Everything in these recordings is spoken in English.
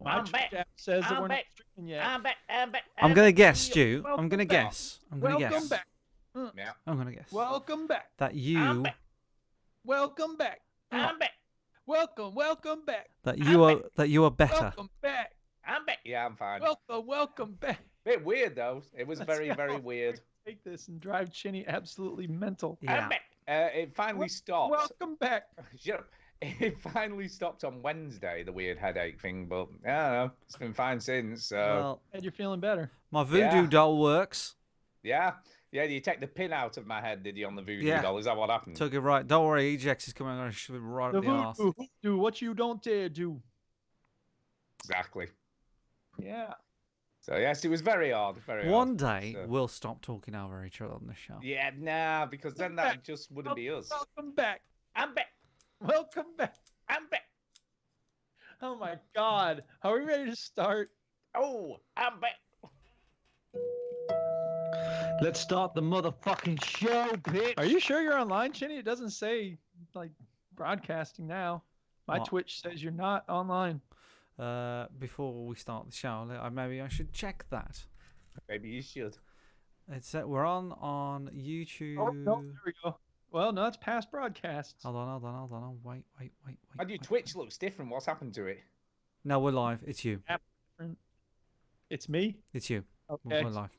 My I'm back. app says that I'm we're back. not streaming yet. I'm back. I'm gonna back. guess, Stu. I'm Welcome gonna back. guess. I'm gonna Welcome guess back. Yeah. I'm gonna guess Welcome back. that I'm you back. Welcome back. I'm back. Welcome back. that you are better. Welcome back. I'm back. Yeah, I'm fine. Welcome back. Bit weird though. It was Let's very, go. very weird. Take this and drive Chinny absolutely mental. Yeah. I'm back. It finally stopped. Welcome back. Shut up. It finally stopped on Wednesday, the weird headache thing, but I don't know. It's been fine since. So Well, And you're feeling better. my voodoo Yeah. doll works. yeah. You take the pin out of my head, did you, on the voodoo Yeah. doll? Is that what happened? Took it right. Don't worry, Ajax is coming. I'm gonna shove it right The up the arse. voodoo, do what you don't dare do. Exactly. Yeah. So yes, it was very odd. Very One odd. day So- we'll stop talking over each other on the show. Yeah, nah, because then that just wouldn't be us. Welcome back. I'm back. Welcome back. I'm back. Oh my God. Are we ready to start? Oh, I'm back. Let's start the motherfucking show, bitch. Are you sure you're online, Chinny? It doesn't say like broadcasting now. My What? Twitch says you're not online. Before we start the show, maybe I should check that. Maybe you should. It's we're on YouTube. Oh, no, there we go. Well, no, it's past broadcasts. Hold on. Wait. And your wait, Twitch looks different. What's happened to it? No, we're live. It's you. It's me. It's you. Okay. We're live.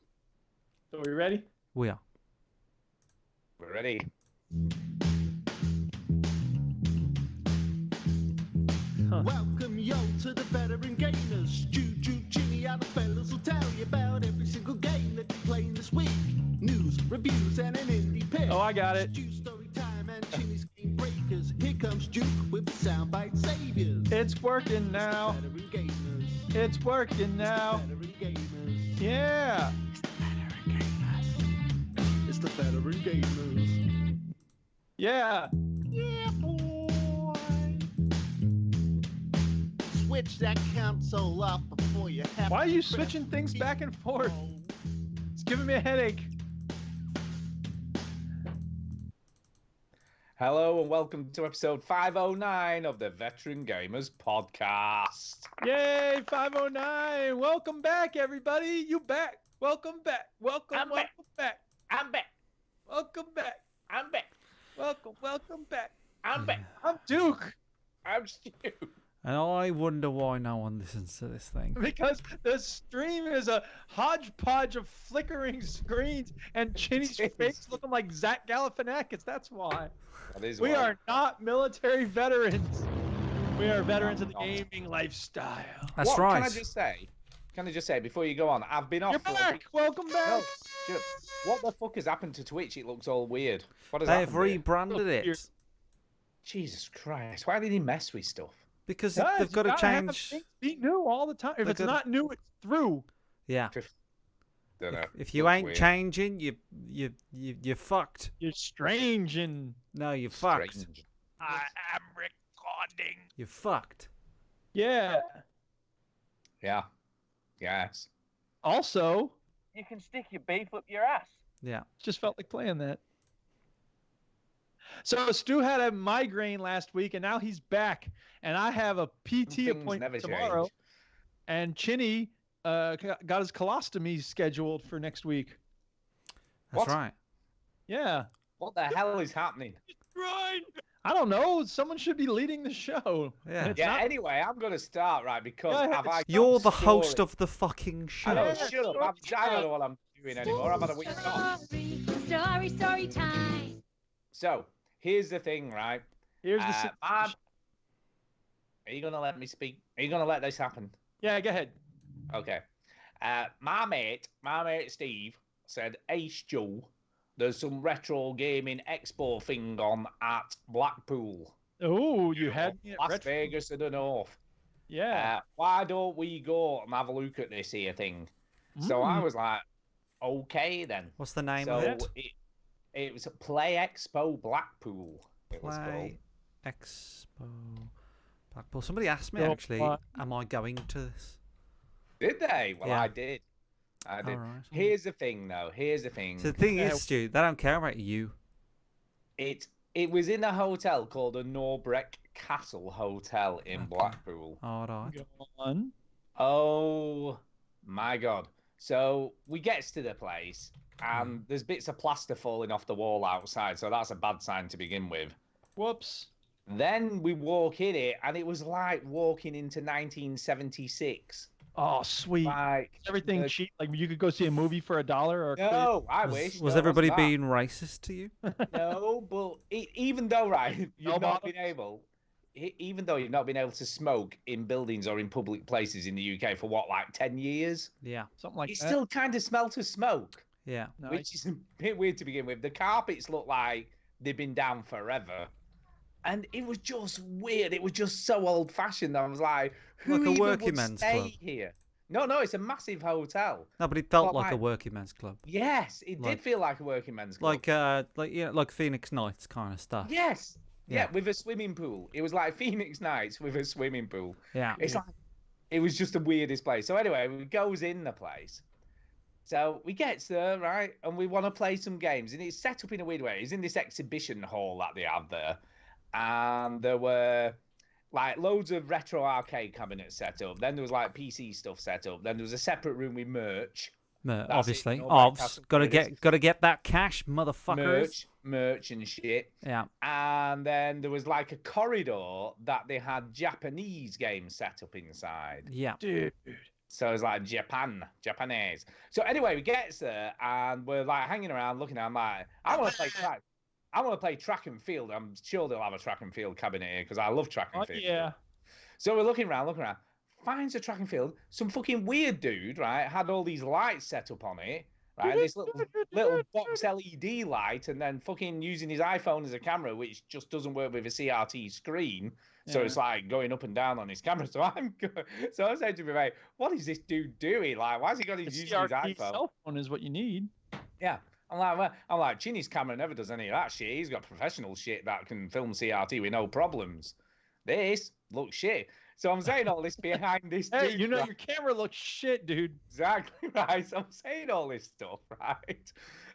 So are we ready? We are. We're ready. Welcome yo to the veteran gamers. Juju, Jimmy, and the fellas will tell you about every single game that you're playing this week. News, reviews, and an indie pick. Oh, I got it. Stu story time and Jimmy's game breakers. Here comes Duke with the soundbite saviors. It's working now. Veteran gamers. It's working now. Veteran gamers. Yeah. It's the veteran gamers. Yeah. Yeah, boy. Switch that console off before you have Why are to you press switching things back and forth? control. It's giving me a headache. Hello and welcome to episode 509 of the Veteran Gamers Podcast. Yay, 509. Welcome back, everybody. You back. Welcome back. Welcome, I'm welcome back. back. I'm back. Welcome back. I'm back. Welcome back. I'm back. I'm Duke. I'm Stu. And I wonder why no one listens to this thing. Because the stream is a hodgepodge of flickering screens and Chinny's Jeez. face looking like Zach Galifianakis. That's why. That is We why. are not military veterans. We are veterans of the not. gaming lifestyle. That's What, right. Can I just say before you go on, I've been off You're for a back. week. Welcome back. No, shut up. What the fuck has happened to Twitch? It looks all weird. What has They've happened here? rebranded Look, it you're- Jesus Christ. Why did he mess with stuff? because Guys, they've you got to gotta have change. things be new all the time. If They've it's gotta- not new, it's through. Yeah. Don't know. If you Looks ain't weird. changing, you're fucked. You're strange and No, you're fucked. Strange. I am recording. You're fucked. Yeah. Yeah. Yes. Also, You can stick your beef up your ass. Yeah. just felt like playing that. So Stu had a migraine last week, and now he's back. And I have a PT Things appointment never tomorrow. change. And Chinny got his colostomy scheduled for next week. That's What? right. Yeah. What the hell is happening? Right. I don't know. Someone should be leading the show. Yeah. And it's Yeah, not- anyway, I'm going to start, right, because Go ahead, have I got You're the story- host of the fucking show. I know, Yeah, shut up. I don't know what I'm doing anymore. I've had a week off. Story time. So, here's the thing, right? Here's the Mom, situation. are you going to let me speak? Are you going to let this happen? Yeah, go ahead. Okay. My mate Steve said, "Hey Stu, there's some retro gaming expo thing on at Blackpool, Oh, you had me at Las retro. Vegas to the north. Yeah. Why don't we go and have a look at this here thing?" So I was like, "Okay then." What's the name So of it? it was Play Expo Blackpool. It was called. Play Expo Blackpool. Somebody asked me Go actually, on. am I going to this? Did they? Well, Yeah. I did. I did. All right. Here's the thing, though. Here's the thing. So the thing Yeah. is, Stu, they don't care about you. It was in a hotel called the Norbreck Castle Hotel in Okay. Blackpool. All right. Go on. Oh my God. So we gets to the place and there's bits of plaster falling off the wall outside. So that's a bad sign to begin with. Whoops. Then we walk in it and it was like walking into 1976. Oh, sweet. Like Everything the- cheap. Like you could go see a movie for $1 or No, I wish. Was No, it everybody wasn't that. being racist to you? No, but even though, right, you've not bottoms. been able, even though you've not been able to smoke in buildings or in public places in the UK for what, like 10 years, Yeah. something like it that. still kind of smelt of smoke, Yeah. Nice. which is a bit weird to begin with. The carpets look like they've been down forever. And it was just weird. It was just so old-fashioned. I was like, who Like a even working would men's stay club. here? No, it's a massive hotel. No, but it felt Well, like a like- working men's club. Yes, it Like- did feel like a working men's club. Like Phoenix Nights kind of stuff. Yes. Yeah, Yeah. with a swimming pool. It was like Phoenix Nights with a swimming pool. Yeah. It's like, it was just the weirdest place. So anyway, we goes in the place. So we gets there, right, and we want to play some games. And it's set up in a weird way. It's in this exhibition hall that they have there. And there were like loads of retro arcade cabinets set up. Then there was like PC stuff set up. Then there was a separate room with merch. That's it, Obviously. no back Obvs. castle Gotta credits. get that cash, motherfuckers. Merch and shit. Yeah. And then there was like a corridor that they had Japanese games set up inside. Yeah. Dude. So it's like Japanese. So anyway, we gets there and we're like hanging around looking at. I'm like, I want to play track. I want to play track and field. I'm sure they'll have a track and field cabinet here because I love track and Oh, field. yeah. So we're looking around. Finds a track and field. Some fucking weird dude, right, had all these lights set up on it. Right, this little box LED light, and then fucking using his iPhone as a camera, which just doesn't work with a CRT screen. So Yeah. it's like going up and down on his camera. So so I said to my mate, "What is this dude doing? Like, why has he got The his using his CRT iPhone?" cell phone is what you need. Yeah, I'm like, Chinny's camera never does any of that shit. He's got professional shit that can film CRT with no problems. This looks shit. So I'm saying all this behind this Hey, dude. you know right? your camera looks shit, dude. Exactly right. So I'm saying all this stuff, right?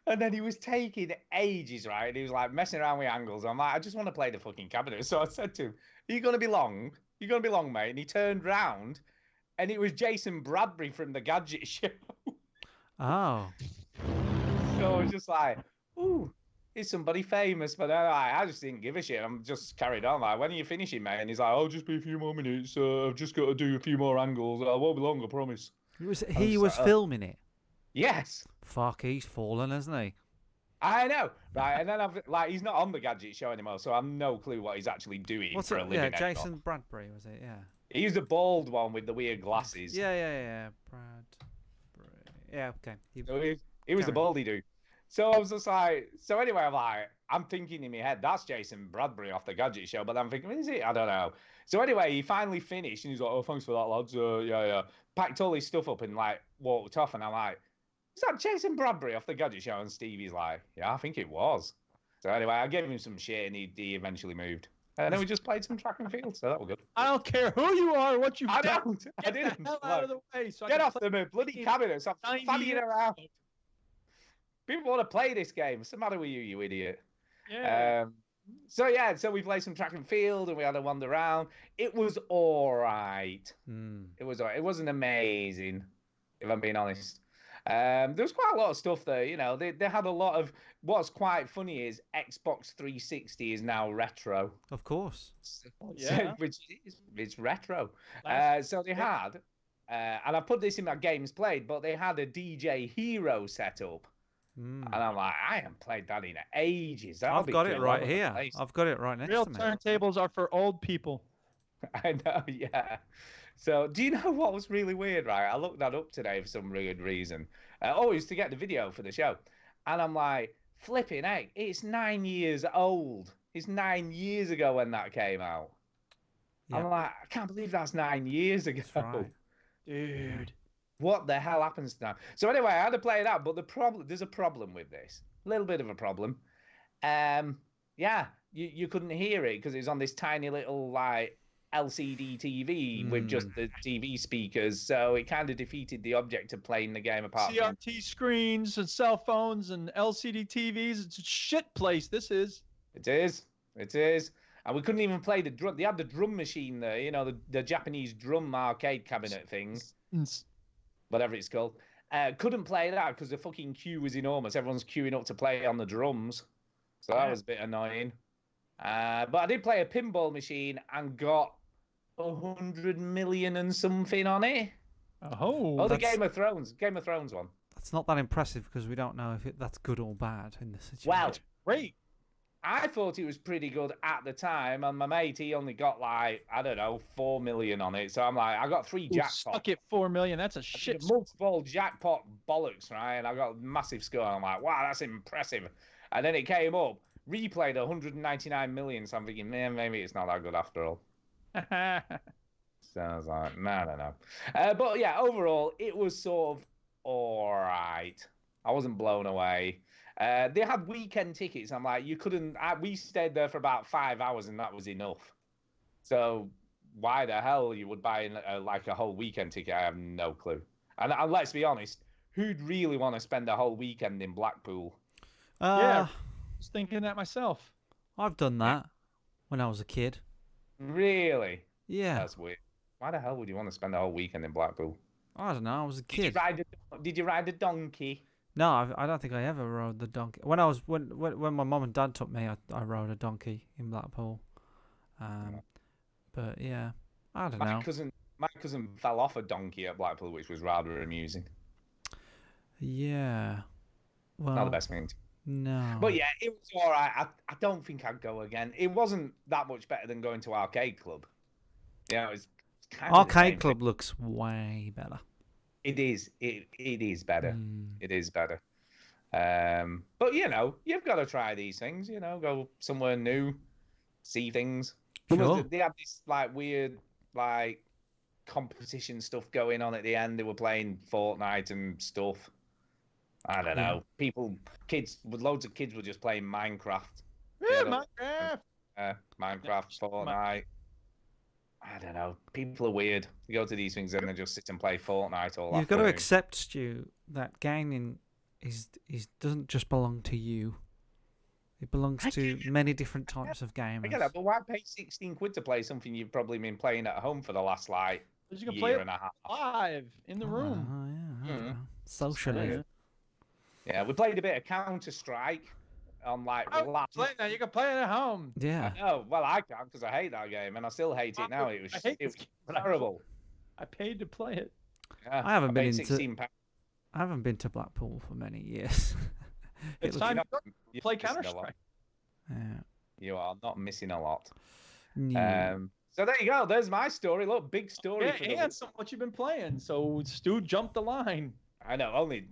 And then he was taking ages, right? He was like messing around with angles. I'm like, I just want to play the fucking cabinet. So I said to him, "Are you gonna be long? You're gonna be long, mate." And he turned round, and it was Jason Bradbury from the Gadget Show. Oh. So I was just like, "Ooh, he's somebody famous." But then I just didn't give a shit. I'm just carried on. Like, "When are you finishing, mate?" And he's like, "Oh, just be a few more minutes. I've just got to do a few more angles. I won't be long, I promise." He was filming it. Yes. Fuck, he's fallen, hasn't he? I know, right? And then he's not on the Gadget Show anymore, so I've no clue what he's actually doing What's for it? a living. Yeah, anymore. Jason Bradbury was it? Yeah. He's the bald one with the weird glasses. Yeah. Bradbury. Yeah. Okay. So he was the Carry on. baldy dude. So I was just like, so anyway, I'm thinking in my head, that's Jason Bradbury off the Gadget Show, but I'm thinking, is it? I don't know. So anyway, he finally finished, and he's like, "Oh, thanks for that, lads. Yeah. Packed all his stuff up and like walked off, and I'm like, is that Jason Bradbury off the Gadget Show? And Stevie's like, "Yeah, I think it was." So anyway, I gave him some shit, and he eventually moved. And then we just played some track and field, so that was good. I don't care who you are or what you've I done. don't. I Get the didn't. hell out of Look, the way. So I get can off play the bloody fucking cabinet. Stop 90 fanning years around. People want to play this game. What's the matter with you, you idiot? Yeah. So we played some track and field, and we had a wander around. It was all right. Hmm. It was all right. It wasn't amazing, if I'm being honest. There was quite a lot of stuff there. You know, they had a lot of. What's quite funny is Xbox 360 is now retro. Of course. Yeah. Which is it's retro. Last- So they had, and I put this in my games played, but they had a DJ Hero set up. Hmm. And I'm like, I haven't played that in ages. That'll I've be got it cool right all over the here. place. I've got it right next Real to me. turntables are for old people. I know, yeah. So, do you know what was really weird, right? I looked that up today for some weird reason. Always to get the video for the show. And I'm like, flipping heck, it's 9 years old. It's 9 years ago when that came out. Yeah. I'm like, I can't believe that's 9 years ago. That's right. Dude. What the hell happens now? So anyway, I had to play it out, but there's a problem with this. A little bit of a problem. Yeah, you couldn't hear it because it was on this tiny little like LCD TV with just the TV speakers, so it kind of defeated the object of playing the game apart from. CRT screens and cell phones and LCD TVs. It's a shit place. This is. It is. And we couldn't even play the drum. They had the drum machine there, you know, the Japanese drum arcade cabinet thing, whatever it's called. Couldn't play that because the fucking queue was enormous. Everyone's queuing up to play on the drums. So that was a bit annoying. But I did play a pinball machine and got 100 million and something on it. Oh, the Game of Thrones one. That's not that impressive because we don't know if that's good or bad in this situation. Well, great. I thought it was pretty good at the time, and my mate, he only got like, I don't know, 4 million on it. So I'm like, I got 3 jackpots. Stuck at 4 million. That's a shit. Multiple jackpot bollocks, right? And I got a massive score. I'm like, wow, that's impressive. And then it came up, replayed 199 million. So I'm thinking, man, maybe it's not that good after all. So I was like, no. But yeah, overall, it was sort of all right. I wasn't blown away. They had weekend tickets. I'm like, you couldn't. We stayed there for about 5 hours, and that was enough. So why the hell you would buy like a whole weekend ticket? I have no clue. And let's be honest, who'd really want to spend a whole weekend in Blackpool? Yeah, I was thinking that myself. I've done that when I was a kid. Really? Yeah. That's weird. Why the hell would you want to spend a whole weekend in Blackpool? I don't know. I was a kid. Did you ride a donkey? No, I don't think I ever rode the donkey. When my mum and dad took me, I rode a donkey in Blackpool. But yeah, I don't know. My cousin fell off a donkey at Blackpool, which was rather amusing. Yeah. Well, Not the best thing. No. But yeah, it was all right. I don't think I'd go again. It wasn't that much better than going to Arcade Club. Yeah, it was kind of Arcade Club looks way better. It is. It is better. It is better. But you know, you've got to try these things. You know, go somewhere new, see things. Sure. They had this like weird like competition stuff going on at the end. They were playing Fortnite and stuff. I don't know. Loads of kids were just playing Minecraft. Yeah, Minecraft. Minecraft, Fortnite. I don't know. People are weird. You go to these things and they just sit and play Fortnite all You've got to afternoon. accept, Stu, that gaming doesn't just belong to you. It belongs to many different types of gamers. I get that, but why pay 16 quid to play something you've probably been playing at home for the last like You can year play it and a half? live in the room. Oh, yeah. I don't know. Socially. Yeah, we played a bit of Counter-Strike on like last. Now you can play it at home. Yeah. No, well I can't because I hate that game and I still hate it now. It was terrible. I paid to play it. Yeah, I haven't been paid into. £16. I haven't been to Blackpool for many years. It's time to play Counter-Strike. Yeah. You are not missing a lot. No. So there you go. There's my story. Look, big story. Yeah, for and what you've been playing. So Stu jumped the line. I know. Only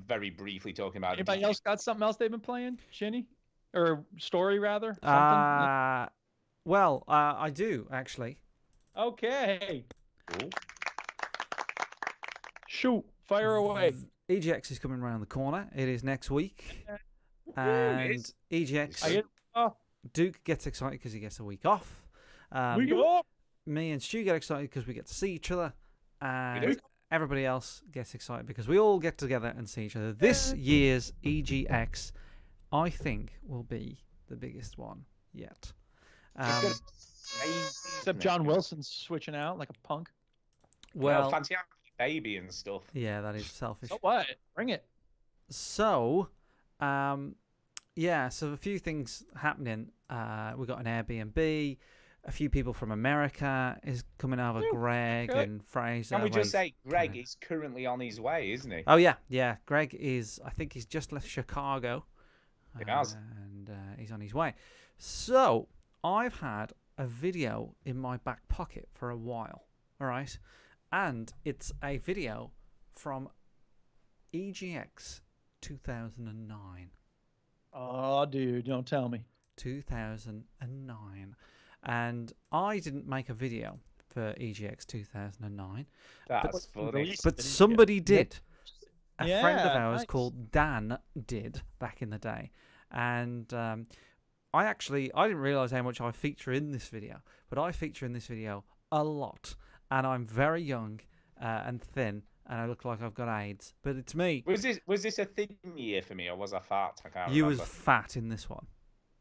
very briefly talking about. Anybody else got something else they've been playing, Shinny? Or story rather? Well, I do actually. Okay. Cool. Shoot. Fire away. EGX is coming around the corner. It is next week. It And is. EGX, Duke gets excited because he gets a week off. We go. Me and Stu get excited because we get to see each other. And everybody else gets excited because we all get together and see each other. This year's EGX, I think, will be the biggest one yet. Except John Wilson's switching out like a punk. Well, fancy baby and stuff. yeah, that is selfish. So what? Bring it. So, yeah, so a few things happening. We got an Airbnb. A few people from America is coming over. Greg and Fraser. Can we just say Greg is currently on his way, isn't he? Oh yeah. Greg is. I think he's just left Chicago. He has. And he's on his way. So I've had a video in my back pocket for a while. All right, and it's a video from EGX 2009. Oh, dude, don't tell me. 2009. And I didn't make a video for EGX 2009. That's funny. But somebody did. A friend of Yeah, ours nice. called Dan did back in the day. And I didn't realise how much I feature in this video. But I feature in this video a lot. And I'm very young and thin. And I look like I've got AIDS. But it's me. Was this a thin year for me or was I fat? I can't You remember. was fat in this one.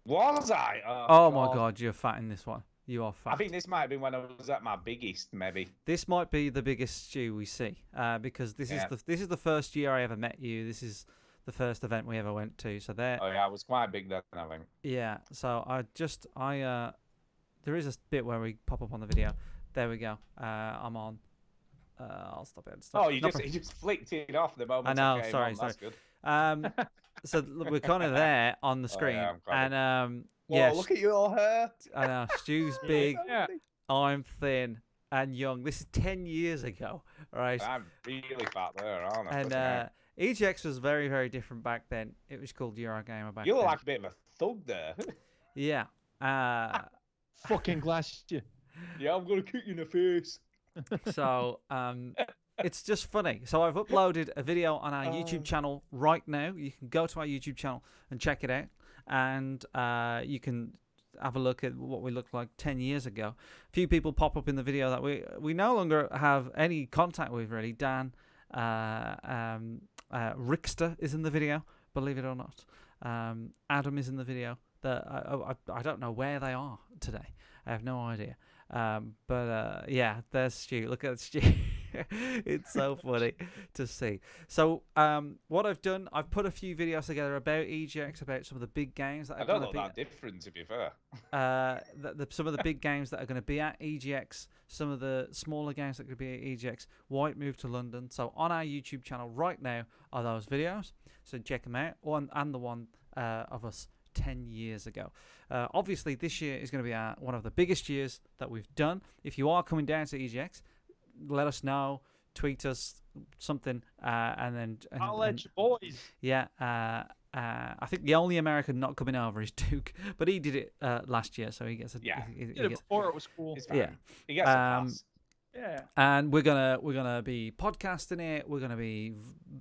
Was I? Oh my God, you're fat in this one. You are fat. I think this might have been when I was at my biggest, maybe. This might be the biggest stew we see, because this is the first year I ever met you. This is the first event we ever went to. So there. Oh yeah, I was quite big then, I think. Yeah. So there is a bit where we pop up on the video. There we go. I'm on. I'll stop it. Stop. Oh, you just flicked it off the moment. I know. Came Sorry. on. That's good. So we're kind of there on the screen, yeah, I'm and Whoa, yes, look at your hair. I know. Stu's big. Yeah. I'm thin and young. This is 10 years ago, right? I'm really fat there, aren't I? And EGX was very, very different back then. It was called Eurogamer back you look then. like a bit of a thug there. Yeah. Fucking glass you. Yeah, I'm gonna kick you in the face. So it's just funny. So I've uploaded a video on our YouTube channel right now. You can go to our YouTube channel and check it out, and you can have a look at what we looked like 10 years ago. A few people pop up in the video that we no longer have any contact with, really. Dan Rickster is in the video, believe it or not. Adam is in the video. I don't know where they are today. I have no idea. But yeah, there's Stu. Look at Stu. It's so funny to see. So what I've done, I've put a few videos together about EGX, about some of the big games that I don't know that different, to be fair. Some of the big games that are going to be at EGX, some of the smaller games that could be at EGX. White moved to London. So on our YouTube channel right now are those videos. So check them out. And the one of us 10 years ago. Obviously, this year is going to be one of the biggest years that we've done. If you are coming down to EGX, let us know, tweet us something, and then I'll let you boys. Yeah, I think the only American not coming over is Duke, but he did it last year, so he gets a He did it before it was cool. It's fine. Yeah. He gets a pass. Yeah. And we're gonna be podcasting it. We're gonna be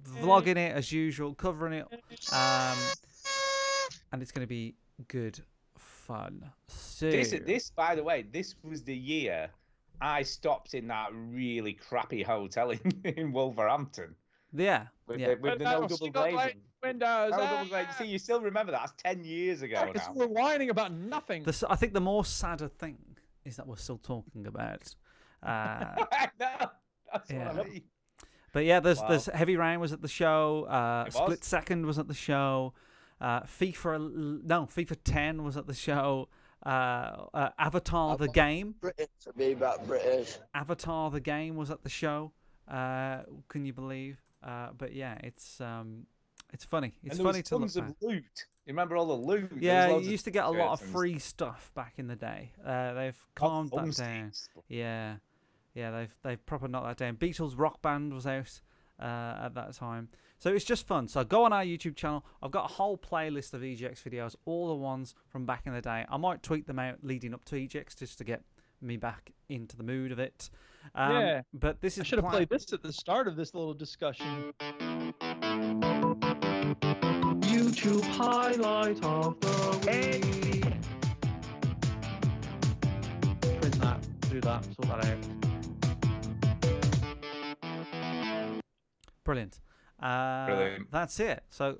vlogging it as usual, covering it, and it's gonna be good fun. So This, by the way, this was the year I stopped in that really crappy hotel in Wolverhampton. yeah, With yeah. the no double glazing. Windows. No double glazing. See, you still remember that? That's 10 years ago Because now. we're whining about nothing. I think the more sadder thing is that we're still talking about. I know. That's Yeah. what I mean. But yeah, there's Wow. Heavy Rain was at the show. It was? Split Second was at the show. FIFA 10 was at the show. Avatar the game. British, be about British. Avatar the game was at the show. Can you believe? But yeah, it's funny. It's And there funny was to look tons back. of loot. You remember all the loot? There Yeah, was you loads used to get a lot of shirts and free stuff back in the day. They've calmed that down. thumbsticks. Yeah, they've proper knocked that down. Beatles Rock Band was out at that time, so it's just fun. So go on our YouTube channel. I've got a whole playlist of EGX videos, all the ones from back in the day. I might tweet them out leading up to EGX just to get me back into the mood of it. Yeah. But this is I should have played this at the start of this little discussion. YouTube highlight of the week. Print that. Do that. Sort that out. Brilliant. Brilliant. That's it. So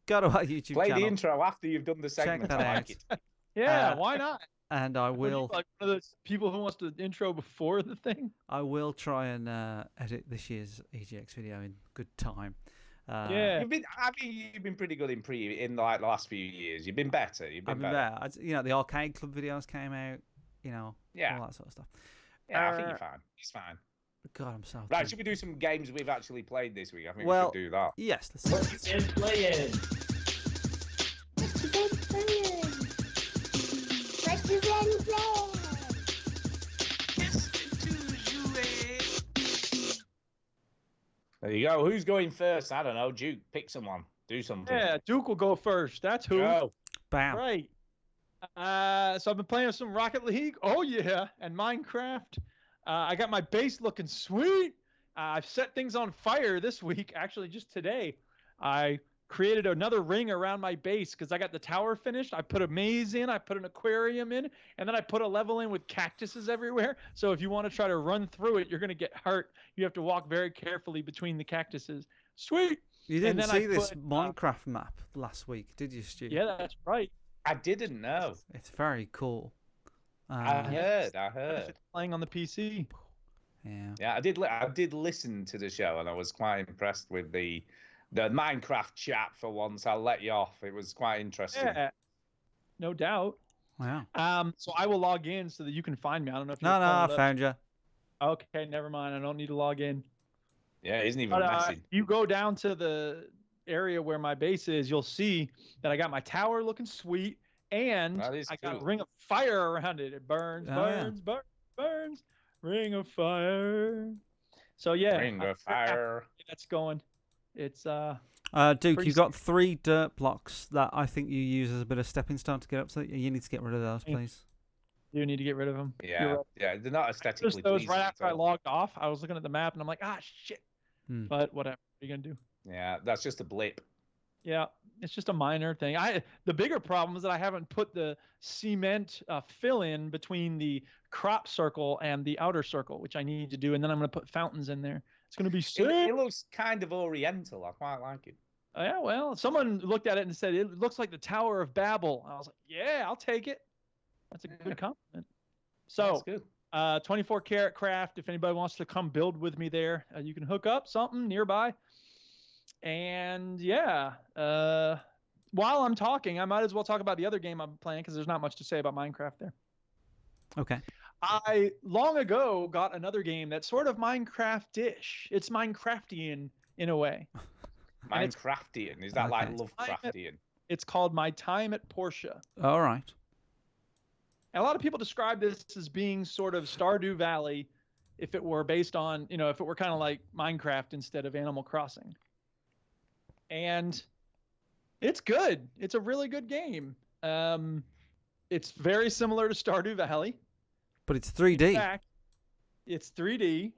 go to our YouTube Play channel. the intro after you've done the Check segment. that I like out. it. Yeah, Uh, why not? And I What are you, will like one of those people who wants to intro before the thing. try and edit this year's EGX video in good time. Yeah. You've been pretty good in like the last few years. You've been better. You've I been mean, better. the arcade club videos came out. Yeah. all that sort of stuff. Yeah, I think you're fine. It's fine. God, I'm so. Right, tired. should we do some games we've actually played this week? I think Well, we should do that. Yes. Let's do it. Playing. There you go. Who's going first? I don't know. Duke, pick someone. Do something. Yeah, Duke will go first. That's who. Go. Bam. Right. So I've been playing some Rocket League. Oh yeah, and Minecraft. I got my base looking sweet. I've set things on fire this week. Actually, just today, I created another ring around my base because I got the tower finished. I put a maze in. I put an aquarium in, and then I put a level in with cactuses everywhere. So if you want to try to run through it, you're gonna get hurt. You have to walk very carefully between the cactuses. Sweet. You didn't then I see this put, Minecraft map last week, did you, Stu? Yeah, that's right. I didn't know. It's very cool. I heard. It's playing on the PC. Yeah. Yeah, I did listen to the show, and I was quite impressed with the Minecraft chat for once. I'll let you off. It was quite interesting. Yeah, no doubt. Wow. So I will log in so that you can find me. I don't know if No, I found you. Okay, never mind. I don't need to log in. Yeah, it isn't even But messy. you go down to the area where my base is, you'll see that I got my tower looking sweet, and That is I got a cool. ring of fire around it. It burns, Oh, burns, burns. Ring of fire. So yeah, Ring I'm of very happy fire. that's going. It's Duke, pretty you've got 3 dirt blocks that I think you use as a bit of stepping stone to get up. So you need to get rid of those, please. you need to get rid of them. Yeah, yeah, they're not aesthetically Just those pleasing right at after I all. logged off. I was looking at the map and I'm like, shit. Hmm. But whatever. What are you gonna do? Yeah, that's just a blip. Yeah, it's just a minor thing. The bigger problem is that I haven't put the cement fill in between the crop circle and the outer circle, which I need to do, and then I'm going to put fountains in there. It's going to be sick. It looks kind of oriental. I quite like it. Yeah, well, someone looked at it and said it looks like the Tower of Babel. I was like, yeah, I'll take it. That's a good compliment. So, That's good. 24 karat craft. If anybody wants to come build with me there, you can hook up something nearby. And yeah, while I'm talking, I might as well talk about the other game I'm playing because there's not much to say about Minecraft there. Okay. I long ago got another game that's sort of Minecraft-ish. It's Minecraftian in a way. And it's- Minecraftian. Is that like Okay. Lovecraftian? It's called My Time at Portia. All right. And a lot of people describe this as being sort of Stardew Valley if it were based on, if it were kind of like Minecraft instead of Animal Crossing. And it's good. It's a really good game. It's very similar to Stardew Valley. But it's 3D. In fact, it's 3D,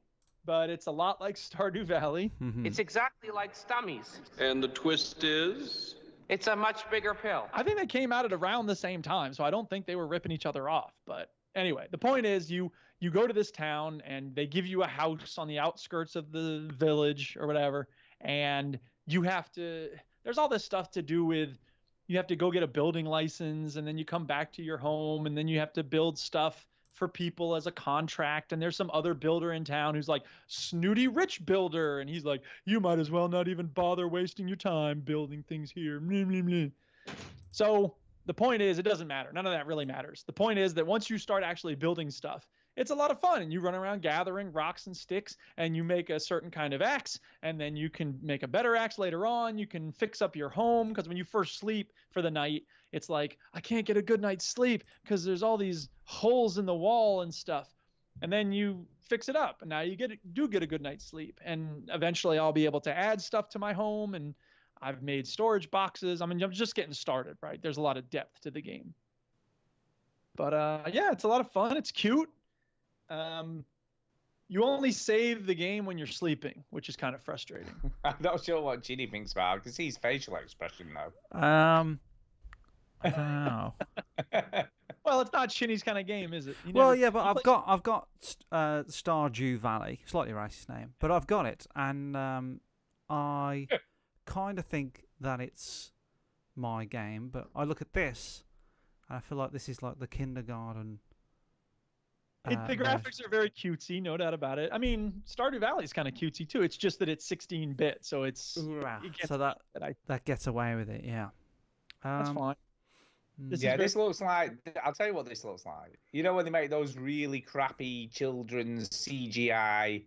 but it's a lot like Stardew Valley. Mhm. It's exactly like Stummies. And the twist is? It's a much bigger pill. I think they came out at around the same time, so I don't think they were ripping each other off. But anyway, the point is you go to this town and they give you a house on the outskirts of the village or whatever, and there's all this stuff to do with, you have to go get a building license, and then you come back to your home, and then you have to build stuff for people as a contract, and there's some other builder in town who's like snooty rich builder, and he's like, you might as well not even bother wasting your time building things here. Blah, blah, blah. So the point is, it doesn't matter. None of that really matters. The point is that once you start actually building stuff, it's a lot of fun, and you run around gathering rocks and sticks, and you make a certain kind of axe, and then you can make a better axe later on. You can fix up your home, because when you first sleep for the night, it's like, I can't get a good night's sleep because there's all these holes in the wall and stuff. And then you fix it up, and now you do get a good night's sleep. And eventually I'll be able to add stuff to my home, and I've made storage boxes. I mean, I'm just getting started, right? There's a lot of depth to the game. But yeah, it's a lot of fun. It's cute. You only save the game when you're sleeping, which is kind of frustrating. I'm not sure what Ginny thinks about. I can see his facial expression though. I don't know. Well, it's not Shinny's kind of game, is it? Well, yeah, but I've got Stardew Valley, slightly racist name, but I've got it, and I kind of think that it's my game. But I look at this, and I feel like this is like the kindergarten. The graphics are very cutesy, no doubt about it. I mean, Stardew Valley is kind of cutesy too. It's just that it's 16-bit, so it's so that gets away with it. Yeah, that's fine. This looks like, I'll tell you what this looks like. You know when they make those really crappy children's CGI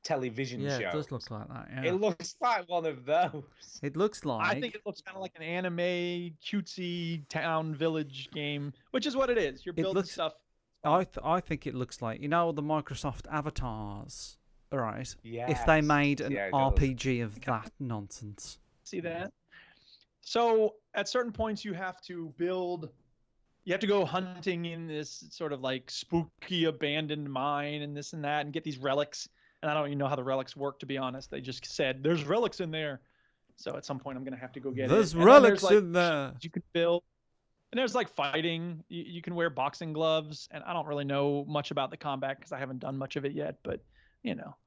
television shows? Yeah, it does look like that. Yeah. It looks like one of those. It looks like. I think it looks kind of like an anime cutesy town village game, which is what it is. You're building stuff. I think it looks like, the Microsoft avatars, right? Yes. If they made an Yeah, RPG of that nonsense. See that? So at certain points you have to go hunting in this sort of like spooky abandoned mine and this and that, and get these relics. And I don't even know how the relics work, to be honest. They just said there's relics in there. So at some point I'm going to have to go get There's it. relics in there. You can build. And there's like fighting. You can wear boxing gloves, and I don't really know much about the combat because I haven't done much of it yet. But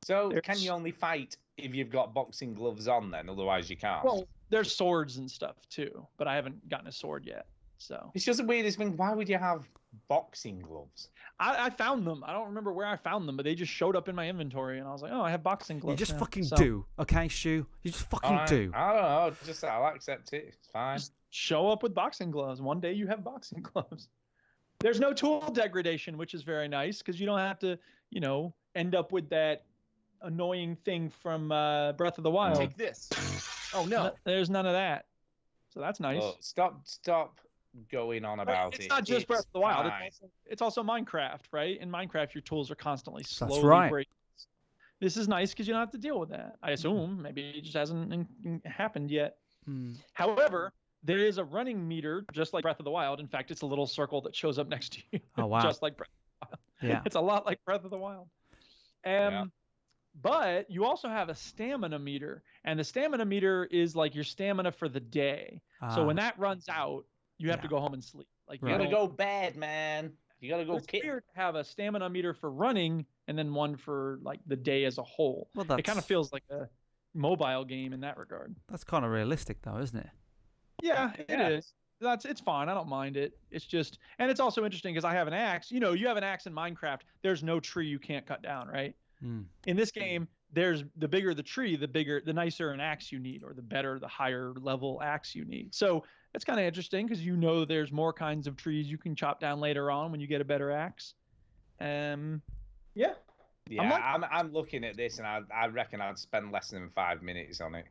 So can you only fight if you've got boxing gloves on then? Otherwise you can't. Well, there's swords and stuff too, but I haven't gotten a sword yet. So It's just the weirdest thing. Why would you have boxing gloves? I found them. I don't remember where I found them, but they just showed up in my inventory, and I was like, oh, I have boxing gloves. You just now. fucking So, do, okay, Stu? You just fucking Alright, do. I don't know. Just I'll accept it. It's fine. Just show up with boxing gloves. One day you have boxing gloves. There's no tool degradation, which is very nice because you don't have to, end up with that annoying thing from Breath of the Wild. Take this. Oh no. There's none of that. So that's nice. Oh, stop going on about it. It's not just Breath of the Wild. fine. It's also Minecraft, right? In Minecraft, your tools are constantly slowly right. breaking. This is nice because you don't have to deal with that. I assume. Maybe it just hasn't happened yet. Hmm. However, there is a running meter, just like Breath of the Wild. In fact, it's a little circle that shows up next to you. Oh, wow. Just like Breath of the Wild. Yeah. It's a lot like Breath of the Wild. Yeah. But you also have a stamina meter. And the stamina meter is like your stamina for the day. So when that runs out, you have to go home and sleep. Like You gotta go bed, man. You gotta go It's kid. weird to have a stamina meter for running and then one for like the day as a whole. Well, It kind of that's- feels like a mobile game in that regard. That's kind of realistic, though, isn't it? Yeah, it Yeah. is. It's fine. I don't mind it. It's just, and it's also interesting because I have an axe. You have an axe in Minecraft. There's no tree you can't cut down, right? Hmm. In this game, there's the bigger the tree, the nicer an axe you need, or the better, the higher level axe you need. So it's kind of interesting because there's more kinds of trees you can chop down later on when you get a better axe. Yeah. Yeah, I'm I'm looking at this and I reckon I'd spend less than 5 minutes on it.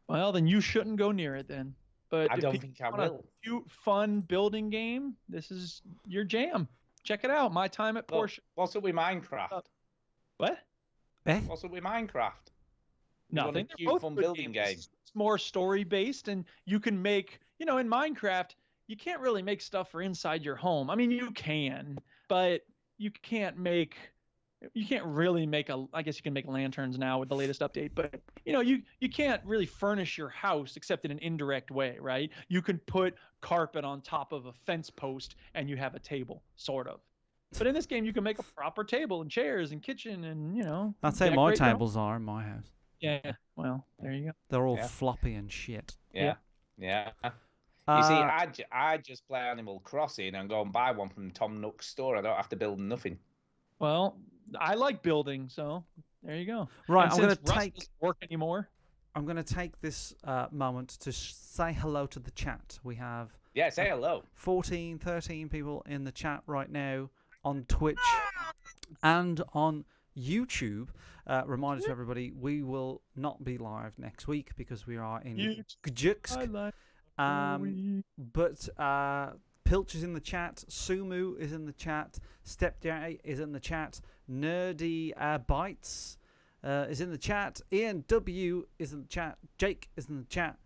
Well, then you shouldn't go near it then. But I if don't people think I want a will. cute, fun building game, this is your jam. Check it out. My time at Look, Porsche. what's up with Minecraft? What? Eh? What's up with Minecraft? You want a Nothing. They're cute, both fun good building games. game. It's more story based, and you can make. In Minecraft, you can't really make stuff for inside your home. I mean, you can, but you can't really make I guess you can make lanterns now with the latest update, but you can't really furnish your house except in an indirect way, right? You can put carpet on top of a fence post and you have a table, sort of. But in this game, you can make a proper table and chairs and kitchen and That's how my decorate your home. tables are in my house. Yeah, well, there you go. They're all Yeah. floppy and shit. Yeah. You see, Uh, I just play Animal Crossing and go and buy one from Tom Nook's store. I don't have to build nothing. Well, I like building, so there you go. Right, And I'm going since to Rust take. doesn't work anymore. I'm going to take this moment to say hello to the chat. We have Yeah, say hello. 14, 13 people in the chat right now on Twitch and on YouTube. Reminder to everybody, we will not be live next week because we are in I Gdańsk. like But Pilch is in the chat, Sumu is in the chat, Stepdaddy is in the chat, Nerdy Bites is in the chat, Ian W is in the chat, Jake is in the chat,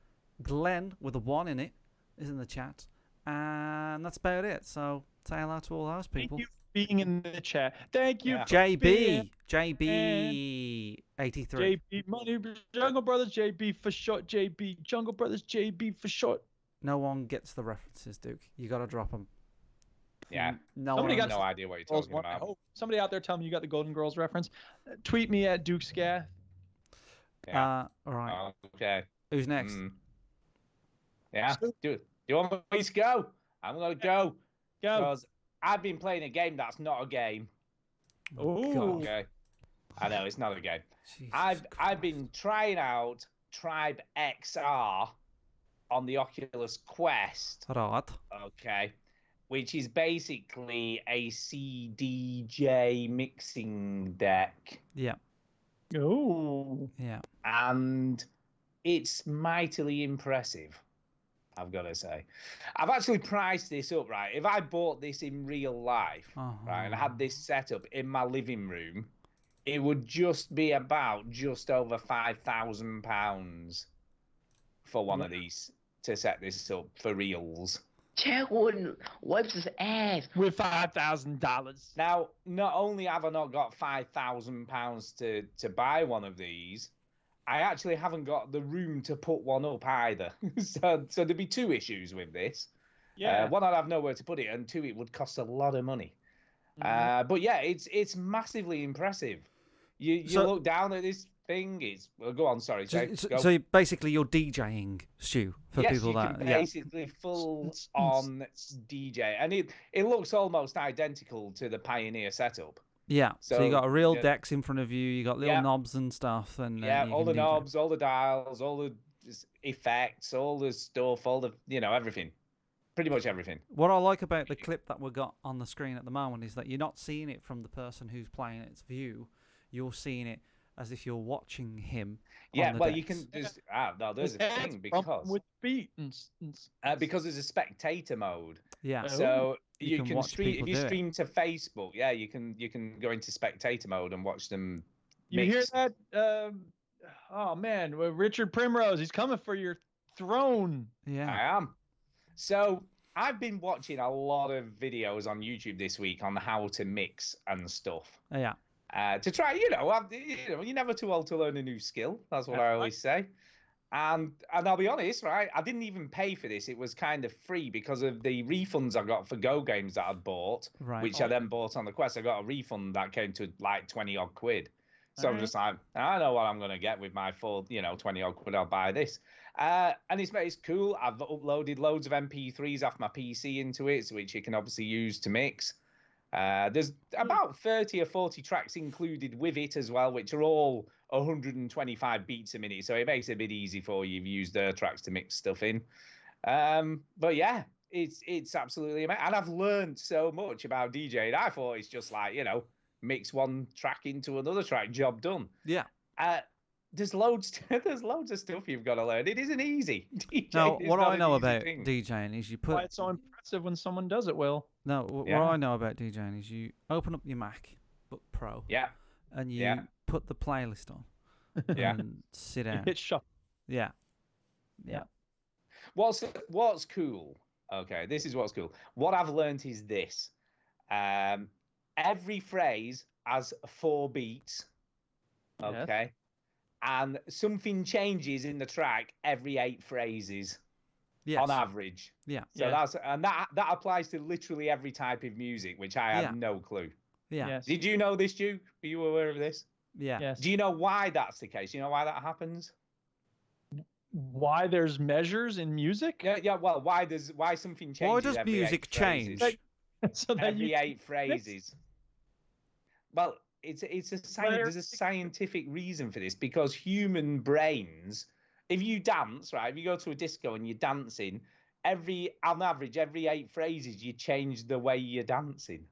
Glenn with a 1 in it is in the chat, and that's about it. So say hello to all those people. Thank you for being in the chat. Thank you, Yeah. for being- JB 83. JB Money Jungle Brothers. JB for short. JB Jungle Brothers. JB for short. No one gets the references, Duke. You got to drop them. Yeah. No Somebody one. got No idea what you're Girls talking one, I about. hope. Somebody out there tell me you got the Golden Girls reference. Tweet me at Duke Scath. Yeah. All right. Okay. Who's next? Mm. Yeah. Do you want me to go? I'm gonna go Go. because I've been playing a game that's not a game. Ooh. Okay. I know it's not a game. Jesus I've been trying out Tribe XR on the Oculus Quest. Right. Okay. Which is basically a CDJ mixing deck. Yeah. Ooh. Yeah. And it's mightily impressive, I've got to say. I've actually priced this up, right? If I bought this in real life, right, and I had this set up in my living room, it would just be about just over £5,000 for one of these to set this up for reals. Chad Wooden wipes his ass. With $5,000. Now, not only have I not got £5,000 to buy one of these, I actually haven't got the room to put one up either. so there'd be two issues with this. Yeah. One, I'd have nowhere to put it, and two, it would cost a lot of money. Mhm. But yeah, it's massively impressive. You So- look down at this thing. It's well, go on. Sorry, Jake. So, Go. so basically, you're DJing, Stu, for yes, people you that can yeah. basically full on DJ, and it looks almost identical to the Pioneer setup. Yeah, so you got a real yeah, decks in front of you. You got little Yeah. knobs and stuff, and Yeah, you all can the DJ. knobs, all the dials, all the effects, all the stuff, all the everything, pretty much everything. What I like about the clip that we got on the screen at the moment is that you're not seeing it from the person who's playing its view. You're seeing it as if you're watching him. Yeah, on the well, decks. you can. There's a thing Bump with beat because there's a spectator mode. Yeah. So You you can can watch stream people if you do it. stream to Facebook. Yeah, you can go into spectator mode and watch them. You hear mix. that? Oh man, Richard Primrose, he's coming for your throne. Yeah. I am. So I've been watching a lot of videos on YouTube this week on how to mix and stuff. Yeah. To try, you're never too old to learn a new skill. That's what I always say. And I'll be honest, right? I didn't even pay for this. It was kind of free because of the refunds I got for Go games that I'd bought, Right. which I then bought on the Quest. I got a refund that came to like 20 odd quid. So I'm Alright. just like, I know what I'm going to get with my full, 20 odd quid. I'll buy this. And it's cool. I've uploaded loads of MP3s off my PC into it, which you can obviously use to mix. There's about 30 or 40 tracks included with it as well, which are all 125 beats a minute. So it makes it a bit easy for you if you use their tracks to mix stuff in. But yeah, it's absolutely amazing. And I've learned so much about DJing. I thought it's just like, mix one track into another track, job done. Yeah. There's loads of stuff you've got to learn. It isn't easy. Now, is what not I an know easy about thing. DJing is you put. Why it's so impressive when someone does it well. No, what Yeah. I know about DJing is you open up your Mac, but Pro, Yeah, and you Yeah. put the playlist on yeah. and sit down. Hit shuffle. Yeah. Yeah. What's cool? Okay, this is what's cool. What I've learned is this: every phrase has 4 beats. Yes. Okay, and something changes in the track every 8 phrases Yes. on average. Yeah. So Yeah. that applies to literally every type of music, which I had Yeah. no clue. Yeah. Yes. Did you know this, Duke? Are you aware of this? Yeah. Yes. Do you know why that's the case? You know why that happens? Why there's measures in music? Yeah. Well, why something changes? Why does every music 8 phrases? change? So that Every you 8 phrases. Well, there's a scientific reason for this because human brains, if you dance, right, if you go to a disco and you're dancing, on average, every 8 phrases, you change the way you're dancing.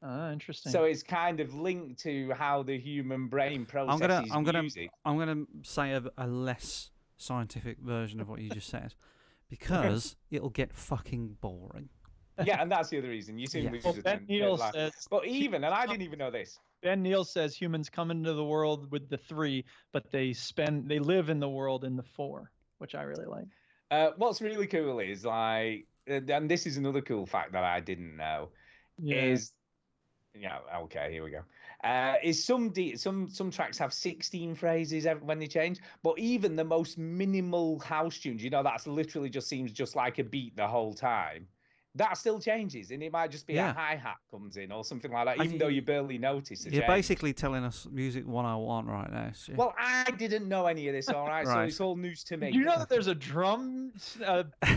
Interesting. So it's kind of linked to how the human brain processes music. I'm gonna say a less scientific version of what you just said, because it'll get fucking boring. Yeah, and that's the other reason. You seem Yeah. lose Well, it Ben and Neal laugh. says But and I didn't even know this. Ben Neal says humans come into the world with the 3, but they live in the world in the 4, which I really like. What's really cool is like, and this is another cool fact that I didn't know, is, okay, here we go. Is some tracks have 16 phrases when they change, but even the most minimal house tunes, that's literally just seems just like a beat the whole time. That still changes, and it might just be a hi-hat comes in or something like that, And even though you barely notice the You're change. basically telling us music 101 right now. Stu. Well, I didn't know any of this, all right? So Right. it's all news to me. Do you know that there's a drum,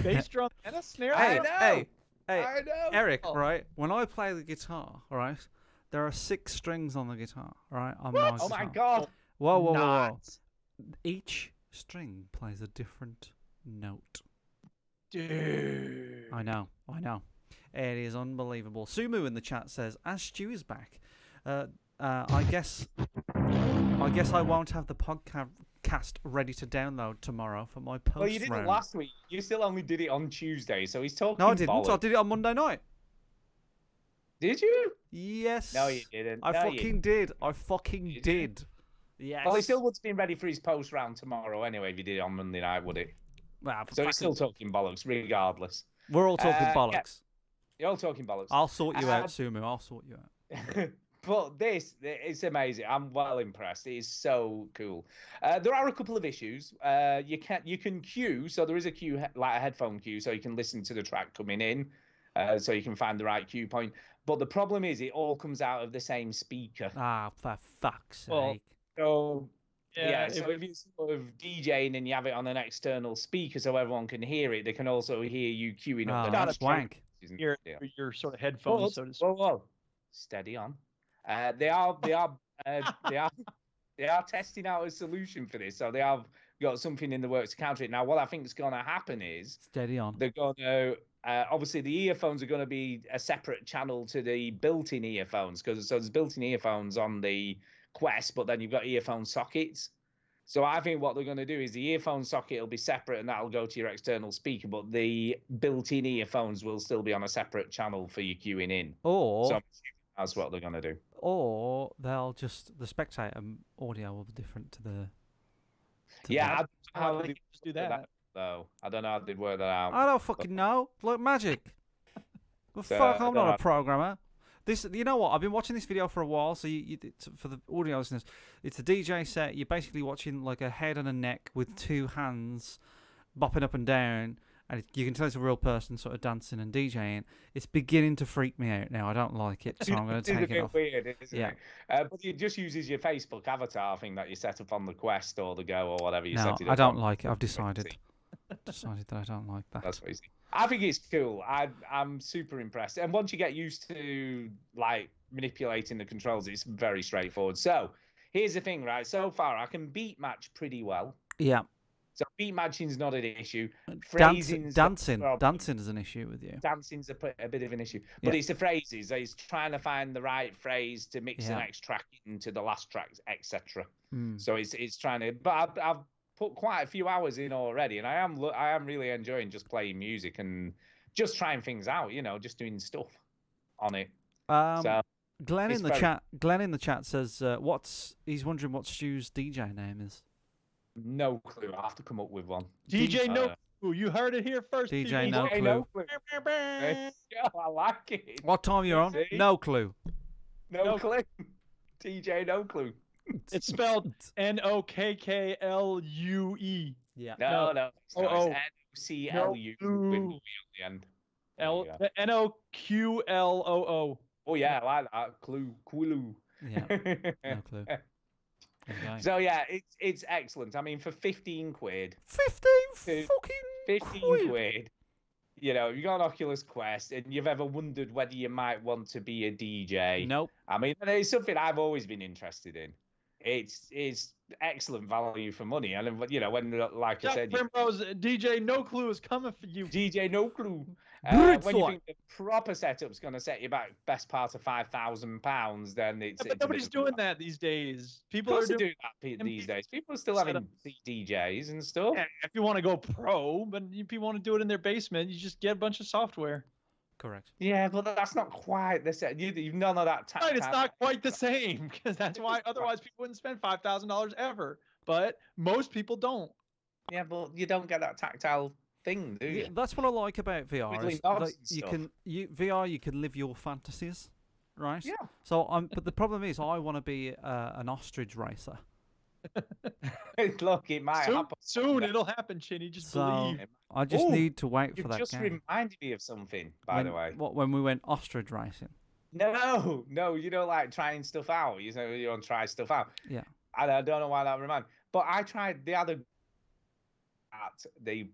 bass drum, and a snare? Hey, I know. hey, I know. Eric, Oh. right? When I play the guitar, right, there are 6 strings on the guitar, right? On What? my Oh my guitar. God. Whoa. Not. Each string plays a different note. Dude. I know. It is unbelievable. Sumu in the chat says, as Stu is back, I guess I won't have the podcast ready to download tomorrow for my post Well, you did it round. last week. You still only did it on Tuesday, so he's talking No, I didn't. I bollocks. did it on Monday night. Did you? Yes. No, you didn't. I No, you fucking did. I fucking Did you? did. Yes. Well, he still would have been ready for his post round tomorrow anyway if he did it on Monday night, would it? Well, So he's still talking bollocks, regardless. We're all talking yeah. bollocks. You're all talking bollocks. I'll sort you out, Um, Sumu. I'll sort you out. But it's amazing. I'm well impressed. It is so cool. There are a couple of issues. You can queue, so there is a queue, like a headphone queue, so you can listen to the track coming in, so you can find the right queue point. But the problem is, it all comes out of the same speaker. Ah, for fuck's sake. Well, So Yeah, so if you're sort of DJing and you have it on an external speaker so everyone can hear it, they can also hear you queuing up Oh, the that's wank. your sort of headphones, so to speak. Whoa. Steady on. They are testing out a solution for this, so they have got something in the works to counter it. Now, what I think is going to happen is Steady on. they're going to obviously the earphones are going to be a separate channel to the built-in earphones because there's built-in earphones on the Quest, but then you've got earphone sockets. So I think what they're going to do is the earphone socket will be separate and that'll go to your external speaker, but the built-in earphones will still be on a separate channel for your queuing in. Or So that's what they're going to do. Or they'll just the spectator audio will be different to the. Yeah, How they just do that? Though I don't know how they'd work that out. I don't fucking know. Like magic. Well, So, fuck, I I'm don't not know. a programmer. This, you know what? I've been watching this video for a while. So for the audio listeners, it's a DJ set. You're basically watching like a head and a neck with two hands bopping up and down, and you can tell it's a real person sort of dancing and DJing. It's beginning to freak me out now. I don't like it, so I'm going to It's take a it bit off. weird, isn't Yeah. it? But it just uses your Facebook avatar thing that you set up on the Quest or the Go or whatever you No, set it up I don't on. like it. I've decided that I don't like that. That's what you see. I think it's cool. I'm super impressed. And once you get used to like manipulating the controls, it's very straightforward. So here's the thing, right? So far, I can beat match pretty well. Yeah. So beat matching's not an issue. Dancing Phrasing's dancing is an issue with you. Dancing's a bit of an issue, but Yeah. it's the phrases. It's trying to find the right phrase to mix the Yeah. next track into the last track, etc. Mm. So it's trying to. But I've put quite a few hours in already, and I am really enjoying just playing music and just trying things out. You know, just doing stuff on it. So Glenn it's in the very- chat. Glenn in the chat says, he's wondering what Stu's DJ name is. no clue. I have to come up with one. DJ No Clue. You heard it here first. DJ people. No Hey, Clue. Yeah, I like it. What time you're on? See? No clue. No clue. DJ No Clue. It's spelled Nokklue. Yeah. No. It's not. Oh. It's NOCLU with No at the end. L There you NOQLOO. Oh yeah, I like that. Clue. Yeah. No clue. Okay. So yeah, it's excellent. I mean, for 15 quid, 15 fucking 15 quid, you know, you got an Oculus Quest, and you've ever wondered whether you might want to be a DJ. Nope. I mean, it's something I've always been interested in. It's excellent value for money, and you know, when like I Jack said, Primrose, DJ No Clue is coming for you. DJ No Clue. Good When you thought. think the proper setup's going to set you back best part of £5,000, then it's. But nobody's doing that these days. Of People are course they doing. do that these days. People are still Set having DJs and stuff. Yeah, if you want to go pro, but if you want to do it in their basement, you just get a bunch of software. Correct. Yeah, but that's not quite the same. You've none of that. Right, it's not quite the same because that's why otherwise people wouldn't spend $5,000 ever. But most people don't. Yeah, but you don't get that tactile thing, do you? Yeah, that's what I like about VR. Wiggling Is knobs that and you stuff. can VR. You can live your fantasies, right? Yeah. So but the problem is, I want to be an ostrich racer. Look, it might happen. Soon it'll happen, Chinny. Just So believe. I just Ooh, need to wait You for that just game. reminded me of something, by the way. When we went ostrich racing. No, you know, like trying stuff out. You know, you want to try stuff out. Yeah. And I don't know why that reminded me. But I tried the other at the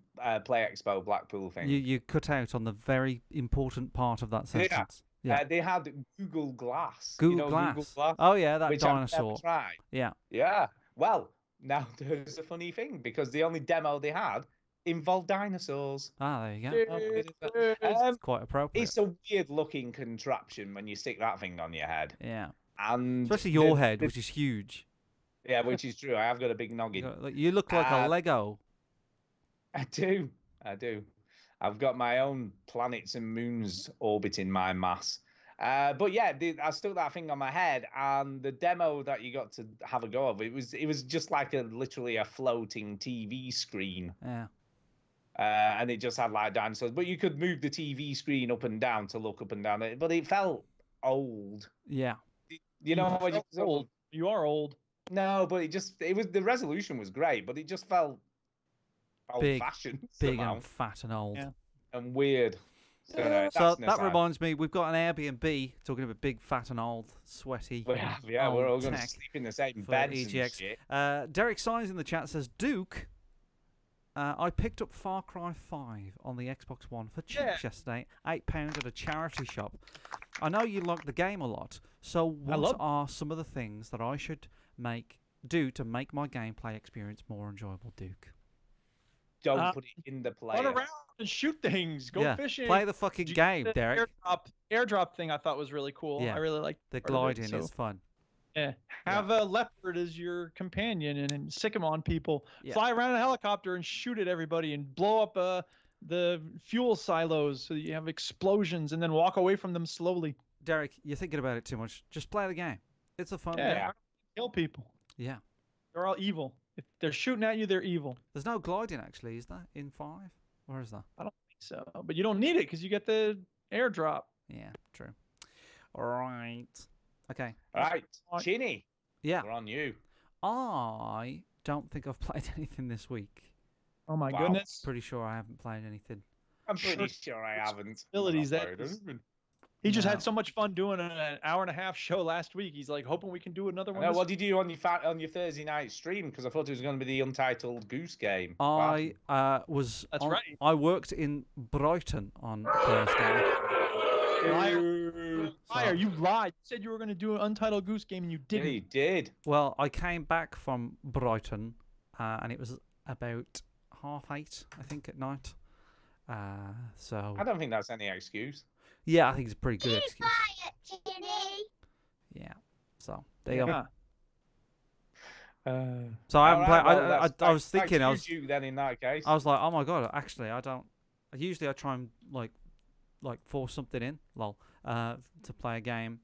Play Expo Blackpool thing. You cut out on the very important part of that sentence. Yeah. They had Google Glass. Google you know, Glass. Google Glass. Oh yeah, that which dinosaur. I've never tried. Yeah. Yeah. Well, now there's a funny thing because the only demo they had involved dinosaurs. Ah, there you go. Um, It's quite appropriate. it's a weird looking contraption when you stick that thing on your head. Yeah. And Especially your head, which is huge. Yeah, which is true. I have got a big noggin. You look like a Uh, Lego. I do. I've got my own planets and moons orbiting my mass. But yeah, I stuck that thing on my head, and the demo that you got to have a go of it was just like literally a floating TV screen. Yeah. And it just had like dinosaurs, but you could move the TV screen up and down to look up and down. But it felt old. Yeah. You know when you felt old. You are old. No, but the resolution was great, but it just felt old Big, fashioned, big and fat and old. Yeah. and weird. So, So that's that reminds me, we've got an Airbnb talking about big, fat, and old, sweaty. Yeah, we're all old going to tech sleep in the same for beds and EGX. shit. Derek Signs in the chat says, Duke, I picked up Far Cry 5 on the Xbox One for cheap yesterday, £8 at a charity shop. I know you like the game a lot, so what are some of the things that I should do to make my gameplay experience more enjoyable, Duke? Don't put it in the player. Run around and shoot things. Go fishing. Play the fucking game, Derek. Airdrop thing I thought was really cool. Yeah. I really liked the gliding is fun. Yeah. Have a leopard as your companion and sick him on people. Yeah. Fly around in a helicopter and shoot at everybody and blow up the fuel silos so you have explosions and then walk away from them slowly. Derek, you're thinking about it too much. Just play the game. It's a fun game. Yeah. Kill people. Yeah. They're all evil. If they're shooting at you, they're evil. There's no gliding, actually, is there, in 5? Or is there? I don't think so. But you don't need it because you get the airdrop. Yeah, true. All right. Okay. All right. Chinny. Yeah. We're on you. I don't think I've played anything this week. Oh, my goodness. Pretty sure I haven't played anything. I'm pretty sure I haven't. He just had so much fun doing an hour-and-a-half show last week. He's like hoping we can do another one. What did you do on your Thursday night stream? Because I thought it was going to be the Untitled Goose Game. I was. That's right. I worked in Brighton on Thursday. Liar, you lied. You said you were going to do an Untitled Goose Game and you didn't. Yeah, you did. Well, I came back from Brighton, and it was about 8:30, I think, at night. So. I don't think that's any excuse. Yeah, I think it's a pretty good excuse. Quiet, Yeah. So there you go. So I haven't played. I was thinking. You then in that case. I was like, oh my god. Actually, I don't. Usually, I try and like force something in, to play a game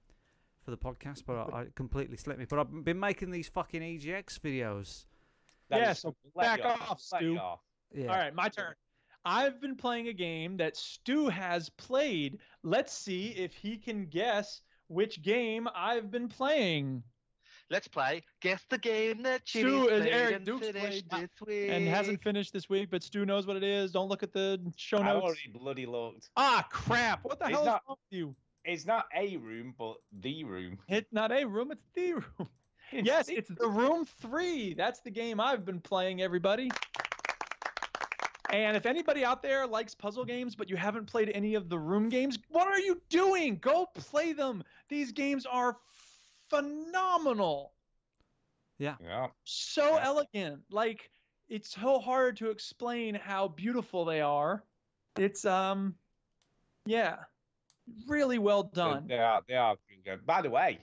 for the podcast, but I completely slipped me. But I've been making these fucking EGX videos. So back off, Stu. Yeah. All right, my turn. I've been playing a game that Stu has played. Let's see if he can guess which game I've been playing. Let's play. Guess the game that Stu played Eric and Duke's finished played this week. and hasn't finished this week, but Stu knows what it is. Don't look at the show I notes. already bloody looked. Ah, crap. What the hell is wrong with you? It's not a room, but the room. It's not a room, it's the room. Yes, it's the Room 3. That's the game I've been playing, everybody. And if anybody out there likes puzzle games, but you haven't played any of the Room games, what are you doing? Go play them. These games are phenomenal. Yeah. So elegant. Like, it's so hard to explain how beautiful they are. It's, really well done. They are good. By the way,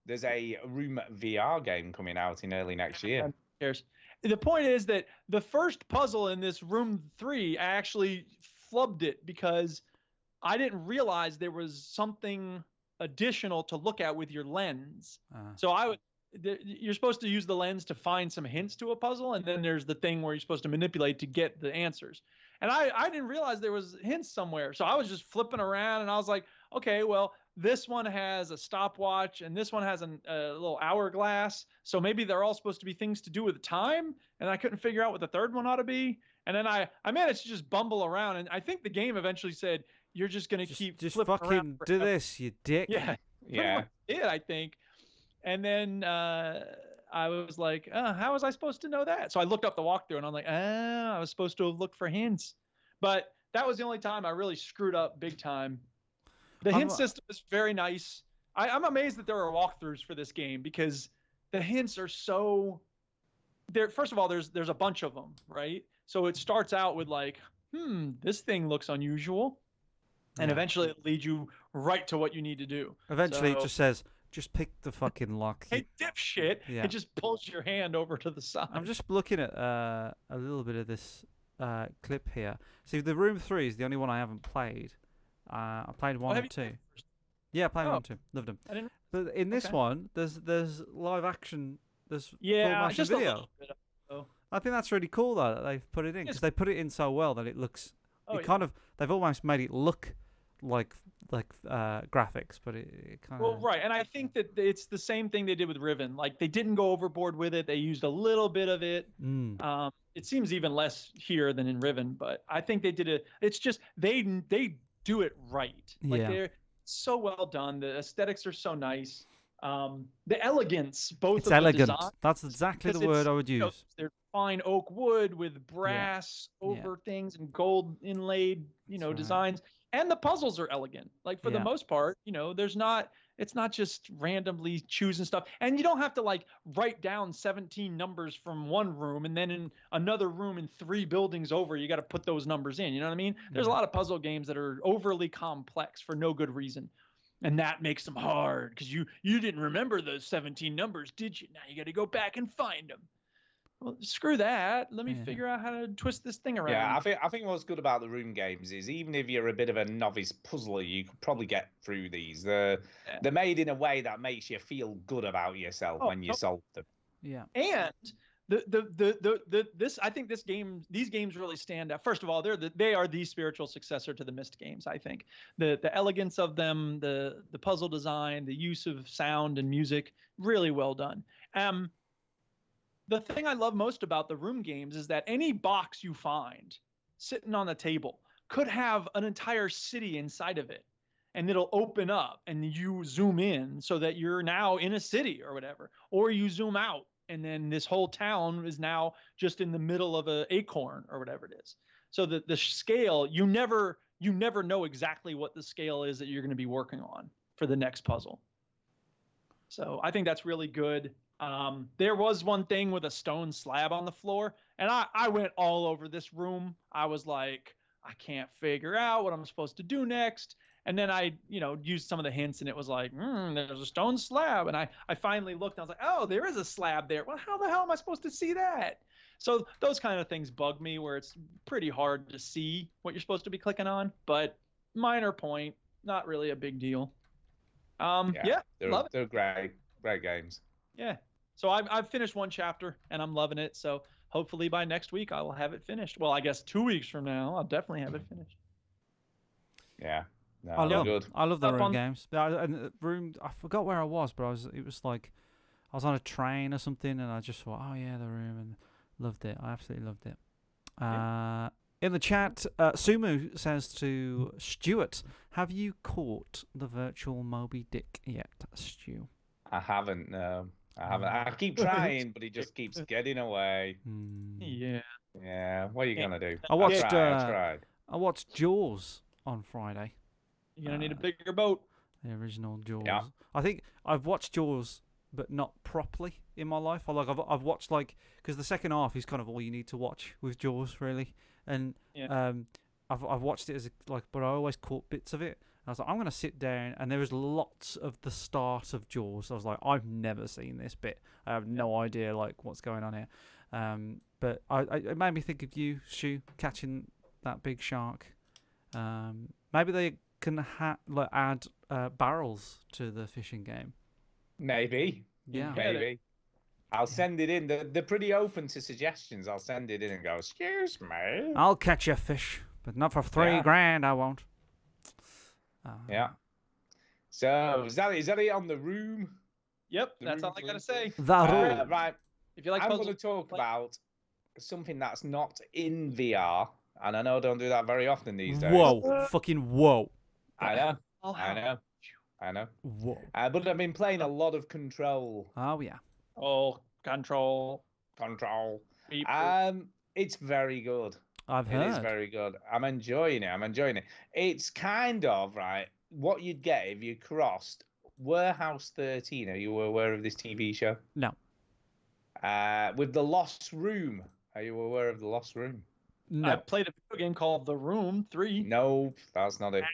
there's a Room VR game coming out in early next year. Who cares? The point is that the first puzzle in this Room 3, I actually flubbed it because I didn't realize there was something additional to look at with your lens. So you're supposed to use the lens to find some hints to a puzzle, and then there's the thing where you're supposed to manipulate to get the answers. And I didn't realize there was hints somewhere. So I was just flipping around, and I was like, okay, well, this one has a stopwatch, and this one has a little hourglass. So maybe they're all supposed to be things to do with time, and I couldn't figure out what the third one ought to be. And then I managed to just bumble around, and I think the game eventually said, you're just going to keep just flipping fucking around do this, you dick. Yeah. Did, I think. And then I was like, how was I supposed to know that? So I looked up the walkthrough, and I'm like, I was supposed to have looked for hints. But that was the only time I really screwed up big time. The hint system is very nice. I'm amazed that there are walkthroughs for this game because the hints are so... First of all, there's a bunch of them, right? So it starts out with like, this thing looks unusual. And eventually it leads you right to what you need to do. Eventually it just says, just pick the fucking lock. Hey, dipshit. Yeah. It just pulls your hand over to the side. I'm just looking at a little bit of this clip here. See, the Room 3 is the only one I haven't played. I played 1 and 2. Yeah, I played 1 and 2. Loved them. But in this one, there's live action. There's full motion just video. A little bit of, I think that's really cool though that they've put it in because they put it in so well that it looks. They've almost made it look like graphics, but it kind of. Well, right, and I think that it's the same thing they did with Riven. Like they didn't go overboard with it. They used a little bit of it. It seems even less here than in Riven, but I think they did it. It's just they do it right. Like Yeah. they're so well done. The aesthetics are so nice. The elegance, both It's of elegant. the design. That's exactly the Because word it's, I would you know, use. they're fine oak wood with brass Yeah. over things and gold inlaid, That's right. designs. And the puzzles are elegant. Like for the Yeah. most part, it's not just randomly choosing stuff. And you don't have to like write down 17 numbers from one room and then in another room in 3 buildings over, you got to put those numbers in. You know what I mean? There's a lot of puzzle games that are overly complex for no good reason. And that makes them hard because you didn't remember those 17 numbers, did you? Now you got to go back and find them. Well, screw that. Let me figure out how to twist this thing around. Yeah, I think what's good about the room games is even if you're a bit of a novice puzzler, you could probably get through these. They're made in a way that makes you feel good about yourself when you solve them. Yeah. And I think these games really stand out. First of all, they are the spiritual successor to the Myst games. I think the elegance of them, the puzzle design, the use of sound and music, really well done. The thing I love most about the room games is that any box you find sitting on the table could have an entire city inside of it, and it'll open up and you zoom in so that you're now in a city or whatever, or you zoom out and then this whole town is now just in the middle of an acorn or whatever it is. So the scale, you never know exactly what the scale is that you're going to be working on for the next puzzle. So I think that's really good. There was one thing with a stone slab on the floor, and I went all over this room. I was like, I can't figure out what I'm supposed to do next. And then I, used some of the hints, and it was like, there's a stone slab. And I finally looked, and I was like, oh, there is a slab there. Well, how the hell am I supposed to see that? So those kind of things bug me, where it's pretty hard to see what you're supposed to be clicking on. But minor point, not really a big deal. Love it. They're great games. Yeah. So I've finished one chapter and I'm loving it. So hopefully by next week I will have it finished. Well, I guess 2 weeks from now I'll definitely have it finished. Yeah. No, I love the Up room on- games. And the room, I forgot where I was, but it was like I was on a train or something, and I just thought, oh yeah, the room, and loved it. I absolutely loved it. In the chat, Sumu says to Stuart, "Have you caught the virtual Moby Dick yet, Stu?" I haven't. No, I haven't. I keep trying, but he just keeps getting away. Yeah. Yeah. What are you gonna do? I watched. I tried. I watched Jaws on Friday. You're gonna need a bigger boat. The original Jaws. Yeah. I think I've watched Jaws, but not properly in my life. I've watched because the second half is kind of all you need to watch with Jaws, really. And I've watched it but I always caught bits of it. I was like, I'm going to sit down, and there was lots of the start of Jaws. I was like, I've never seen this bit. I have no idea what's going on here. But it made me think of you, Shu, catching that big shark. Maybe they can add barrels to the fishing game. Maybe. Yeah. Maybe. I'll send it in. They're pretty open to suggestions. I'll send it in and go, excuse me. I'll catch a fish, but not for $3,000. I won't. Yeah. So is that it on the room? Yep, that's all I gotta say. Right. If you like I'm puzzles, going to talk about something that's not in VR, and I know I don't do that very often these days. Whoa! Fucking whoa! I know. Whoa! But I've been playing a lot of Control. Oh yeah. Oh, Control. Beep. It's very good. I've heard. It is very good. I'm enjoying it. It's kind of what you'd get if you crossed Warehouse 13. Are you aware of this TV show? No. With The Lost Room. Are you aware of The Lost Room? No. I played a video game called The Room 3. No, that's not it.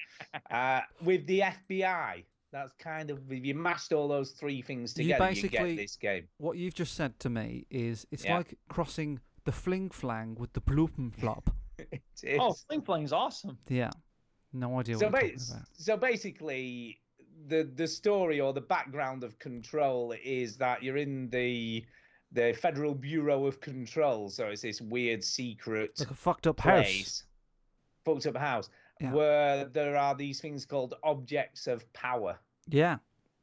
With the FBI. That's kind of, if you mashed all those 3 things together, you get this game. What you've just said to me is it's like crossing the fling flang with the bloop flop. It is. Oh, Fling Fling's awesome. Yeah. No idea what you're talking about. So basically, the story or the background of Control is that you're in the Federal Bureau of Control. So it's this weird secret like a fucked up place, fucked up house, Yeah. where there are these things called objects of power. Yeah.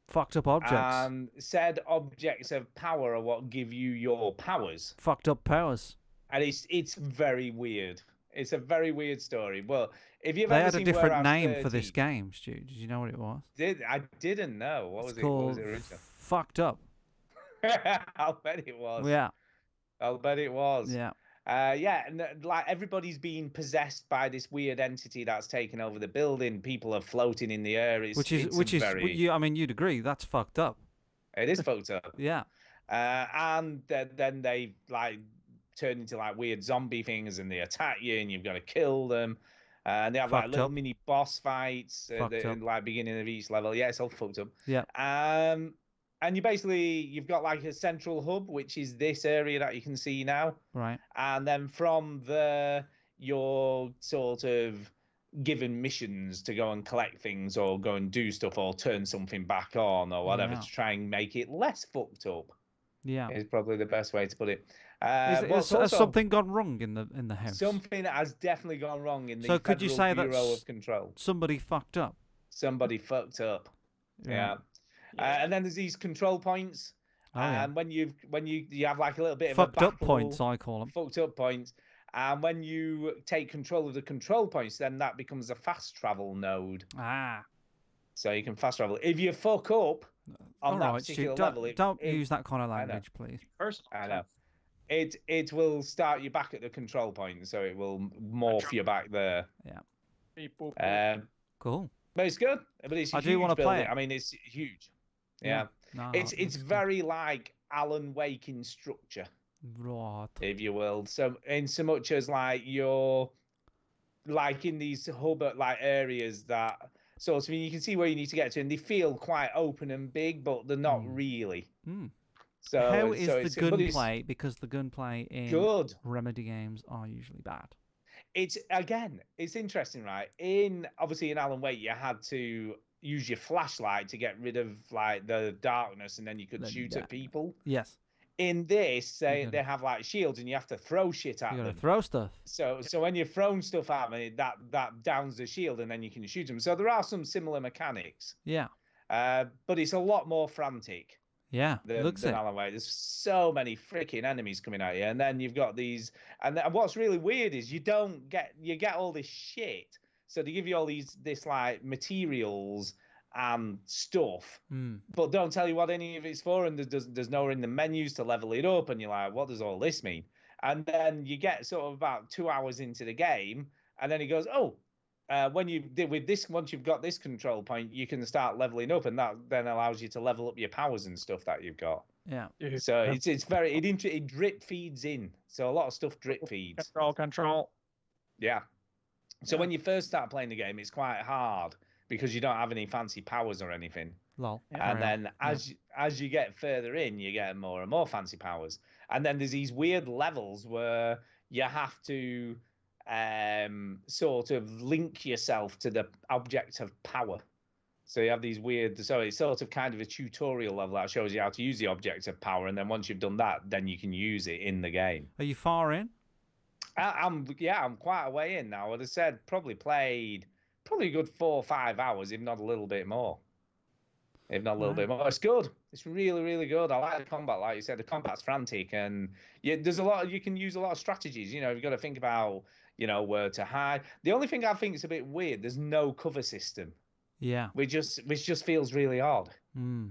Fucked up objects. And said objects of power are what give you your powers. Fucked up powers. And it's very weird. It's a very weird story. Well, if you've They ever had a seen different Warehouse name for 30, this game, Stu. Did you know what it was? I didn't know. What was It's it? What was called it originally? Fucked Up. I'll bet it was. Yeah. I'll bet it was. Yeah. Yeah, and like everybody's being possessed by this weird entity that's taken over the building. People are floating in the air. It's, Which it's is very. I mean, you'd agree that's fucked up. It is fucked up. Yeah. And then they like turn into like weird zombie things, and they attack you, and you've got to kill them. And they have like Fucked little up. mini boss fights at Fucked the up. like beginning of each level. Yeah, it's all fucked up. Yeah. And you've got like a central hub, which is this area that you can see now. Right. And then from there, you're sort of given missions to go and collect things or go and do stuff or turn something back on or whatever Yeah. to try and make it less fucked up. Yeah. Is probably the best way to put it. Has something gone wrong in the house? Something has definitely gone wrong in the So could you Federal say that Bureau of Control. somebody fucked up? Somebody fucked up. Yeah. And then there's these control points. Oh, yeah. And when you have like a little bit Fucked of a up battle, points, I call them. fucked up points. And when you take control of the control points, then that becomes a fast travel node. Ah. So you can fast travel. If you fuck up on All that right, Stu, particular don't, level, don't use that kind of I know. language, please. Personal. I know. It will start you back at the control point, so it will morph you back there. Yeah. Cool. But it's good. But it's a I huge do want to play building. it. I mean, it's huge. Yeah. No, It's looks good. very like Alan Wake in structure, Right. if you will. So in so much as like you're like in these hub like areas that sort of you can see where you need to get to, and they feel quite open and big, but they're not really. Mm. So How is it's- the but it's gunplay? Because the gunplay in good. Remedy games are usually bad. It's interesting, right? Obviously in Alan Wake, you had to use your flashlight to get rid of like the darkness, and then you could shoot at people. Yes. In this, they have like shields, and you have to throw shit at You them. gotta throw stuff. So when you're throwing stuff at them, that downs the shield, and then you can shoot them. So there are some similar mechanics, Yeah. but it's a lot more frantic. Yeah. Looks it. Alan Wake. There's so many freaking enemies coming at you, and then you've got these. And what's really weird is you get all this shit. So they give you all this like materials and stuff, but don't tell you what any of it's for, and there's nowhere in the menus to level it up, and you're like, what does all this mean? And then you get sort of about 2 hours into the game, and then he goes, once you've got this control point, you can start leveling up, and that then allows you to level up your powers and stuff that you've got. Yeah. So it's very it drip feeds in. So a lot of stuff drip feeds. Control. Yeah. So when you first start playing the game, it's quite hard because you don't have any fancy powers or anything. Lol. And then as you get further in, you get more and more fancy powers. And then there's these weird levels where you have to sort of link yourself to the object of power. So you have these weird, so it's sort of kind of a tutorial level that shows you how to use the object of power, and then once you've done that, then you can use it in the game. Are you far in? I'm quite a way in now. I'd have said probably played a good 4 or 5 hours, if not a little bit more. If not a little bit more. It's good. It's really, really good. I like the combat, like you said. The combat's frantic, and there's a lot. You can use a lot of strategies. You've got to think about where to hide. The only thing I think is a bit weird, there's no cover system. Yeah. Which just feels really odd. Mm.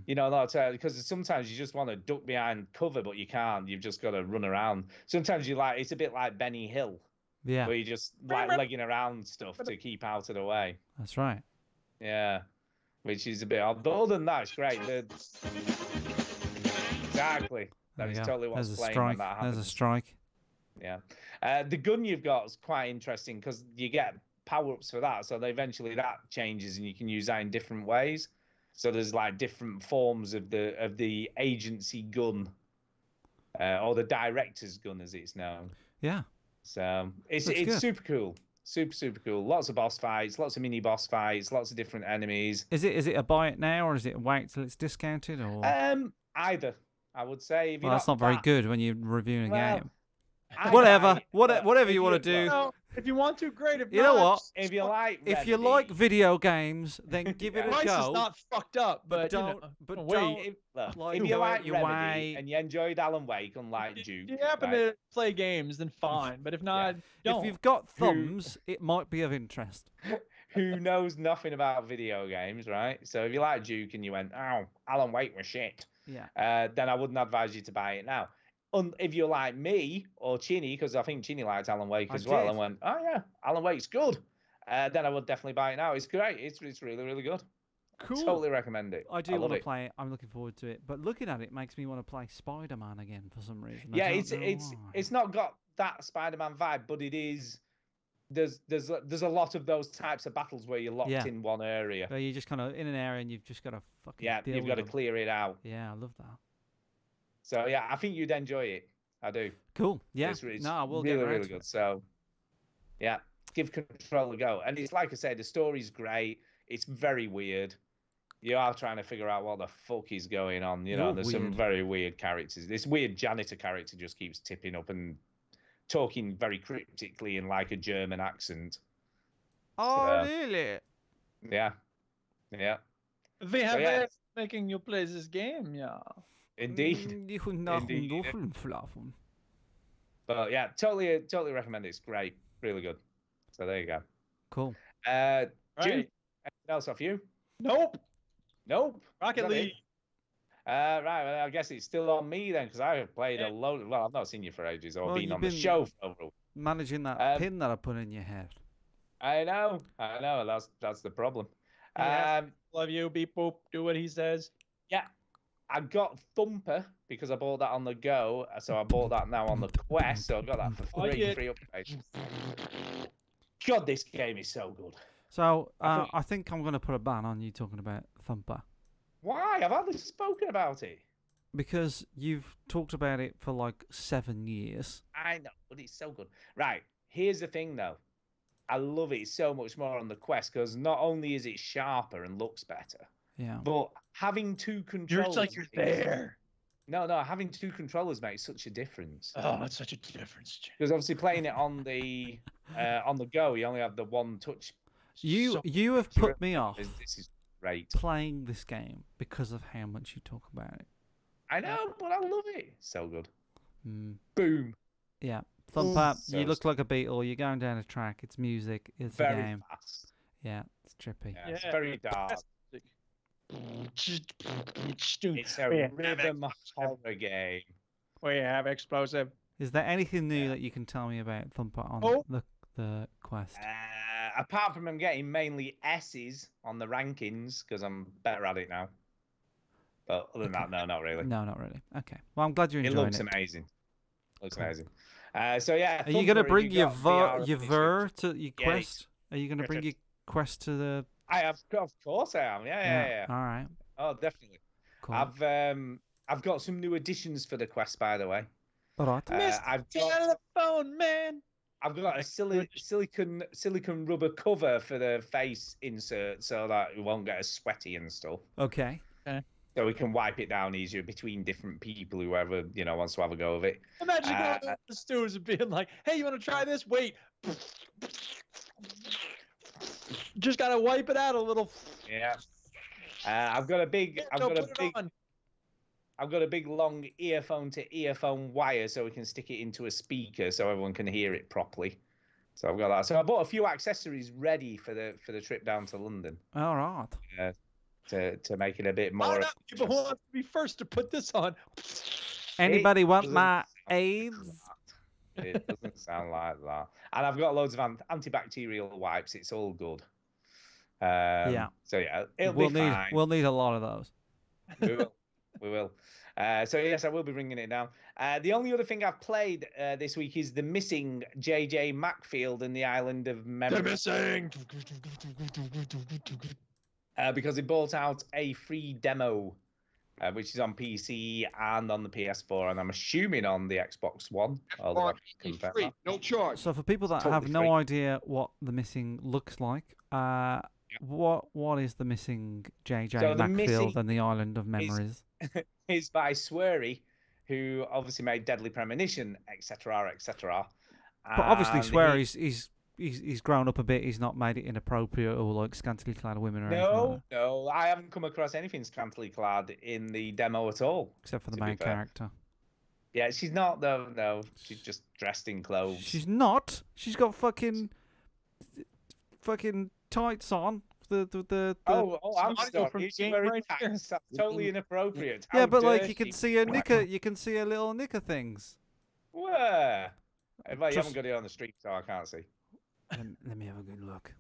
Because sometimes you just want to duck behind cover, but you can't. You've just got to run around. Sometimes it's a bit like Benny Hill. Yeah. Where you just like legging around stuff to keep out of the way. That's right. Yeah. Which is a bit odd. But other than that, it's great. Exactly. That is totally what's playing when that happens. There's a strike. Yeah. The gun you've got is quite interesting because you get power-ups for that. So eventually that changes and you can use that in different ways. So there's like different forms of the agency gun or the director's gun as it's known. Yeah. So it's super cool. Super, super cool. Lots of boss fights, lots of mini boss fights, lots of different enemies. Is it a buy it now or is it wait till it's discounted or? Either, I would say. Well, that's not very good when you're reviewing a game. I Whatever you want to do. If you want to, great. If You not, know what? If you like, If you Remedy, like video games, then give it a Price is go. not fucked up, but don't- you know, but wait. don't- if, look, Like, if do you it like your Remedy way. and you enjoyed Alan Wake, unlike Duke, If you happen right, to play games, then fine. But if not, don't. If you've got thumbs, it might be of interest. who knows nothing about video games, right? So if you like Duke and you went, oh, Alan Wake was shit, Yeah. then I wouldn't advise you to buy it now. If you're like me or Chinny, because I think Chinny liked Alan Wake I as well, did. and went, oh yeah, Alan Wake's good, then I would definitely buy it now. It's great. It's really, really good. Cool. Totally recommend it. I do love want to it. play it. I'm looking forward to it. But looking at it makes me want to play Spider-Man again for some reason. I Yeah, don't know why. it's not got that Spider-Man vibe, but it is. There's a lot of those types of battles where you're locked Yeah. in one area. Where you're just kind of in an area and you've just got to fucking Yeah, deal you've got to with them. clear it out. Yeah, I love that. So yeah, I think you'd enjoy it. I do. Cool. Yeah. It's No, I will really, get around really to good. it. So, yeah, give Control a go. And it's like I said, the story's great. It's very weird. You are trying to figure out what the fuck is going on. You know, You're there's some weird. very weird characters. This weird janitor character just keeps tipping up and talking very cryptically in like a German accent. Oh, really? Yeah, yeah, We have yeah. making you play this game, yeah. indeed. Die nach dem Indeed. Wochenschlafen. But yeah, totally recommend it. It's great, really good. So there you go. Cool. Jim, Right. anything else off you? Nope. Nope. Rocket Is that it? League. Right, well, I guess it's still on me then, because I have played a load. Well, I've not seen you for ages, or Well, been you've on the been- show for over. Managing that Um, pin that I put in your head. I know. That's the problem. Yeah. Love you, beep boop, do what he says. Yeah, I got Thumper because I bought that on the go, so I bought that now on the Quest, so I got that for Oh, yeah. free upgrade. God, this game is so good. So I thought- I think I'm going to put a ban on you talking about Thumper Why? I've hardly spoken about it. because you've talked about it for like 7 years. I know, but it's so good. Right, here's the thing though. I love it so much more on the Quest because not only is it sharper and looks better, Yeah. but having two You're controllers. just like you're there. No, having two controllers makes such a difference. Oh, it's such a difference. Jim. Because obviously playing it on the go, you only have the one touch. You So- you have put me off This is great. playing this game because of how much you talk about it. I know, but I love it. So good. Mm, Boom. yeah. Thumper, So you look like a beetle. You're going down a track. It's music. It's a Very game. fast. Yeah, it's trippy. Yeah, it's Yeah. very dark. It's a Yeah. rhythm horror game. We have explosive. Is there anything new that you can tell me about Thumper on Oh. the Quest? Apart from I'm getting mainly S's on the rankings because I'm better at it now. But other than that, no, not really. No, not really. Okay. Well, I'm glad you're It enjoying looks it. amazing. Looks Cool. amazing. So yeah. Are you going to Thumper, if bring you your got VR your this Ver week- to your Yeah, Quest? Are you going to Yes, bring yes. your Quest to the? I have, of course I am. Yeah. All right. Oh, definitely. Cool. I've got some new additions for the Quest, by the way. All right. I've Get out got of the phone, man. I've got a silicon rubber cover for the face insert so that it won't get as sweaty and stuff. Okay. So we can wipe it down easier between different people, whoever wants to have a go of it. Imagine going to the stews and being like, "Hey, you want to try this? Wait." Just gotta wipe it out a little. Yeah. I've got a big long earphone to earphone wire so we can stick it into a speaker so everyone can hear it properly. So I've got that. So I bought a few accessories ready for the trip down to London All right. to make it a bit Why more. not? People who want to be first to put this on. Anybody want doesn't my sound AIDS? It doesn't sound like that. And I've got loads of antibacterial wipes. It's all good. Yeah. So yeah, it'll We'll be fine. we'll need a lot of those. We will. We will. So yes, I will be bringing it down. The only other thing I've played this week is the missing JJ Macfield and the Island of Memory. missing. Because he bought out a free demo, which is on PC and on the PS4, and I'm assuming on the Xbox One. Although I can confirm that. No charge. So for people that Totally have no free. idea what the missing looks like, what is the missing JJ So the Macfield missing and the Island of Memories? Is by Swery, who obviously made Deadly Premonition, etc., etc. But obviously, Swear is he's grown up a bit. He's not made it inappropriate or like scantily clad women or anything like No, that, no, I haven't come across anything scantily clad in the demo at all. except for the to be main fair. character. Yeah, she's not though. No, she's just dressed in clothes. She's not. She's got fucking tights on. The Oh, I'm audio sorry. from the She's game wearing right here. tights. That's totally inappropriate. yeah, How but like dare you can she? see her knicker. You can see her little knicker things. Where? Well, you Trust- haven't got it on the street, so I can't see. Let me have a good look.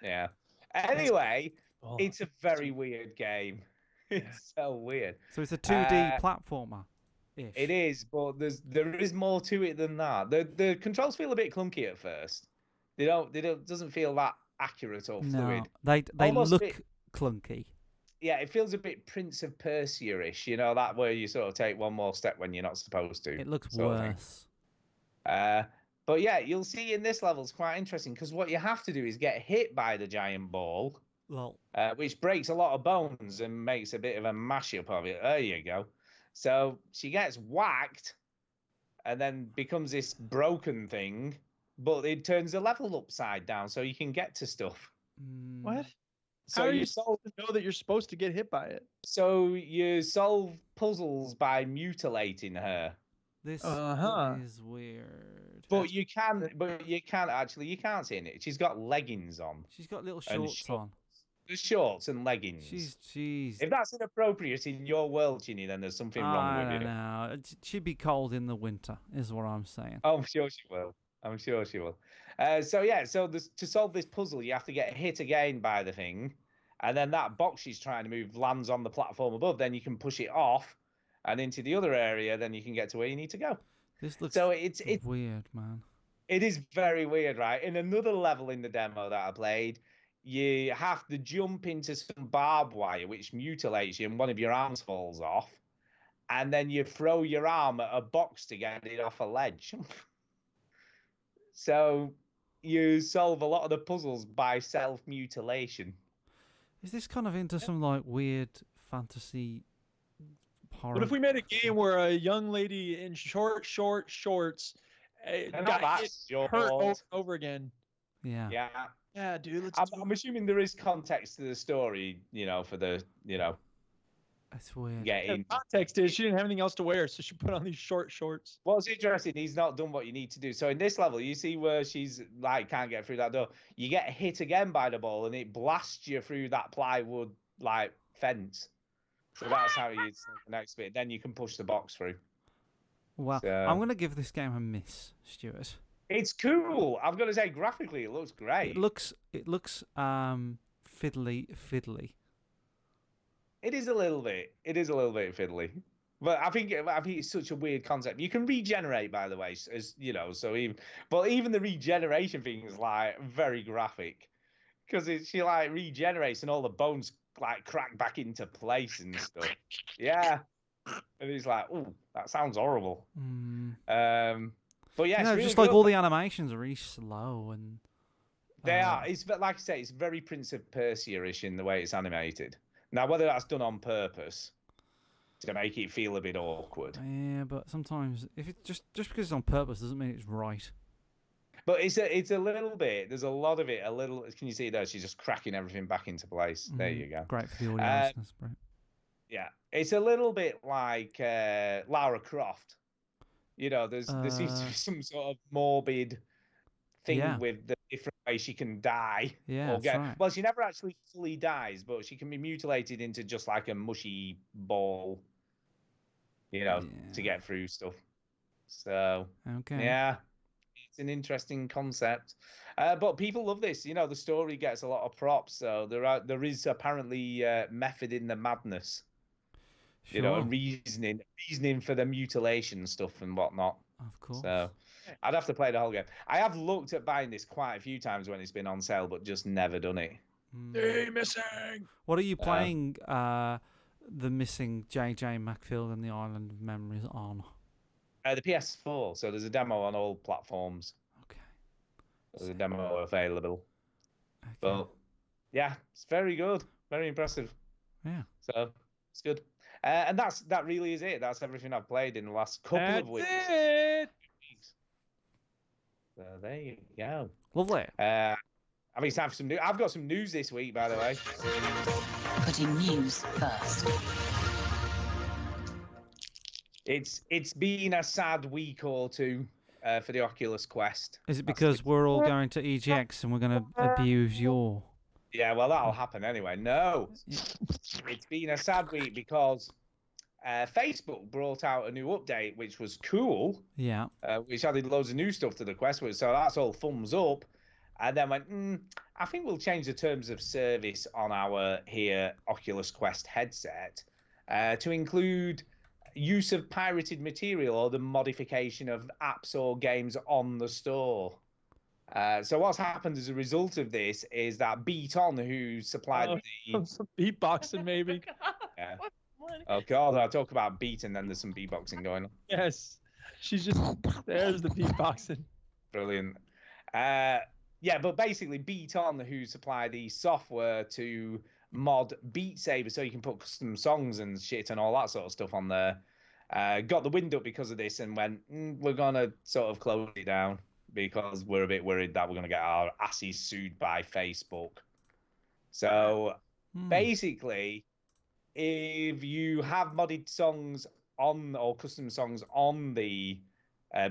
Yeah. Anyway, Oh, it's a very weird game. It's so weird. So it's a 2D Uh, platformer. It is, but there is more to it than that. The controls feel a bit clunky at first. They don't doesn't feel that accurate or No, fluid. they Almost a look bit- clunky. Yeah, it feels a bit Prince of Persia-ish, you know, that where you sort of take one more step when you're not supposed to. It looks sort of thing. worse. But yeah, you'll see in this level it's quite interesting because what you have to do is get hit by the giant ball, Well, which breaks a lot of bones and makes a bit of a mashup of it. There you go. So she gets whacked and then becomes this broken thing, but it turns the level upside down so you can get to stuff. What? So How are you you solve, supposed to know that you're supposed to get hit by it? so you solve puzzles by mutilating her. this Uh-huh. is weird. But you can't actually, you can't see in it. She's got leggings on. She's got little and shorts on. There's shorts and leggings. She's. If that's inappropriate in your world, Ginny, then there's something I wrong don't with you. know. She'd be cold in the winter, is what I'm saying. Oh, I'm sure she will. I'm sure she will. To solve this puzzle, you have to get hit again by the thing, and then that box she's trying to move lands on the platform above. Then you can push it off and into the other area. Then you can get to where you need to go. This looks So it's weird, man. It is very weird, right? In another level in the demo that I played, you have to jump into some barbed wire, which mutilates you, and one of your arms falls off. And then you throw your arm at a box to get it off a ledge. So you solve a lot of the puzzles by self-mutilation. Is this kind of into some like weird fantasy horror? What if we made a game where a young lady in short shorts They're not got that hurt over short. and over again? Yeah. Yeah. Yeah, dude. Let's I'm assuming there is context to the story, for the, That's weird. getting. context is she didn't have anything else to wear, so she put on these short shorts. What's interesting, he's not done what you need to do. So in this level, you see where she's like can't get through that door. You get hit again by the ball, and it blasts you through that plywood like fence. So that's how you solve the next bit. Then you can push the box through. Well, So- I'm gonna give this game a miss, Stuart. It's cool. I've got to say, graphically, it looks great. It looks fiddly. It is a little bit. It is a little bit fiddly. But I think it's such a weird concept. You can regenerate, by the way, as you know. So even the regeneration thing is like very graphic, because she like regenerates and all the bones like crack back into place and stuff. Yeah, and it's like, oh, that sounds horrible. But yeah, it's really just like good. all the animations are really slow and. They are. It's like I say, it's very Prince of Persia-ish in the way it's animated. Now, whether that's done on purpose to make it feel a bit awkward, Yeah, but sometimes if it's just because it's on purpose doesn't mean it's right. but it's a little bit. There's a lot of it. A little. Can you see there? She's just cracking everything back into place. There you go. Great for the audio listeners. Brilliant. Yeah, it's a little bit like Lara Croft. There seems to be some sort of morbid thing Yeah. with the different ways she can die. Yeah, or that's get. right. Well, she never actually fully dies, but she can be mutilated into just like a mushy ball. To get through stuff. So Okay. yeah, it's an interesting concept. But people love this. The story gets a lot of props. So there is apparently method in the madness. Sure. Reasoning for the mutilation stuff and whatnot. Of course. So I'd have to play the whole game. I have looked at buying this quite a few times when it's been on sale, but just never done it. Hey, missing. What are you playing? The missing J.J. Macfield and the Island of Memories on. The PS4. So there's a demo on all platforms. Okay. There's a demo available. Okay. But yeah, it's very good. Very impressive. Yeah. So it's good. And that really is it. That's everything I've played in the last couple of weeks. It. So there you go. Lovely. I mean, it's time for some news. I've got some news this week, by the way. Putting news first. It's been a sad week or two for the Oculus Quest. Is it because we're all going to EGX and we're going to abuse your... Yeah, well, that'll happen anyway. No. It's been a sad week because Facebook brought out a new update, which was cool. Yeah. Which added loads of new stuff to the Quest, so that's all thumbs up. And then went, I think we'll change the terms of service on our here Oculus Quest headset to include use of pirated material or the modification of apps or games on the store. So what's happened as a result of this is that Beaton, who supplied some beatboxing maybe. Yeah. Oh God, I talk about beat and then there's some beatboxing going on. Yes, she's just there's the beatboxing. Brilliant. Yeah, but basically Beaton, who supply the software to mod Beat Saber so you can put custom songs and shit and all that sort of stuff on there, got the wind up because of this and went, we're gonna sort of close it down because we're a bit worried that we're gonna get our asses sued by Facebook. So basically, if you have modded songs on or custom songs on the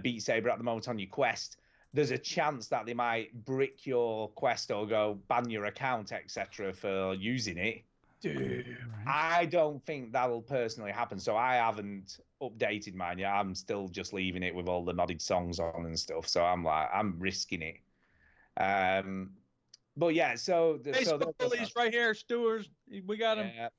Beat Saber at the moment on your Quest, there's a chance that they might brick your Quest or go ban your account, etc., for using it. Dude, I don't think that'll personally happen, so I haven't updated mine yet. I'm still just leaving it with all the modded songs on and stuff, so I'm risking it. But yeah, so Facebook bullies right here, Stewards. We got them. Yeah.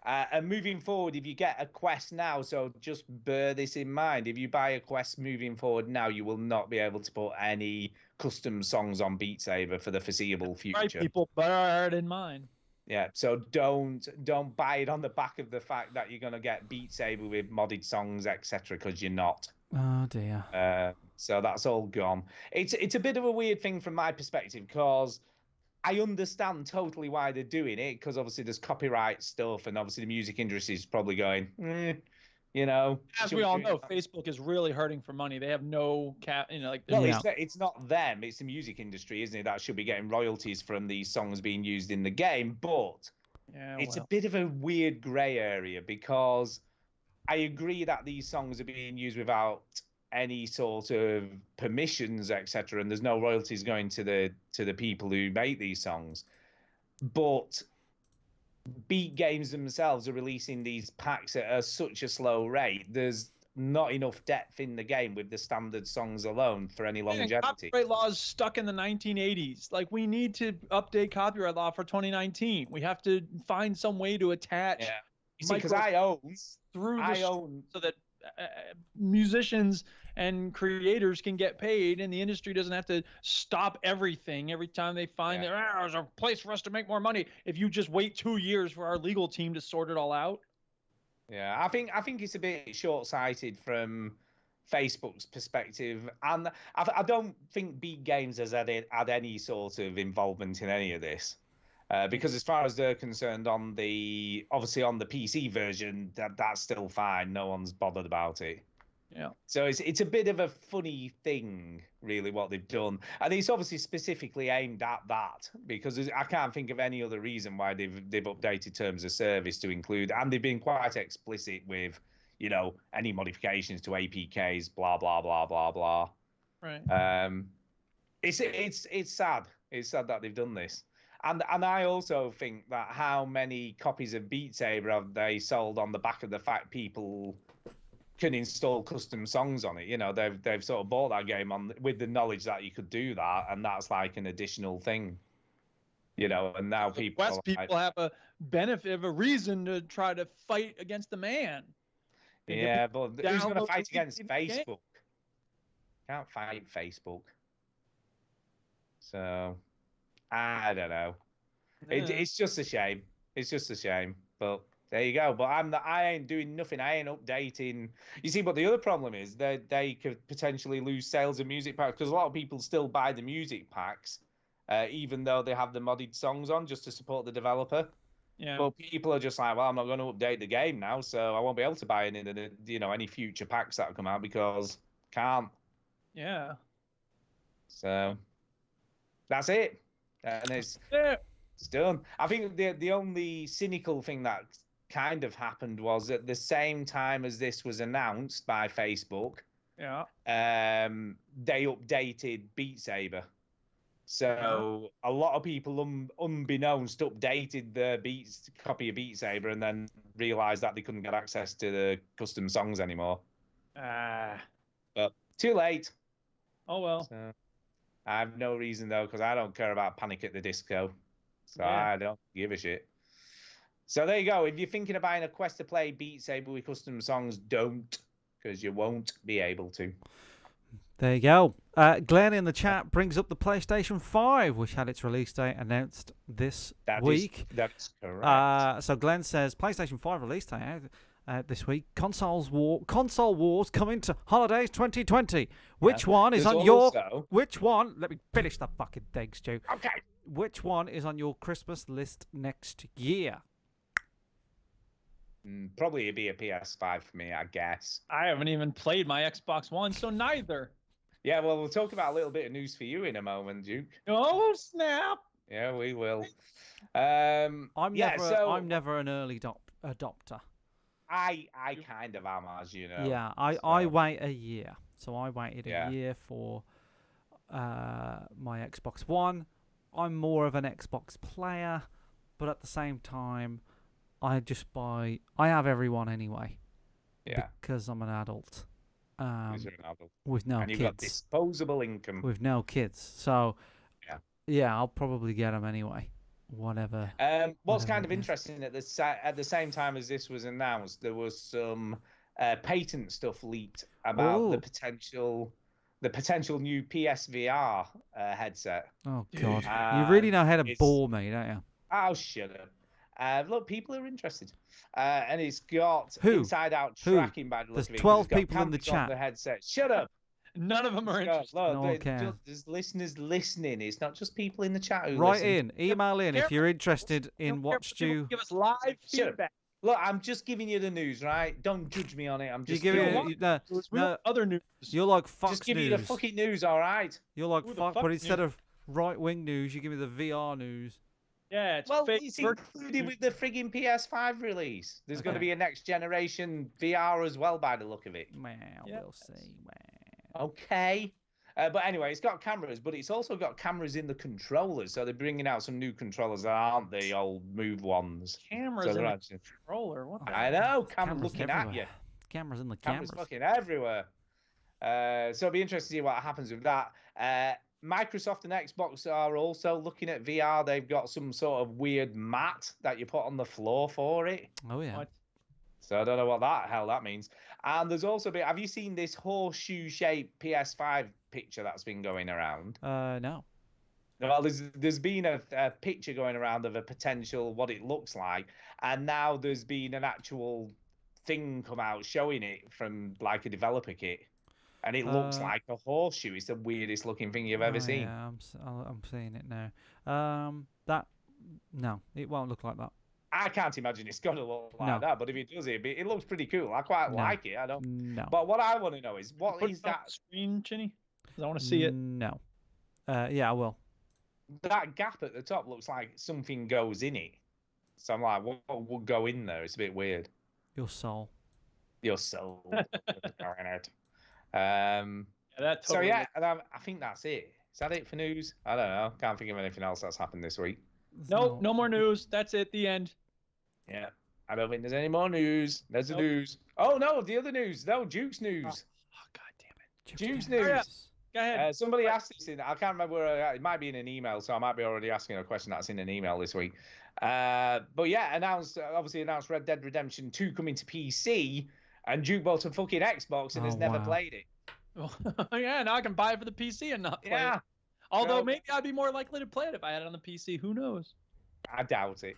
And moving forward, if you get a Quest now, so just bear this in mind. If you buy a Quest moving forward now, you will not be able to put any custom songs on Beat Saber for the foreseeable future. Right, people, bear it in mind. Yeah, so don't buy it on the back of the fact that you're gonna get Beat Saber with modded songs, etc., because you're not. Oh dear. So that's all gone. It's a bit of a weird thing from my perspective because I understand totally why they're doing it, because obviously there's copyright stuff, and obviously the music industry is probably going, you know. As we all know, Facebook is really hurting for money. They have no cap, Well, it's not them; it's the music industry, isn't it? That should be getting royalties from these songs being used in the game. But it's a bit of a weird grey area because I agree that these songs are being used without any sort of permissions, etc., and there's no royalties going to the people who make these songs. But Beat Games themselves are releasing these packs at such a slow rate. There's not enough depth in the game with the standard songs alone for any longevity. Copyright laws stuck in the 1980s. Like, we need to update copyright law for 2019. We have to find some way to attach. Yeah. You see, because I own so that musicians and creators can get paid, and the industry doesn't have to stop everything every time they find there's a place for us to make more money. If you just wait 2 years for our legal team to sort it all out. Yeah, I think it's a bit short-sighted from Facebook's perspective, and I don't think Beat Games has had any sort of involvement in any of this. Because as far as they're concerned, obviously on the PC version, that's still fine. No one's bothered about it. Yeah. So it's a bit of a funny thing, really, what they've done, and it's obviously specifically aimed at that because I can't think of any other reason why they've updated terms of service to include, and they've been quite explicit with, any modifications to APKs, blah blah blah blah blah. Right. It's sad. It's sad that they've done this. And I also think that how many copies of Beat Saber have they sold on the back of the fact people can install custom songs on it? They've sort of bought that game with the knowledge that you could do that, and that's like an additional thing. And now people have a benefit of a reason to try to fight against the man. Yeah, but who's going to fight against Facebook? Can't fight Facebook. So I don't know. It's just a shame. It's just a shame. But there you go. But I ain't doing nothing. I ain't updating. You see, but the other problem is they could potentially lose sales of music packs because a lot of people still buy the music packs, even though they have the modded songs on just to support the developer. Yeah. But people are just like, well, I'm not going to update the game now, so I won't be able to buy any future packs that come out because can't. Yeah. So that's it. And it's done. I think the only cynical thing that kind of happened was at the same time as this was announced by Facebook, they updated Beat Saber. So a lot of people, unbeknownst, updated the copy of Beat Saber and then realised that they couldn't get access to the custom songs anymore. But too late. Oh well. So, I have no reason though, because I don't care about Panic at the Disco. So I don't give a shit. So there you go. If you're thinking of buying a Quest to Play Beat Saber with custom songs, don't, because you won't be able to. There you go. Glenn in the chat brings up the PlayStation 5, which had its release date announced this week. That's correct. So Glenn says PlayStation 5 release date this week. Console wars coming to holidays 2020. Which one is on your? Which one? Let me finish that fucking thing, Stu. Okay. Which one is on your Christmas list next year? Probably it'd be a PS5 for me, I guess. I haven't even played my Xbox One, so neither. Yeah, well, we'll talk about a little bit of news for you in a moment, Duke. Oh snap! Yeah, we will. I'm never an early adopter. I kind of am, as you know. Yeah, I wait a year. So I waited a year for my Xbox One. I'm more of an Xbox player, but at the same time, I have everyone anyway. Yeah. Because I'm an adult. Because you're an adult. With no kids. And you've got disposable income. With no kids. So, yeah, I'll probably get them anyway. Whatever. What's kind of interesting, at the same time as this was announced, there was some patent stuff leaked about the potential new PSVR headset. Oh, God. You really know how to bore me, don't you? Oh, shut up. Look, people are interested. And it's got inside-out tracking by the look of it. There's 12 people in the chat. The headset. Shut up. None of them are interested. Look, there's listeners listening. It's not just people in the chat who email in if you're interested in what Stu... Give us live feedback. Look, I'm just giving you the news, right? Don't judge me on it. I'm just giving you other news. You're like Fox Just give News. you the fucking news, all right? You're like Fox, but instead of right-wing news, you give me the VR news. Yeah, it's it's included with the frigging PS5 release. There's going to be a next generation VR as well, by the look of it. Well, we'll see. Okay. But anyway, it's got cameras, but it's also got cameras in the controllers. So they're bringing out some new controllers that aren't the old Move ones. Cameras in the controller? What the I know, cameras looking at you. Cameras in the cameras. Cameras fucking everywhere. So it'll be interesting to see what happens with that. Microsoft and Xbox are also looking at VR. They've got some sort of weird mat that you put on the floor for it. Oh, yeah. So I don't know what the hell that means. And there's also have you seen this horseshoe-shaped PS5 picture that's been going around? No. Well, there's been a picture going around of a potential what it looks like, and now there's been an actual thing come out showing it from like a developer kit. And it looks like a horseshoe. It's the weirdest looking thing you've ever seen. Yeah, I'm seeing it now. No, it won't look like that. I can't imagine it's going to look like that. But if it does, it looks pretty cool. I quite like it. I don't. No. But what I want to know is what is that screen, Chinny? Because I want to see it. No. Yeah, I will. That gap at the top looks like something goes in it. So I'm like, what would go in there? It's a bit weird. Your soul. Your soul. Going out. Totally and I think that's it. Is that it for news? I don't know. Can't think of anything else that's happened this week. No more news. That's it. The end. Yeah, I don't think there's any more news. There's the news. Oh no, the other news. No, Duke's news. Oh God damn it. Duke's news. Yeah. Go ahead. Somebody asked this I can't remember where it might be in an email, so I might be already asking a question that's in an email this week. But yeah, obviously announced Red Dead Redemption 2 coming to PC. And Duke bought a fucking Xbox and has never played it. Yeah, now I can buy it for the PC and not play it. Although maybe I'd be more likely to play it if I had it on the PC. Who knows? I doubt it.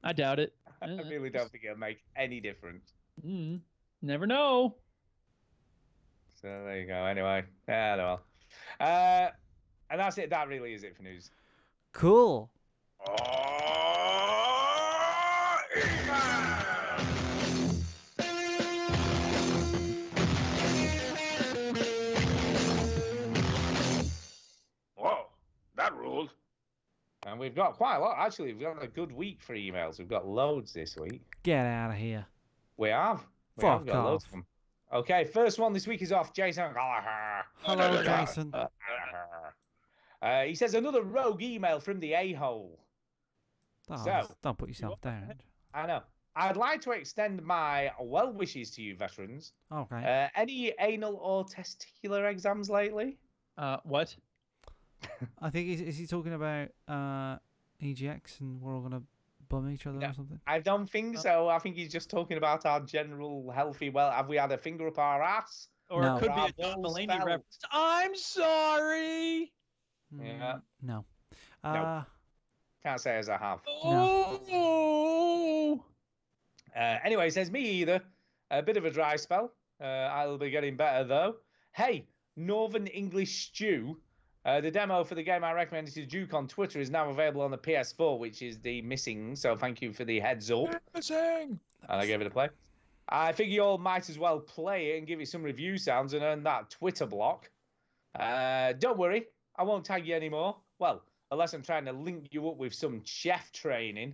I doubt it. I really don't think it'll make any difference. Never know. So there you go. Anyway, well. And that's it. That really is it for news. Cool. And we've got quite a lot. Actually, we've got a good week for emails. We've got loads this week. Get out of here. We have. Fuck got loads off. of them. Okay, first one this week is off Jason Gallagher. Hello, Jason. He says another rogue email from the a-hole. Oh, So- don't put yourself down. I know. I'd like to extend my well wishes to you, veterans. Okay. Any anal or testicular exams lately? What? I think is he talking about EGX and we're all gonna bum each other No. or something? I don't think so. I think he's just talking about our general healthy. Well, have we had a finger up our ass? Or No. it could be a Our John balls Mulaney fell. reference. I'm sorry. Yeah. No. No. Can't say as I have. Oh. Anyway, he says, me either. A bit of a dry spell. I'll be getting better, though. Hey, Northern English Stew. The demo for the game I recommended to Duke on Twitter is now available on the PS4, which is the missing. So thank you for the heads up. Missing. And I gave it a play. I figure you all might as well play it and give it some review sounds and earn that Twitter block. Don't worry, I won't tag you anymore. Well, unless I'm trying to link you up with some chef training.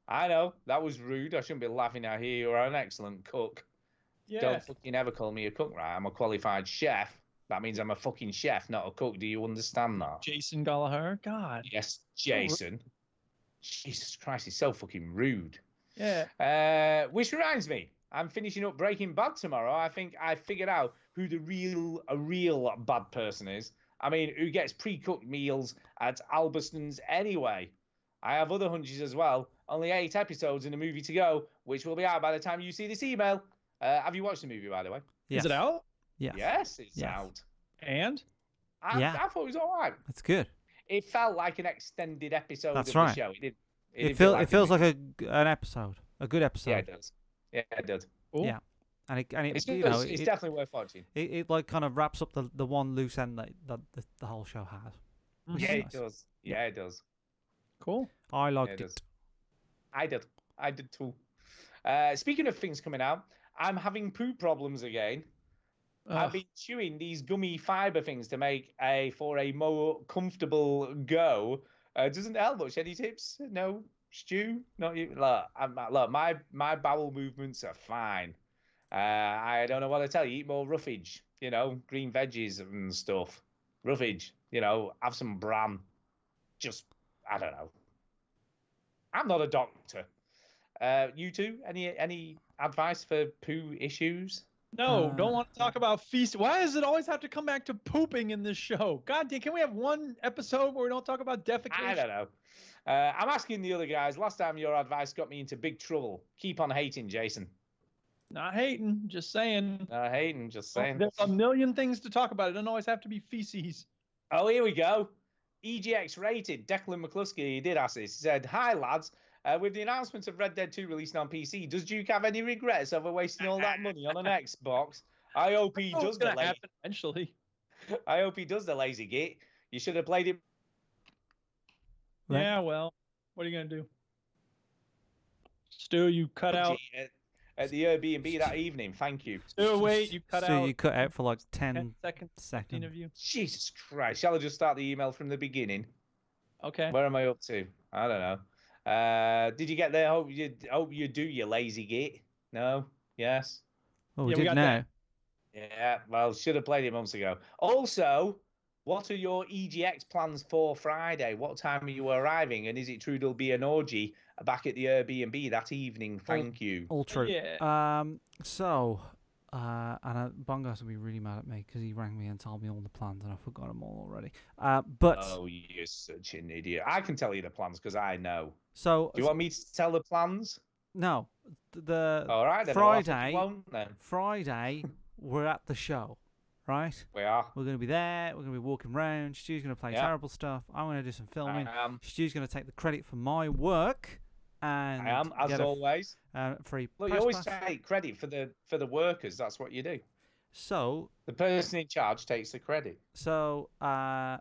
I know, that was rude. I shouldn't be laughing at you. You're an excellent cook. Yeah. Don't fucking ever call me a cook, right? I'm a qualified chef. That means I'm a fucking chef, not a cook. Do you understand that? Jason Gallagher. God. Yes, Jason. Jesus Christ, he's so fucking rude. Yeah. Which reminds me, I'm finishing up Breaking Bad tomorrow. I think I figured out who a real bad person is. I mean, who gets pre-cooked meals at Albertsons anyway. I have other hunches as well. Only 8 episodes in the movie to go, which will be out by the time you see this email. Have you watched the movie, by the way? Yes. Is it out? Yes. Yes, it's Yes. out. And? Yeah. I thought it was all right. It's good. It felt like an extended episode That's of right. the show. It It didn't feels a like an episode, a good episode. Yeah, it does. Yeah, it does. Cool. Yeah. And it It's, you good. know It's it, definitely worth watching. it like kind of wraps up the one loose end that the whole show has. Which Yeah, is it nice. does. Yeah, it does. Cool. I Yeah, liked it does. it. I did too. Speaking of things coming out, I'm having poo problems again. I've Ugh. been chewing these gummy fiber things to make for a more comfortable go. Doesn't help much. Any tips? No, Stu? Not you. Look, my bowel movements are fine. I don't know what to tell you. Eat more roughage. You know, green veggies and stuff. Roughage. You know, have some bran. Just, I don't know. I'm not a doctor. You two, any advice for poo issues? No, don't want to talk about feast. Why does it always have to come back to pooping in this show? God damn, can we have one episode where we don't talk about defecation? I don't know. I'm asking the other guys. Last time your advice got me into big trouble. Keep on hating, Jason. Not hating, just saying. Hating, just saying. There's a million things to talk about. It doesn't always have to be feces. Oh, here we go. EGX rated. Declan McCluskey, he did ask this. He said, "Hi, lads. With the announcement of Red Dead 2 released on PC, does Duke have any regrets over wasting all that money on an Xbox? I hope he Oh, does it's the gonna happen eventually. I hope he does the lazy git. You should have played it. Right. Yeah, well, what are you gonna do? Stu, you cut out. At the Airbnb that evening. Thank you. Stu, wait, you cut so out. you cut out for like 10 10 seconds. seconds. Of you. Jesus Christ. Shall I just start the email from the beginning? Okay. Where am I up to? I don't know. Did you get there? Hope you do, you lazy git. No? Yes? Oh, we Yeah, we did got now. that. Yeah, well, should have played it months ago. Also, what are your EGX plans for Friday? What time are you arriving? And is it true there'll be an orgy back at the Airbnb that evening? Thank you. All true. Yeah. So, Bongos will be really mad at me because he rang me and told me all the plans and I forgot them all already. But Oh, you're such an idiot. I can tell you the plans because I know. so Do you want me to tell the plans? no, the All right, then. Well, I think Friday. you won't, then. Friday, we're at the show, right? We are. We're going to be there. We're going to be walking around. Stu's going to play Yeah. terrible stuff. I'm going to do some filming. I am. Stu's going to take the credit for my work. And I am, as get a always. free Look, you press always pass. take credit for the workers. That's what you do. So The person in charge takes the credit. that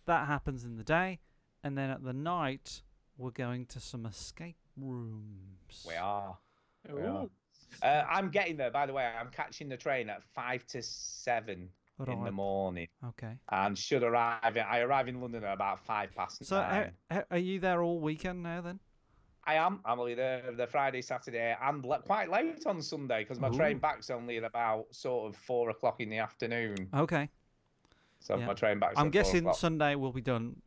happens in the day, and then at the night we're going to some escape rooms. We are. We Ooh. are. I'm getting there, by the way. I'm catching the train at 5 to 7 in the Right. morning, Okay. and I arrive in London at about 9:05. So are you there all weekend now then? I am. I'm only there the Friday, Saturday, and quite late on Sunday because my train Ooh. back's only at about sort of 4 o'clock in the afternoon. Okay. So Yeah. my train back's I'm at 4 guessing o'clock. Sunday will be done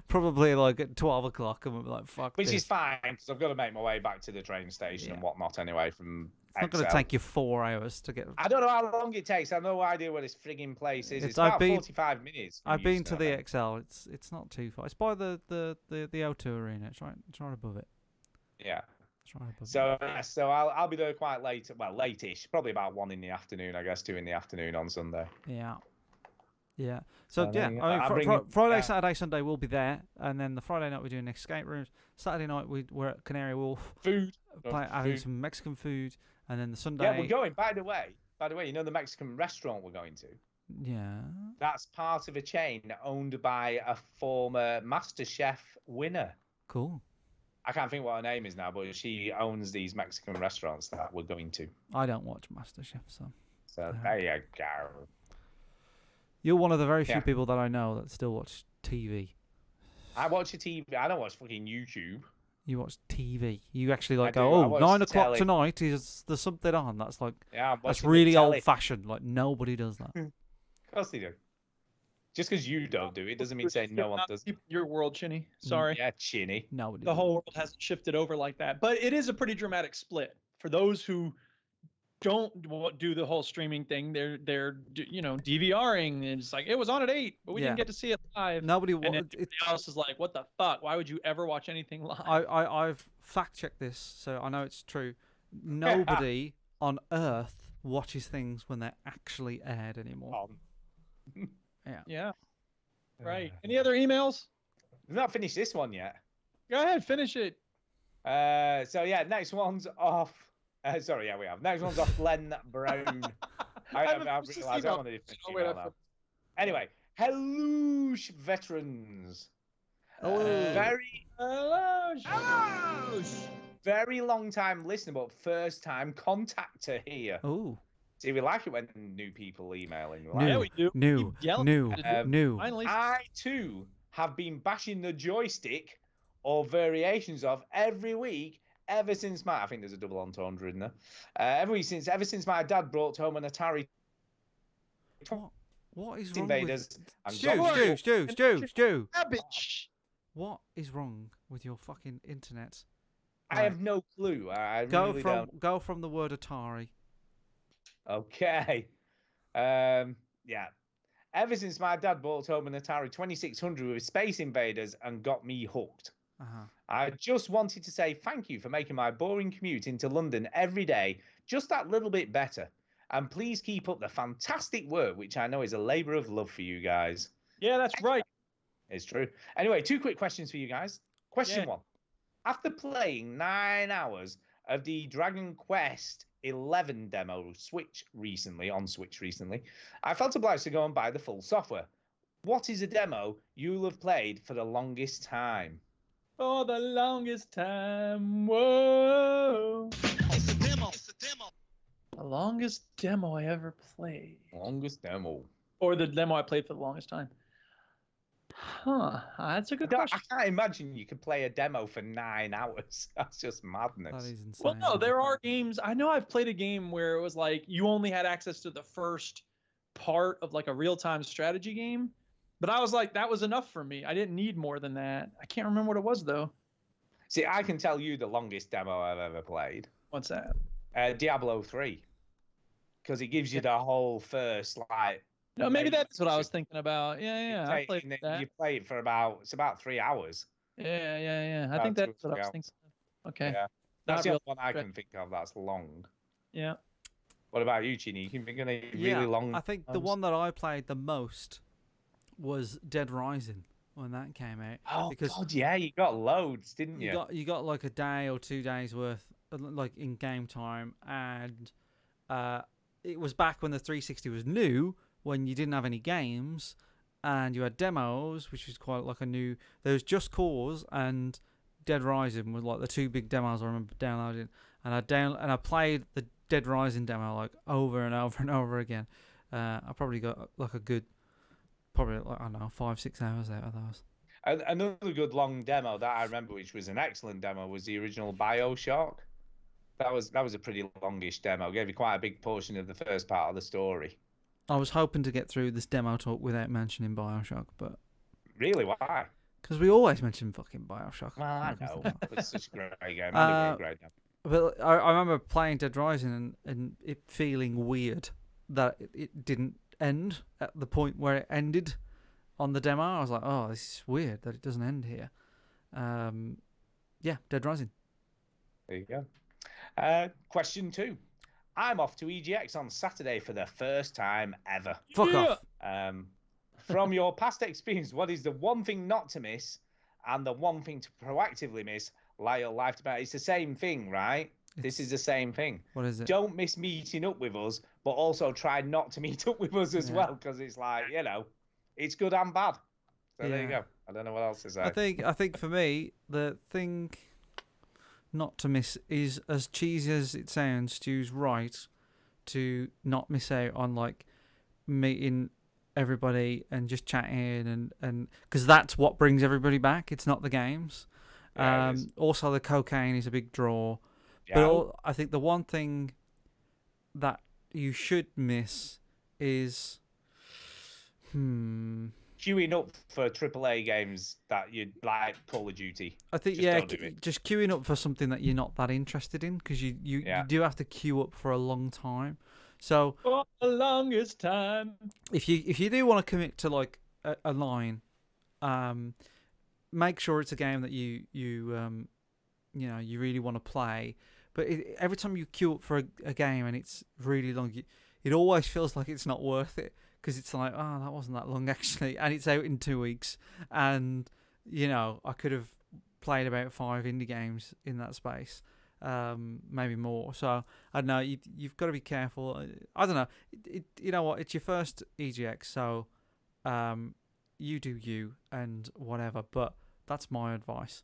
probably like at 12 o'clock, and we'll be like, fuck Which this. is fine because I've got to make my way back to the train station and whatnot anyway from It's not going to XL. take you 4 hours to get. I don't know how long it takes. I have no idea where this frigging place is. It's I've about been- 45 minutes. from I've been Euston, to I the think. XL. It's not too far. It's by the O2 Arena. It's right above it. Yeah. It's right above it. So I'll be there quite late. Well, late-ish. Probably about 1 in the afternoon, I guess, 2 in the afternoon on Sunday. Yeah. Yeah. So there yeah, you go. I I'll mean, bring it- Friday, yeah. Saturday, Sunday we'll be there, and then the Friday night we're doing escape rooms. Saturday night we're at Canary Wharf, Food. having Food. some Mexican food, and then the Sunday. Yeah, we're going. By the way, you know the Mexican restaurant we're going to? Yeah. That's part of a chain owned by a former MasterChef winner. Cool. I can't think what her name is now, but she owns these Mexican restaurants that we're going to. I don't watch MasterChef, so. So there you go. You're one of the very few Yeah. people that I know that still watch TV. I watch a TV. I don't watch fucking YouTube. You watch TV. You actually I like do, go, I oh, watch 9 o'clock telly." tonight. There's something on. That's like Yeah, I'm that's watching the really telly. old fashioned. Like nobody does that. Of course they do. Just because you don't do it doesn't mean saying no one does. Your world, Chinny. Sorry. Yeah, chinny. Nobody. The whole world hasn't shifted over like that. But it is a pretty dramatic split for those who don't do the whole streaming thing. They're DVRing. And it's like it was on at 8, but we Yeah. didn't get to see it live. Nobody. And then It, everybody else is like, what the fuck? Why would you ever watch anything live? I've fact checked this, so I know it's true. Nobody on Earth watches things when they're actually aired anymore. Yeah. Yeah. Right. Any other emails? We've not finished this one yet. Go ahead, finish it. So yeah, next one's off. Sorry, yeah, we have. Next one's off Len Brown. I realised I wanted to finish Oh, wait, email now. Anyway, hello, veterans. Very very long time listener, but first time contactor here. Oh. See, we like it when new people emailing. New, Yeah, we do. new, Keep yelling new, at it. new. Finally. I too have been bashing the joystick or variations of every week ever since I think there's a double entendre in there. Ever since my dad brought home an Atari. What is wrong Invaders with and Stu? Cabbage. What is wrong with your fucking internet? I have no clue. I Go really from don't. go from the word Atari. Okay. Yeah. Ever since my dad brought home an Atari 2600 with Space Invaders and got me hooked. I just wanted to say thank you for making my boring commute into London every day just that little bit better. And please keep up the fantastic work, which I know is a labour of love for you guys. Yeah, that's right. It's true. Anyway, 2 quick questions for you guys. Question 1. After playing 9 hours of the Dragon Quest 11 demo on Switch recently, I felt obliged to go and buy the full software. What is a demo you'll have played for the longest time? For the longest time. Whoa. It's a demo. The longest demo I ever played. Longest demo. Or the demo I played for the longest time. Huh. That's a good question. I can't imagine you could play a demo for 9 hours. That's just madness. That is insane. Well, no, there are games. I know I've played a game where it was like you only had access to the first part of like a real-time strategy game. But I was like, that was enough for me. I didn't need more than that. I can't remember what it was, though. See, I can tell you the longest demo I've ever played. What's that? Diablo 3. Because it gives you the whole first, like... No, maybe that's what I was thinking about. Yeah. I You played that. You play it for about 3 hours. Yeah. I About think 2 that's what I was hours. thinking. Okay. Yeah. That's Not the real only one I stretch. can think of that's long. Yeah. What about you, Chini? You can think of any Yeah, really long... I think the one that I played the most was Dead Rising when that came out. Oh, because God, yeah, you got loads, didn't you? you got like a day or 2 days worth, like in game time, and it was back when the 360 was new, when you didn't have any games, and you had demos, which was quite like a new. There was Just Cause and Dead Rising was like the 2 big demos I remember downloading, and I played the Dead Rising demo like over and over and over again. I probably got like a good, probably like, I don't know, 5-6 hours out of those. Another good long demo that I remember, which was an excellent demo, was the original BioShock. That was a pretty longish demo. Gave you quite a big portion of the first part of the story. I was hoping to get through this demo talk without mentioning BioShock, but really, why? Because we always mention fucking BioShock. Well, I know. It's such a great game. I think great game. But I remember playing Dead Rising and it feeling weird that it didn't end at the point where it ended on the demo. I was like, oh, this is weird that it doesn't end here. Yeah, Dead Rising. There you go. Question 2. I'm off to EGX on Saturday for the first time ever. Fuck off. From your past experience, what is the one thing not to miss and the one thing to proactively miss? Lyle Life about it's the same thing, right? This is the same thing. What is it? Don't miss meeting up with us, but also try not to meet up with us as well, because it's like, it's good and bad. So there you go. I don't know what else to say. I think for me, the thing not to miss is, as cheesy as it sounds, Stu's right to not miss out on like meeting everybody and just chatting and because that's what brings everybody back. It's not the games. Also, the cocaine is a big draw. Yeah. But I think the one thing that you should miss is queuing up for AAA games that you'd like, Call of Duty. I think just queuing up for something that you're not that interested in, because you do have to queue up for a long time. So for the longest time. If you do want to commit to like a line, make sure it's a game that you really want to play. But every time you queue up for a game and it's really long, it always feels like it's not worth it, because it's like, oh, that wasn't that long actually, and it's out in 2 weeks, and I could have played about 5 indie games in that space, maybe more. So I don't know. You've got to be careful. I don't know. You know what? It's your first EGX, so you do you and whatever. But that's my advice.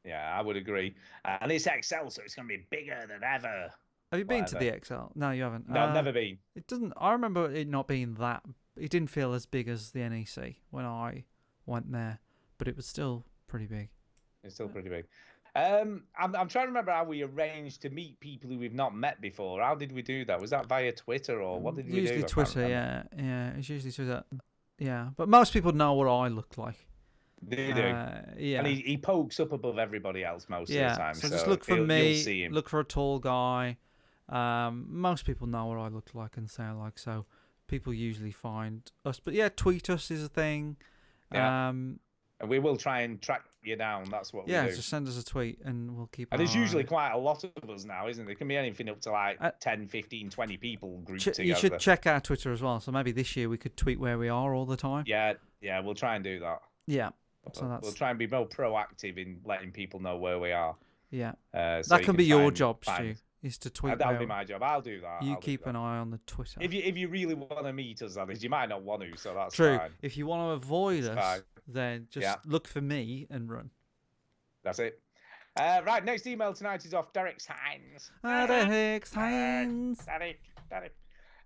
Yeah, I would agree. And it's XL, so it's going to be bigger than ever. Have you been to the XL? No, you haven't. No, I've never been. It doesn't. I remember it not being that. It didn't feel as big as the NEC when I went there, but it was still pretty big. It's still pretty big. I'm trying to remember how we arranged to meet people who we've not met before. How did we do that? Was that via Twitter or what did we do? Usually Twitter, yeah. It's usually Twitter. Yeah, but most people know what I look like. They do. Yeah. And he pokes up above everybody else most of the time. So just look for me. Look for a tall guy. Most people know what I look like and sound like, so people usually find us. But yeah, tweet us is a thing. Yeah. And we will try and track you down. That's what we do. Yeah, just send us a tweet and we'll keep. And there's usually quite a lot of us now, isn't there? It can be anything up to like 10, 15, 20 people grouped together. You should check our Twitter as well. So maybe this year we could tweet where we are all the time. Yeah, we'll try and do that. Yeah. So we'll try and be more proactive in letting people know where we are. Yeah. So that can be your job, Stu, is to tweet. That'll be my job. I'll do that. You keep an eye on the Twitter. If you really want to meet us, that is, you might not want to, so that's true. Fine. If you want to avoid us, then just look for me and run. That's it. Right, next email tonight is off Derek Hines. Derek Hines. Derek.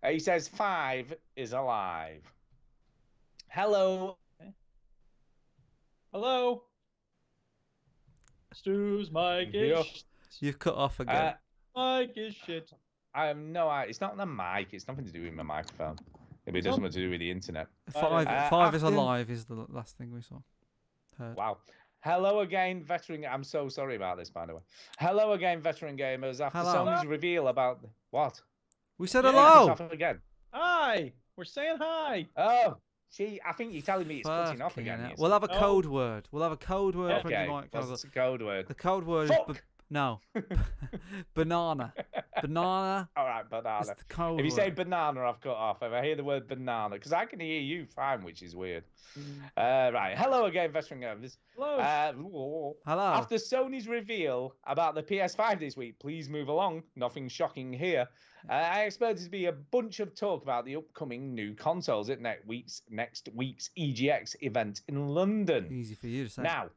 He says 5 is alive. Hello. Hello. Stu's mic is. You've cut off again. Mic is shit. I have no idea. It's not the mic. It's nothing to do with my microphone. Maybe it doesn't have to do with the internet. 5 is alive is the last thing we saw. Heard. Wow. Hello again, veteran. I'm so sorry about this, by the way. Hello again, veteran gamers. After Sony's reveal about what? We said hello. Again. Hi. We're saying hi. Oh. See, I think you're telling me it's cutting off again. We'll have a code word. We'll have a code word for the mic. What's the code word? The code word is banana. Banana. All right, banana. The code if you say banana, I've cut off. If I hear the word banana, because I can hear you fine, which is weird. Right. Hello again, veteran gamers. Hello. Hello. After Sony's reveal about the PS5 this week, please move along. Nothing shocking here. I expect there to be a bunch of talk about the upcoming new consoles at next week's EGX event in London. Easy for you to say. Now,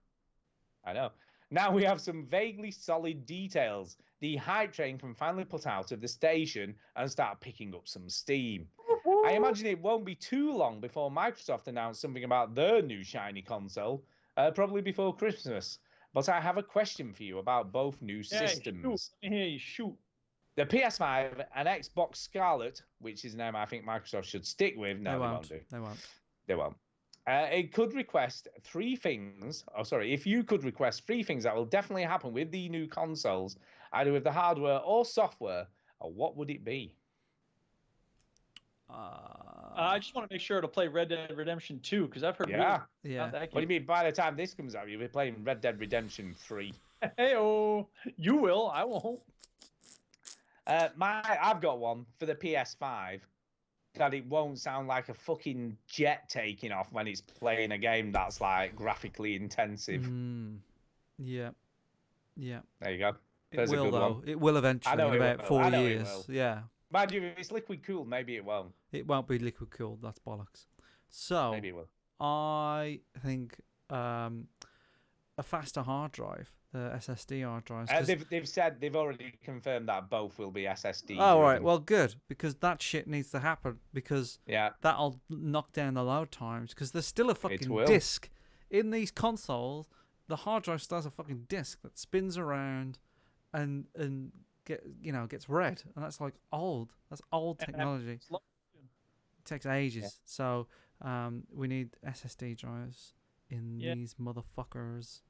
I know. Now we have some vaguely solid details. The hype train can finally put out of the station and start picking up some steam. I imagine it won't be too long before Microsoft announce something about their new shiny console, probably before Christmas. But I have a question for you about both new systems. Shoot. Let me hear you shoot. The PS5 and Xbox Scarlet, which is a name I think Microsoft should stick with. No, they won't do. They won't. They won't. It could request 3 things. Oh, sorry. If you could request 3 things that will definitely happen with the new consoles, either with the hardware or software, what would it be? I just want to make sure to play Red Dead Redemption 2 because I've heard. Yeah. Yeah. What do you mean? By the time this comes out, you'll be playing Red Dead Redemption 3. Hey-oh. You will. I won't. I've got one for the PS5 that it won't sound like a fucking jet taking off when it's playing a game that's like graphically intensive. Yeah. Yeah. There you go. It will though. It will eventually in about 4 years. Yeah. Mind you, if it's liquid cooled, maybe it won't. It won't be liquid cooled. That's bollocks. So maybe it will. I think a faster hard drive, the SSD hard drives. They've already confirmed that both will be SSD. Oh right, well good, because that shit needs to happen because yeah, that'll knock down the load times because there's still a fucking disc in these consoles. The hard drive still has a fucking disc that spins around and gets read, and that's like old. That's old technology. It takes ages. Yeah. So we need SSD drives in these motherfuckers.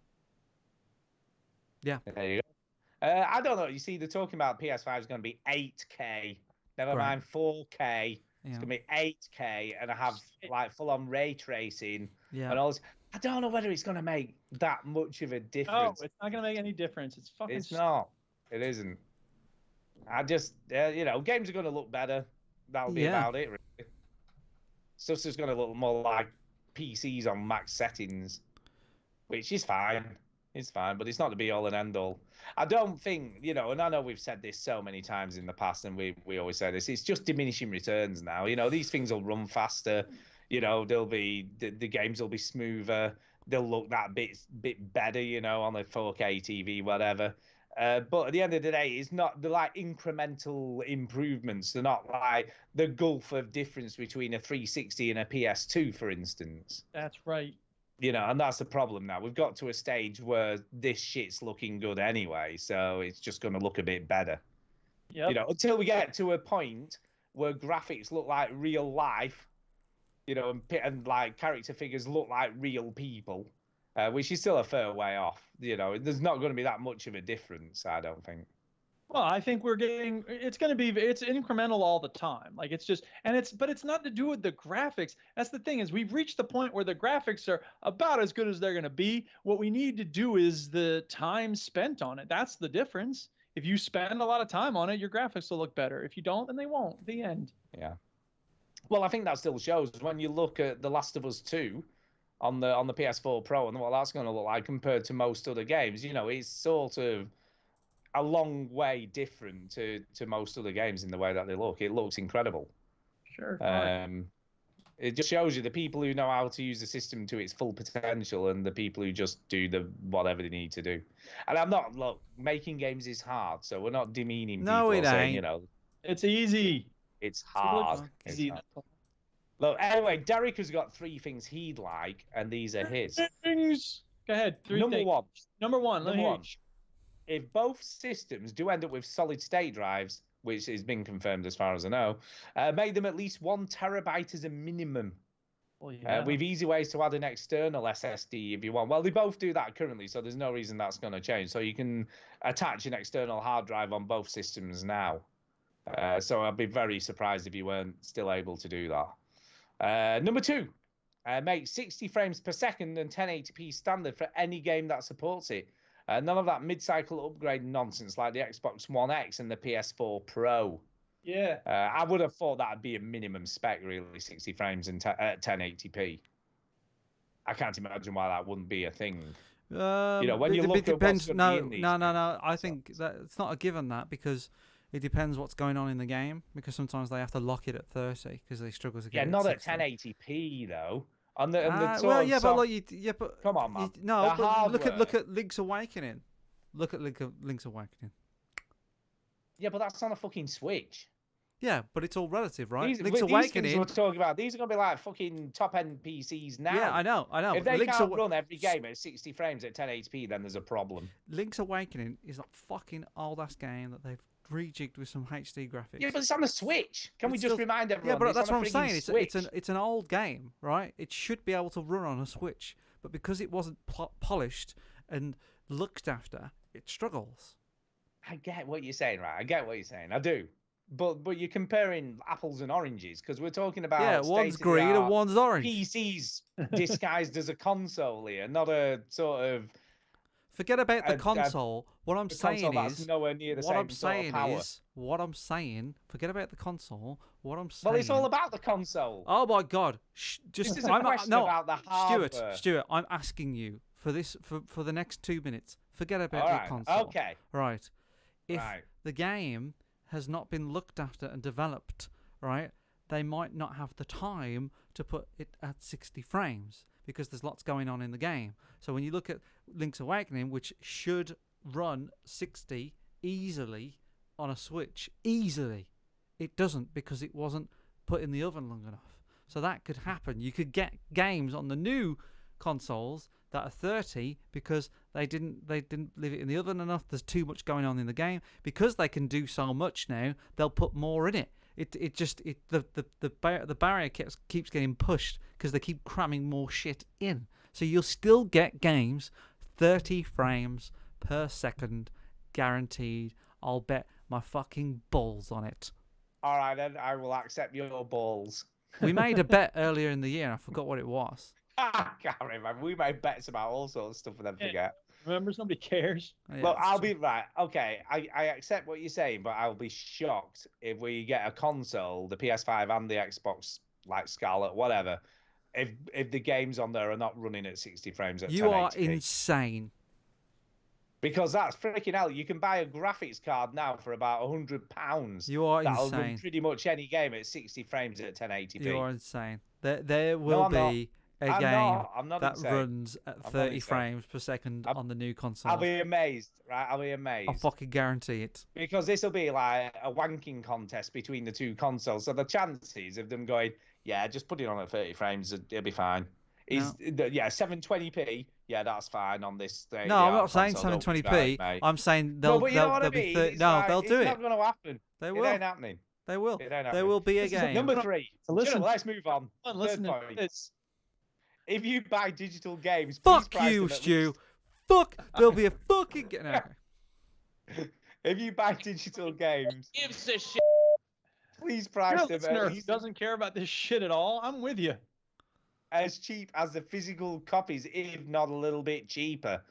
Yeah. There you go. I don't know. You see, they're talking about PS5 is going to be 8K. Never mind 4K. It's going to be 8K, and I have like full-on ray tracing. Yeah. And all this. I don't know whether it's going to make that much of a difference. No, it's not going to make any difference. It's fucking. It's not. It isn't. I just, games are going to look better. That'll be about it, really. Stuff's just going to look more like PCs on max settings, which is fine. It's fine, but it's not the be-all and end-all. I don't think, and I know we've said this so many times in the past, and we always say this, it's just diminishing returns now. These things will run faster. They'll be the games will be smoother. They'll look that bit better, on a 4K TV, whatever. But at the end of the day, it's not the like incremental improvements. They're not like the gulf of difference between a 360 and a PS2, for instance. That's right. And that's the problem now. We've got to a stage where this shit's looking good anyway, so it's just going to look a bit better. Yep. Until we get to a point where graphics look like real life, and like character figures look like real people. Which is still a fair way off. There's not going to be that much of a difference, I don't think. Well, I think it's incremental all the time. Like but it's not to do with the graphics. That's the thing is we've reached the point where the graphics are about as good as they're going to be. What we need to do is the time spent on it. That's the difference. If you spend a lot of time on it, your graphics will look better. If you don't, then they won't. The end. Yeah. Well, I think that still shows when you look at The Last of Us 2, on the PS4 Pro and what that's going to look like compared to most other games. It's sort of a long way different to most other games in the way that they look. It looks incredible. Sure. It just shows you the people who know how to use the system to its full potential and the people who just do whatever they need to do. And I'm not, making games is hard, so we're not demeaning people. No, it saying, ain't. It's easy. It's hard. It's easy. Look, anyway, Derek has got 3 things he'd like, and these are his. Things. Go ahead. 3 Number things. Number one. If both systems do end up with solid-state drives, which has been confirmed as far as I know, make them at least 1 terabyte as a minimum. Oh, yeah. With easy ways to add an external SSD if you want. Well, they both do that currently, so there's no reason that's going to change. So you can attach an external hard drive on both systems now. So I'd be very surprised if you weren't still able to do that. Number 2, make 60 frames per second and 1080p standard for any game that supports it. None of that mid-cycle upgrade nonsense like the Xbox One X and the PS4 Pro. Yeah. I would have thought that would be a minimum spec, really, 60 frames and 1080p. I can't imagine why that wouldn't be a thing. When you look at what's going to be in these No. I think that it's not a given that because it depends what's going on in the game because sometimes they have to lock it at 30 because they struggle to get it. Yeah, not at 1080p though. But come on, man. Look at Link's Awakening. Link's Awakening. Yeah, but that's on a fucking Switch. Yeah, but it's all relative, right? These Link's things Awakening. we're talking about, these are going to be like fucking top-end PCs now. Yeah, I know. If they can't run every game at 60 frames at 1080p, then there's a problem. Link's Awakening is that fucking old-ass game that they've rejigged with some HD graphics. Yeah, but it's on the Switch. Can we just remind everyone? Yeah, but it's that's on what a I'm saying. frigging It's an old game, right? It should be able to run on a Switch, but because it wasn't polished and looked after, it struggles. I get what you're saying, right? I get what you're saying. I do. But you're comparing apples and oranges because we're talking about one's green and one's orange. PCs disguised as a console here, not a sort of. Forget about the console. What I'm saying is nowhere near the what same I'm sort saying of power. is what I'm saying. Forget about the console. What I'm saying. Well, it's all about the console. Oh my God! Just this is a question about the hardware. Stuart, I'm asking you for this for the next 2 minutes. Forget about the console. Okay. Right. If the game has not been looked after and developed, right, they might not have the time to put it at 60 frames because there's lots going on in the game. So when you look at Link's Awakening, which should run 60 easily on a Switch, it doesn't because it wasn't put in the oven long enough. So that could happen. You could get games on the new consoles that are 30 because they didn't leave it in the oven enough. There's too much going on in the game. Because they can do so much now, they'll put more in it. The barrier keeps getting pushed because they keep cramming more shit in. So you'll still get games 30 frames per second guaranteed. I'll bet my fucking balls on it. All right, then I will accept your balls. We made a bet earlier in the year and I forgot what it was. I can't remember. We made bets about all sorts of stuff and then forget. Remember, somebody cares. Oh, yeah, Look, I'll be right. Okay, I accept what you're saying, but I'll be shocked if we get a console, the PS5 and the Xbox, like Scarlet, whatever, if the games on there are not running at 60 frames at 1080p. You are insane. Because that's freaking hell. You can buy a graphics card now for about £100. You are That'll insane. run pretty much any game at 60 frames at 1080p. You are insane. There will be a game that insane. runs at 30 frames per second on the new console. I'll be amazed, right? I'll be amazed. I fucking guarantee it. Because this will be like a wanking contest between the two consoles. So the chances of them going, yeah, just put it on at 30 frames, it'll be fine. Yeah, 720p. Yeah, that's fine on this thing. No, I'm not saying 720p. I'm saying they'll be 30. No, they'll do it. It's not going to happen. They will. It ain't happening. They will. It ain't happening. There will be a game. Number 3. So listen, let's move on. Listen to this. If you buy digital games, fuck you, Stu. Fuck. There'll be a fucking. No. If you buy digital games, gives a shit. Please price them. Listener who doesn't care about this shit at all. I'm with you. As cheap as the physical copies, if not a little bit cheaper,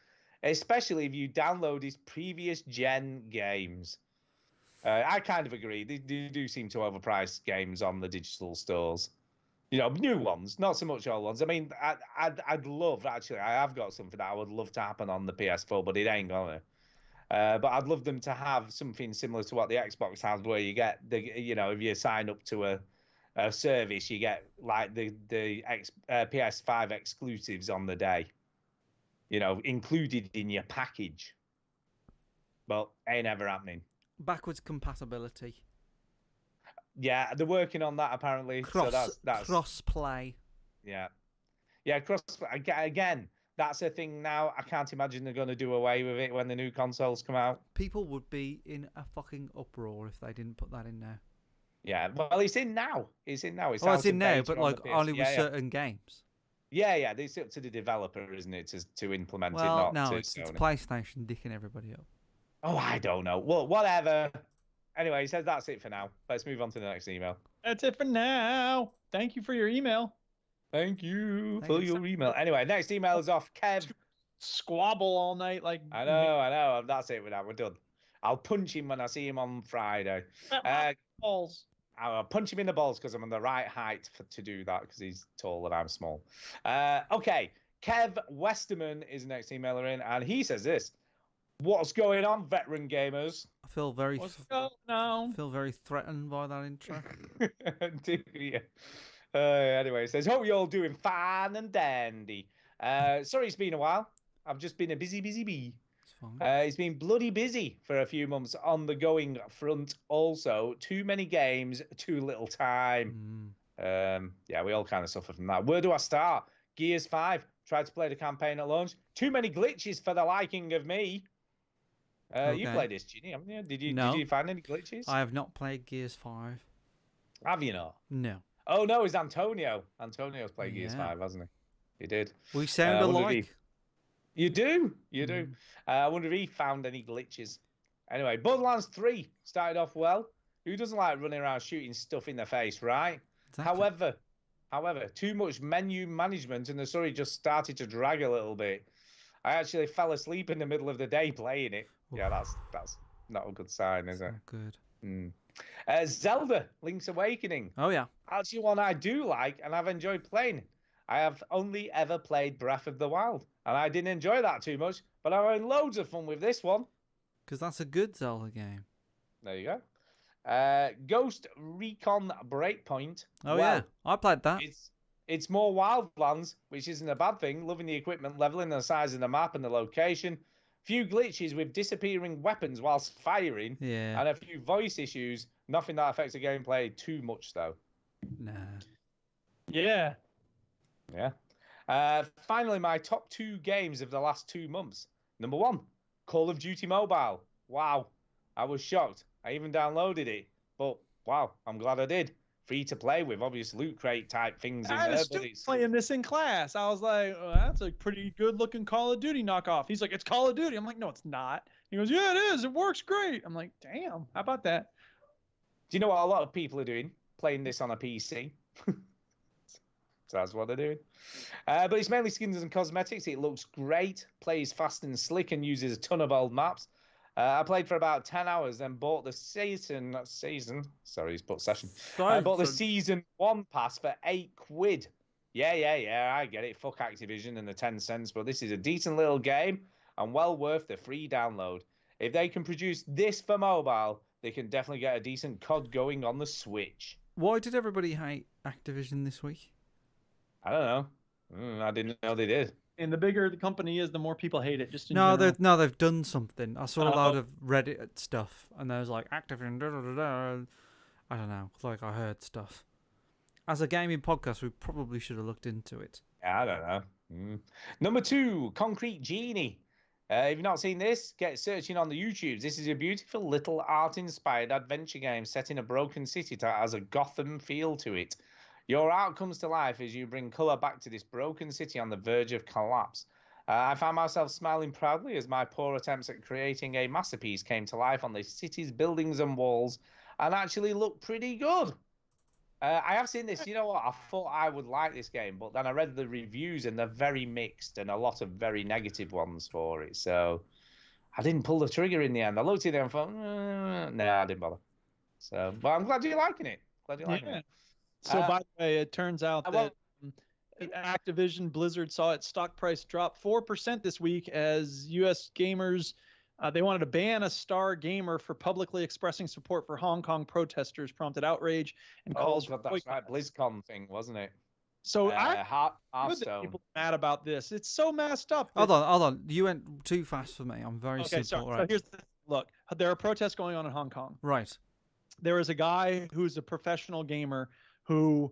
especially if you download his previous gen games. I kind of agree. They do seem to overprice games on the digital stores. You know, new ones, not so much old ones. I mean, I'd love, actually, I have got something that I would love to happen on the PS4, but it ain't gonna. But I'd love them to have something similar to what the Xbox has, where you get if you sign up to a service, you get like the PS5 exclusives on the day, included in your package. But ain't ever happening. Backwards compatibility. Yeah, they're working on that apparently. So that's cross-play. Yeah, cross-play. Again, that's a thing now. I can't imagine they're going to do away with it when the new consoles come out. People would be in a fucking uproar if they didn't put that in now. Yeah, well, it's in now. It's in now. It's in now, but like only with certain games. Yeah, it's up to the developer, isn't it, to implement it? Well, no, it's PlayStation dicking everybody up. Oh, I don't know. Well, whatever. Anyway, he says that's it for now. Let's move on to the next email. That's it for now. Thank you for your email. Thank you for your email. Anyway, next email is off Kev. Squabble all night like. I know. That's it. We're done. I'll punch him when I see him on Friday. Balls. I'll punch him in the balls because I'm on the right height to do that because he's tall and I'm small. Okay. Kev Westerman is the next emailer in, and he says this. What's going on, veteran gamers? I feel very feel very threatened by that intro. Do you? Anyway, it says, hope you're all doing fine and dandy. Sorry it's been a while. I've just been a busy bee. fine. It's been bloody busy for a few months on the going front. Also, too many games, too little time. Yeah, we all kind of suffer from that. Where do I start? Gears 5. Tried to play the campaign at launch. Too many glitches for the liking of me. You played this, Ginny, haven't you? Did you find any glitches? I have not played Gears 5. Have you not? No. Oh, no, it's Antonio. Antonio's played Gears 5, hasn't he? He did. We sound alike. You do. You do. I wonder if he found any glitches. Anyway, Borderlands 3 started off well. Who doesn't like running around shooting stuff in the face, right? Exactly. However, too much menu management and the story just started to drag a little bit. I actually fell asleep in the middle of the day playing it. Yeah, that's not a good sign, is it? Not good. Zelda: Link's Awakening. Oh, yeah. Actually, one I do like, and I've enjoyed playing. I have only ever played Breath of the Wild, and I didn't enjoy that too much, but I had loads of fun with this one. Because that's a good Zelda game. There you go. Ghost Recon Breakpoint. Oh, yeah. I played that. It's more Wildlands, which isn't a bad thing. Loving the equipment leveling, the size of the map and the location. Few glitches with disappearing weapons whilst firing. Yeah. And a few voice issues. Nothing that affects the gameplay too much, though. Nah. Yeah. Yeah. Finally, my top 2 games of the last 2 months. Number 1, Call of Duty Mobile. Wow. I was shocked. I even downloaded it. But, wow, I'm glad I did. Free to play with obvious loot crate type things in I there. was still playing this in class. I was like, oh, that's a pretty good looking Call of Duty knockoff. He's like, it's Call of Duty. I'm like, no, it's not. He goes, yeah, it is. It works great. I'm like, damn, how about that? Do you know what a lot of people are doing? Playing this on a PC. So that's what they're doing. But it's mainly skins and cosmetics. It looks great, plays fast and slick, and uses a ton of old maps. I played for about 10 hours, then bought the season. Sorry, he's put session. I bought the season 1 pass for £8. Yeah, I get it. Fuck Activision and the 10 cents, but this is a decent little game and well worth the free download. If they can produce this for mobile, they can definitely get a decent COD going on the Switch. Why did everybody hate Activision this week? I don't know. I didn't know they did. And the bigger the company is, the more people hate it. Just in No, general. they've done something. I saw a lot of Reddit stuff, and there was like Activision. I don't know. Like I heard stuff. As a gaming podcast, we probably should have looked into it. Yeah, I don't know. Number 2, Concrete Genie. If you've not seen this, get searching on the YouTubes. This is a beautiful little art-inspired adventure game set in a broken city that has a Gotham feel to it. Your art comes to life as you bring colour back to this broken city on the verge of collapse. I found myself smiling proudly as my poor attempts at creating a masterpiece came to life on the city's buildings and walls and actually looked pretty good. I have seen this. You know what? I thought I would like this game, but then I read the reviews and they're very mixed and a lot of very negative ones for it. So I didn't pull the trigger in the end. I looked at it and thought, no, I didn't bother. So, but I'm glad you're liking it. It. So, by the way, it turns out that Activision Blizzard saw its stock price drop 4% this week as U.S. gamers, they wanted to ban a star gamer for publicly expressing support for Hong Kong protesters, prompted outrage and calls for that's right, BlizzCon thing, wasn't it? So Hearthstone. People are mad about this. It's so messed up. Hold on. You went too fast for me. I'm very simple. Sorry. Right. So here's the look. There are protests going on in Hong Kong. Right. There is a guy who's a professional gamer who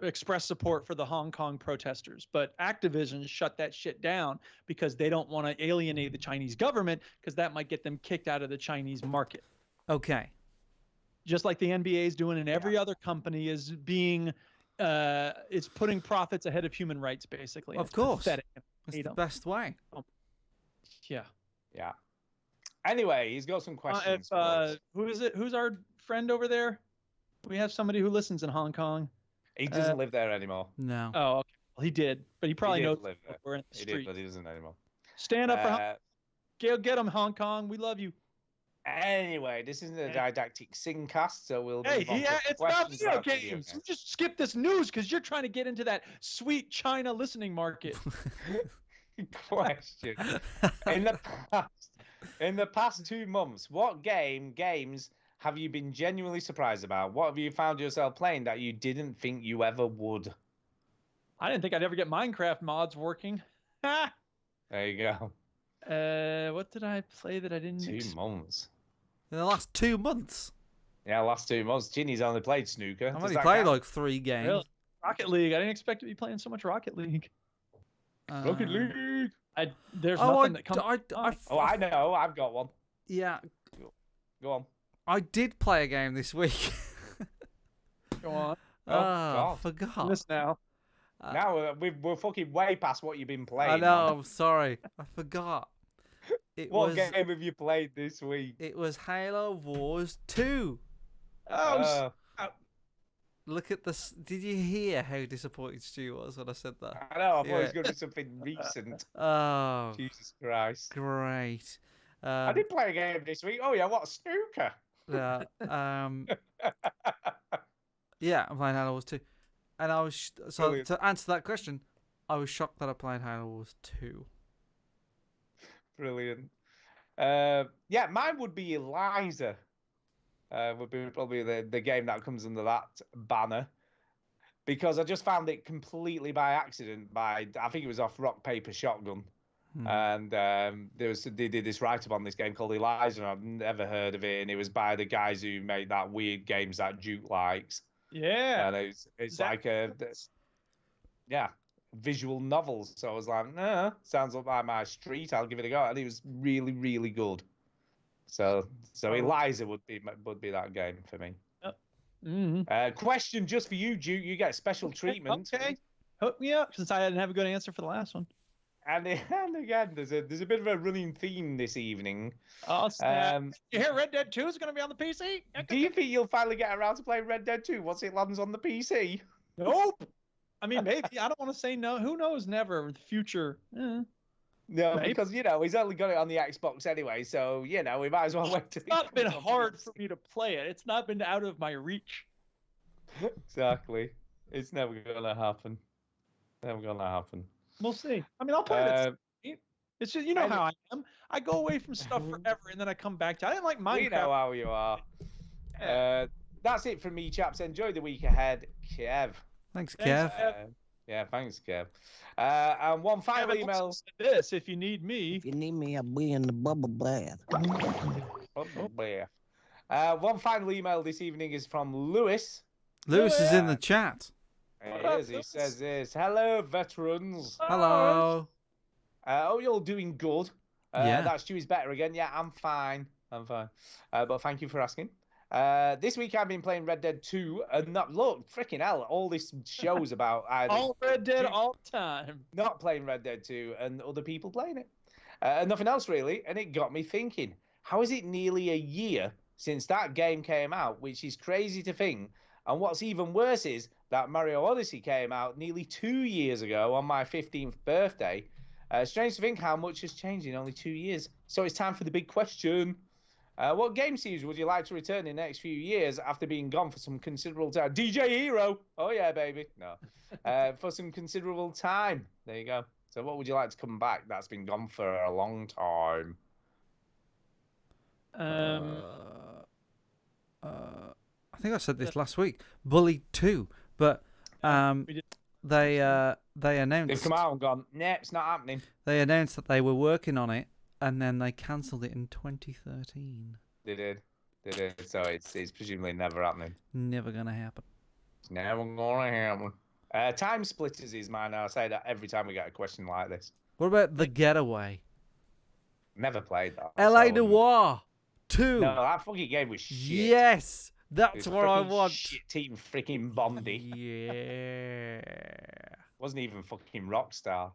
expressed support for the Hong Kong protesters, but Activision shut that shit down because they don't want to alienate the Chinese government because that might get them kicked out of the Chinese market. Okay. Just like the NBA is doing, and every other company is being, it's putting profits ahead of human rights, basically. Of course. Pathetic. It's the best way. Yeah. Anyway, he's got some questions. Who is it? Who's our friend over there? We have somebody who listens in Hong Kong. He doesn't live there anymore. No. Oh, okay. Well, he did, but he probably knows live there. we're in the street. He did, but he doesn't anymore. Stand up for Hong Kong. Get him, Hong Kong. We love you. Anyway, this isn't a didactic singcast, so we'll. It's about video games. You just skip this news because you're trying to get into that sweet China listening market. Question. In the past 2 months, what games have you been genuinely surprised about? What have you found yourself playing that you didn't think you ever would? I didn't think I'd ever get Minecraft mods working. There you go. What did I play that I didn't? 2 months. In the last 2 months. Yeah, last 2 months. Ginny's only played snooker. I've Does only that played count? like 3 games. Really? Rocket League. I didn't expect to be playing so much Rocket League. Rocket League. There's nothing that comes. I know. I've got one. Yeah. Go on. I did play a game this week. Go on. I forgot. This now. Now we're fucking way past what you've been playing. I know. man. I'm sorry. I forgot. What game have you played this week? It was Halo Wars 2. Look at this. Did you hear how disappointed Stu was when I said that? I know. I thought it was going to be something recent. Oh, Jesus Christ. great. I did play a game this week. Oh, yeah. What? Snooker. Yeah. Yeah, I'm playing Halo Wars 2. And I was... So, Brilliant. to answer that question, I was shocked that I played Halo Wars 2. Brilliant. Yeah, mine would be Eliza. Would be probably the game that comes under that banner. Because I just found it completely by accident. I think it was off Rock, Paper, Shotgun. And they did this write-up on this game called Eliza, and I've never heard of it. And it was by the guys who made that weird games that Duke likes. Yeah. And it's like a visual novels. So I was like, sounds up like my street. I'll give it a go. And it was really, really good. So Eliza would be that game for me. Mm-hmm. Question just for you, Duke. You get special treatment. Okay. Hook me up since I didn't have a good answer for the last one. And again, there's a bit of a running theme this evening. Oh, snap. You hear Red Dead 2 is going to be on the PC? Do you think you'll finally get around to playing Red Dead 2 once it lands on the PC? Nope. I mean, maybe. I don't want to say no. Who knows? Never. The future. No, maybe. because, he's only got it on the Xbox anyway, so, we might as well wait. It's not been hard for me to play it. It's not been out of my reach. Exactly. It's never going to happen. Never going to happen. We'll see. I mean, I'll play that. It's just, how I am. I go away from stuff forever, and then I come back to it. I didn't like Minecraft. We know how you are. That's it from me, chaps. Enjoy the week ahead. Kev. Thanks, Kev. Yeah, thanks, Kev. And one final email. This, if you need me. If you need me, I'll be in the bubble bath. Bubble bath. One final email this evening is from Lewis. Lewis is in the chat. He says this. Hello, veterans. Hello. You're all doing good. Yeah. That Stewie's better again. Yeah, I'm fine. But thank you for asking. This week I've been playing Red Dead 2, and look, freaking hell, all this shows about either all Red Dead all the time. Not playing Red Dead 2 and other people playing it. Nothing else really, and it got me thinking, how is it nearly a year since that game came out, which is crazy to think, and what's even worse is that Mario Odyssey came out nearly 2 years ago on my 15th birthday. Strange to think how much has changed in only 2 years. So it's time for the big question. What game series would you like to return in the next few years after being gone for some considerable time? DJ Hero! Oh yeah, baby. No. For some considerable time. There you go. So what would you like to come back that's been gone for a long time? I think I said this last week. Bully 2. But they announced... They've come out and gone, nah, it's not happening. They announced that they were working on it, and then they cancelled it in 2013. They did. So it's presumably never happening. Never going to happen. It's never going to happen. Time Splitters is mine. I say that every time we get a question like this. What about The Getaway? Never played that. LA Noire 2. No, that fucking game was shit. Yes, that's what I want. Shit Team freaking Bondi. Yeah. Wasn't even fucking Rockstar.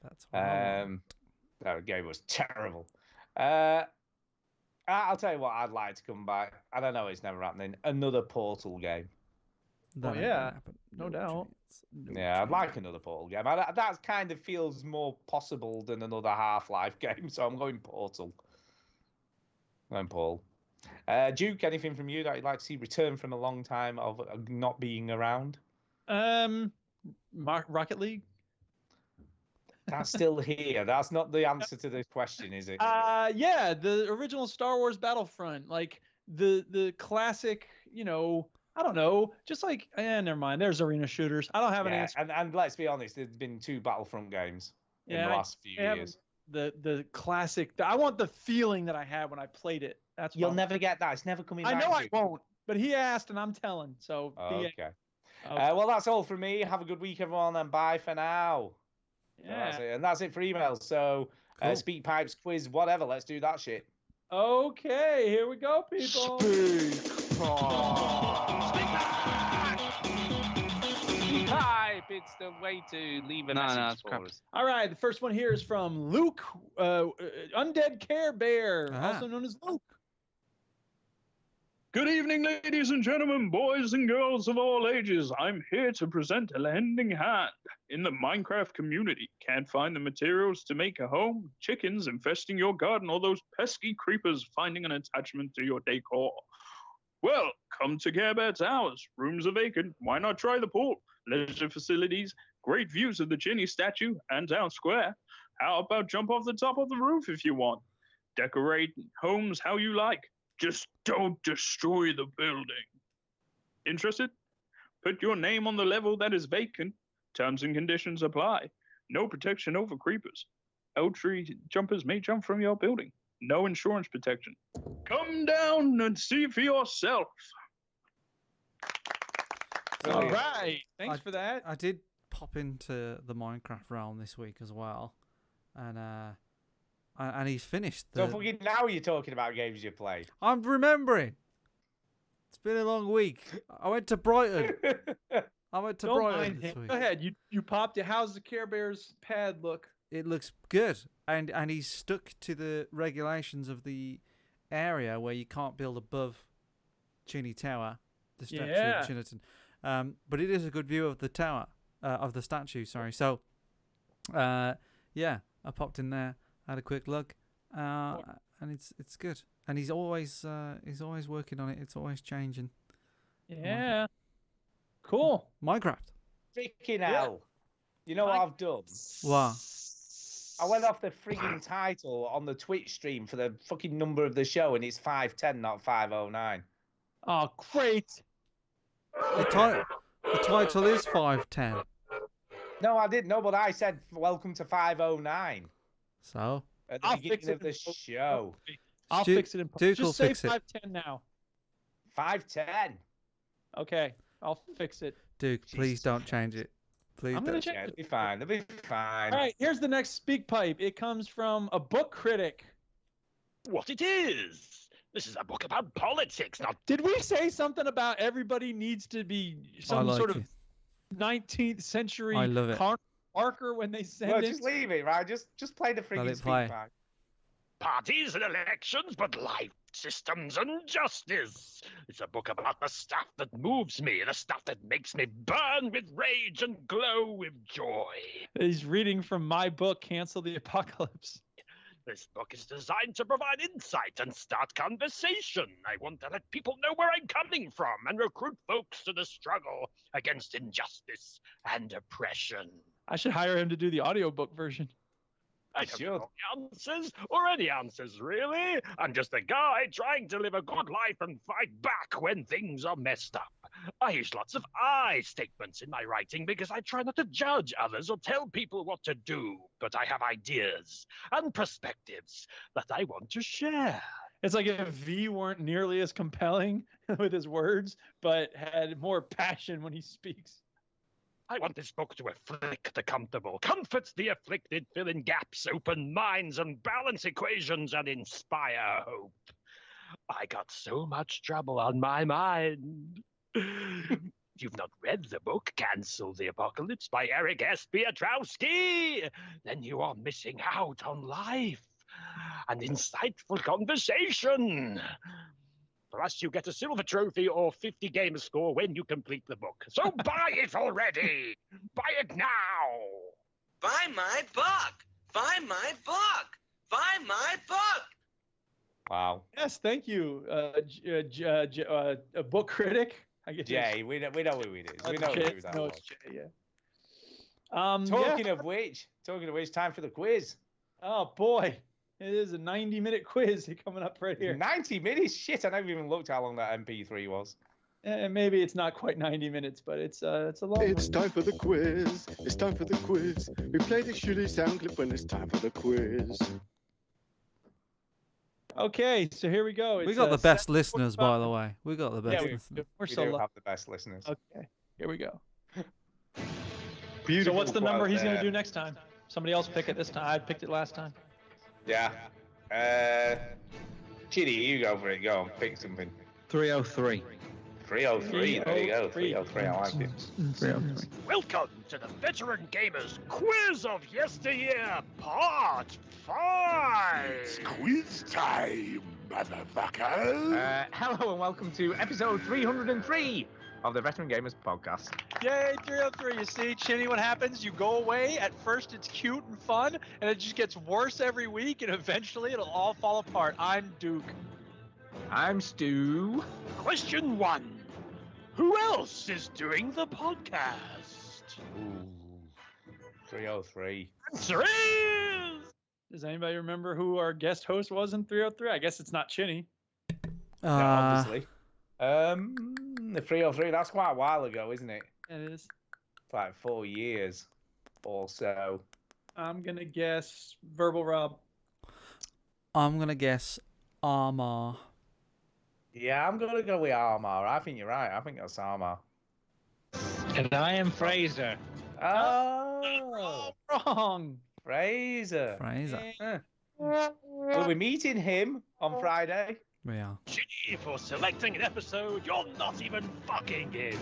That's what I want. That game was terrible. I'll tell you what I'd like to come back. I don't know, it's never happening. Another Portal game. That yeah, no doubt. Yeah, I'd like another Portal game. That kind of feels more possible than another Half-Life game, so I'm going Portal. I'm Paul. Duke, anything from you that you'd like to see return from a long time of not being around? Rocket League. That's still here. That's not the answer to this question, is it? Yeah, the original Star Wars Battlefront, like the classic, I don't know, just like, never mind. There's arena shooters. I don't have an answer. And let's be honest, there's been 2 Battlefront games in the last few years. the classic. I want the feeling that I had when I played it. That's what You'll never get that. It's never coming back. I know I won't, but he asked and I'm telling. So okay. Well, that's all from me. Have a good week, everyone, and bye for now. Yeah. That's it for emails. So, Speak Pipes, quiz, whatever. Let's do that shit. Okay, here we go, people. Speak Pipe. It's the way to leave a message for us. All right, the first one here is from Luke, Undead Care Bear, also known as Luke. Good evening, ladies and gentlemen, boys and girls of all ages. I'm here to present a lending hand. In the Minecraft community, can't find the materials to make a home, chickens infesting your garden, or those pesky creepers finding an attachment to your decor. Well, come to Care Bear Towers. Rooms are vacant. Why not try the pool? Leisure facilities, great views of the Ginny statue and Town Square. How about jump off the top of the roof if you want? Decorate homes how you like. Just don't destroy the building. Interested? Put your name on the level that is vacant. Terms and conditions apply. No protection over creepers. Oak tree jumpers may jump from your building. No insurance protection. Come down and see for yourself. All right. Thanks for that. I did pop into the Minecraft realm this week as well. And he's finished. So fucking now you're talking about games you played. I'm remembering. It's been a long week. I went to Brighton. Don't mind him. Go ahead. You popped it. How's the Care Bears pad look? It looks good. And he's stuck to the regulations of the area where you can't build above Chinny Tower, the statue of Chinnerton. But it is a good view of the tower, of the statue, sorry. So, yeah, I popped in there. Had a quick look, and it's good. And he's always working on it. It's always changing. Yeah, cool. Minecraft. Freaking hell! You know what I've done? What? I went off the frigging title on the Twitch stream for the fucking number of the show, and it's 510, not 509. Oh, great! The title is 510. No, I didn't know, but I said welcome to 509. So? At the beginning of the show. I'll fix it in post. Just say fix it. 510 now. 510. Okay, I'll fix it. Duke, please don't change it. Please I'm don't. gonna change it. It'll be fine. It'll be fine. All right, here's the next speak pipe. It comes from a book critic. What it is? This is a book about politics, not... Did we say something about everybody needs to be some sort of 19th century I love it. Parker when they send No, it? just leave it, right? Just play the freaking speak back. Parties and elections, but life, systems, and justice. It's a book about the stuff that moves me, the stuff that makes me burn with rage and glow with joy. He's reading from my book, Cancel the Apocalypse. This book is designed to provide insight and start conversation. I want to let people know where I'm coming from and recruit folks to the struggle against injustice and oppression. I should hire him to do the audiobook version. I don't know the answers, or any answers, really. I'm just a guy trying to live a good life and fight back when things are messed up. I use lots of I statements in my writing because I try not to judge others or tell people what to do, but I have ideas and perspectives that I want to share. It's like if V weren't nearly as compelling with his words, but had more passion when he speaks. I want this book to afflict the comfortable, comfort the afflicted, fill in gaps, open minds, and balance equations, and inspire hope. I got so much trouble on my mind. You've not read the book Cancel the Apocalypse by Eric S. Piotrowski? Then you are missing out on life and insightful conversation. For us, you get a silver trophy or 50 gamer score when you complete the book. So buy it already! Buy it now! Buy my book! Buy my book! Buy my book! Wow. Yes, thank you, a book critic. I guess Jay, we know who it is. We know who that was. Jay, yeah. Talking of which, time for the quiz. Oh boy. It is a 90-minute quiz coming up right here. 90 minutes? Shit, I never even looked how long that MP3 was. Maybe it's not quite 90 minutes, but it's a long. It's time for the quiz. It's time for the quiz. We play the shitty sound clip when it's time for the quiz. Okay, so here we go. We got the best listeners, by the way. We got the best listeners. We do have the best listeners. Okay, here we go. Beautiful. So what's the number he's going to there. do next time? Somebody else pick it this time. I picked it last time. Yeah. Chitty, you go for it. Go on, pick something. 303. 303. There you go. 303. I like it. 303. Welcome to the Veteran Gamers Quiz of Yesteryear, Part 5. It's quiz time, motherfucker. Hello and welcome to episode 303 of the Veteran Gamers podcast. Yay, 303. You see, Chinny, what happens? You go away. At first, it's cute and fun, and it just gets worse every week, and eventually it'll all fall apart. I'm Duke. I'm Stu. Question 1. Who else is doing the podcast? Ooh, 303. Answer is... Does anybody remember who our guest host was in 303? I guess it's not Chinny. Obviously. The 303, that's quite a while ago, isn't it? It is. It's like 4 years or so. I'm going to guess Verbal Rob. I'm going to guess Armor. Yeah, I'm going to go with Armor. I think you're right. I think that's Armor. And I am Fraser. Oh. Wrong. Fraser. Fraser. We'll be meeting him on Friday. We are. Chitty, for selecting an episode you're not even fucking in.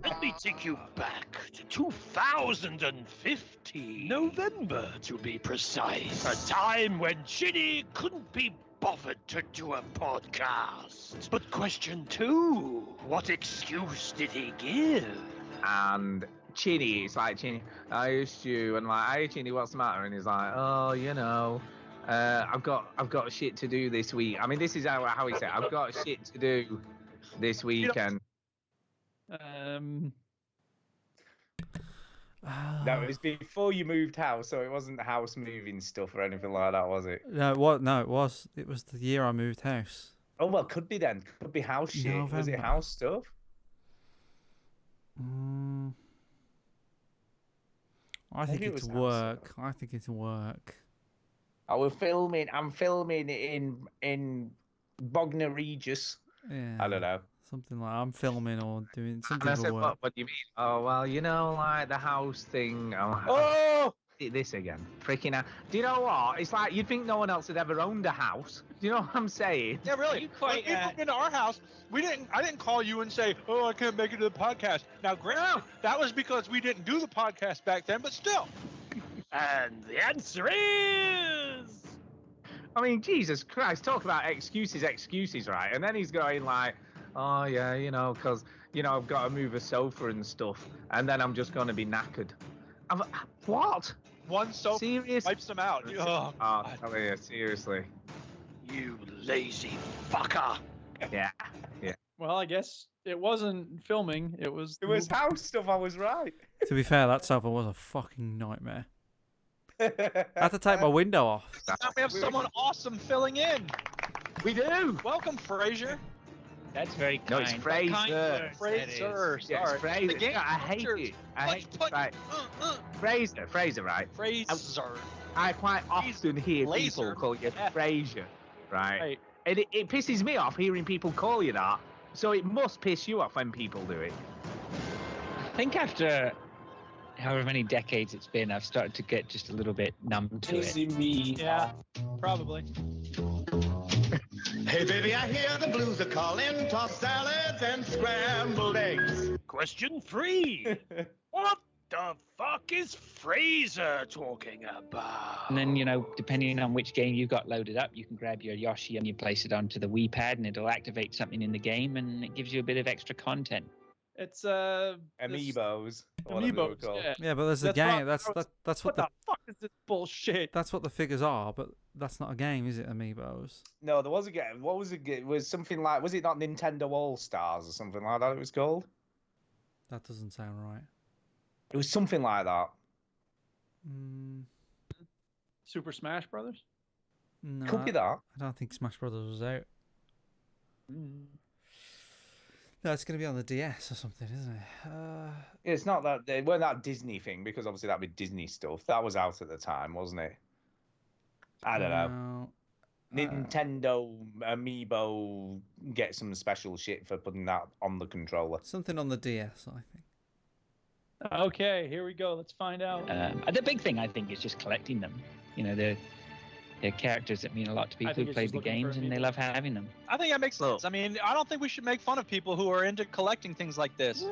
Let me take you back to 2015. November, to be precise. A time when Chitty couldn't be bothered to do a podcast. But question 2, what excuse did he give? And Chinny, it's like, Chinny, hey Stu, and like, hey Chinny, what's the matter? And he's like, oh, you know, I've got shit to do this week. I mean, this is how he said, I've got shit to do this weekend. No, it was before you moved house, so it wasn't house moving stuff or anything like that, was it? No, what? No, it was. It was the year I moved house. Oh well, could be then. Could be house shit. November. Was it house stuff? I think Maybe it it's was house work. I think it's work. I'm filming in Bognor Regis. Yeah. I don't know. Something like I'm filming or doing And something I for said, work. what do you mean? Oh, well, you know, like the house thing. This again. Freaking out. Do you know what? It's like you'd think no one else had ever owned a house. Do you know what I'm saying? Yeah, really. When you moved into our house, I didn't call you and say, oh, I can't make it to the podcast. Now, granted, that was because we didn't do the podcast back then, but still. And the answer is... I mean, Jesus Christ, talk about excuses, right? And then he's going like, oh, yeah, you know, because, you know, I've got to move a sofa and stuff, and then I'm just going to be knackered. What? One sofa Serious? wipes them out. Oh, tell you, seriously. You lazy fucker. Yeah. Well, I guess it wasn't filming. It was house stuff. I was right. To be fair, that sofa was a fucking nightmare. I had to take my window off. now we have someone awesome filling in. We do. Welcome, Fraser. That's very kind. No, it's Fraser. Fraser. Yeah, it's Sorry. Fraser. The game I hate it. Right. Fraser, right? Fraser. I quite often hear people Laser. call you Yeah. Fraser, right? Right. And it pisses me off hearing people call you that. So it must piss you off when people do it. I think after however many decades it's been, I've started to get just a little bit numb to it. Me. Yeah, probably. Hey baby, I hear the blues are calling. Toss salads and scrambled eggs. Question 3. What the fuck is Fraser talking about? And then, you know, depending on which game you've got loaded up, you can grab your Yoshi and you place it onto the Wii pad and it'll activate something in the game and it gives you a bit of extra content. It's Amiibos. Amiibos. Yeah, but there's a game. That's what what the fuck is this bullshit? That's what the figures are, but that's not a game, is it? Amiibos. No, there was a game. What was it? It was something like, was it not Nintendo All Stars or something like that? It was called. That doesn't sound right. It was something like that. Super Smash Brothers. No, Could be that. I don't think Smash Brothers was out. No, it's going to be on the DS or something, isn't it? It's not that they weren't that Disney thing because obviously that'd be Disney stuff. That was out at the time, wasn't it? I don't know. Nintendo Amiibo get some special shit for putting that on the controller. Something on the DS, I think. Okay, here we go. Let's find out. The big thing, I think, is just collecting them. You know, they're characters that mean a lot to people who play the games, and they love having them. I think that makes sense. I mean, I don't think we should make fun of people who are into collecting things like this.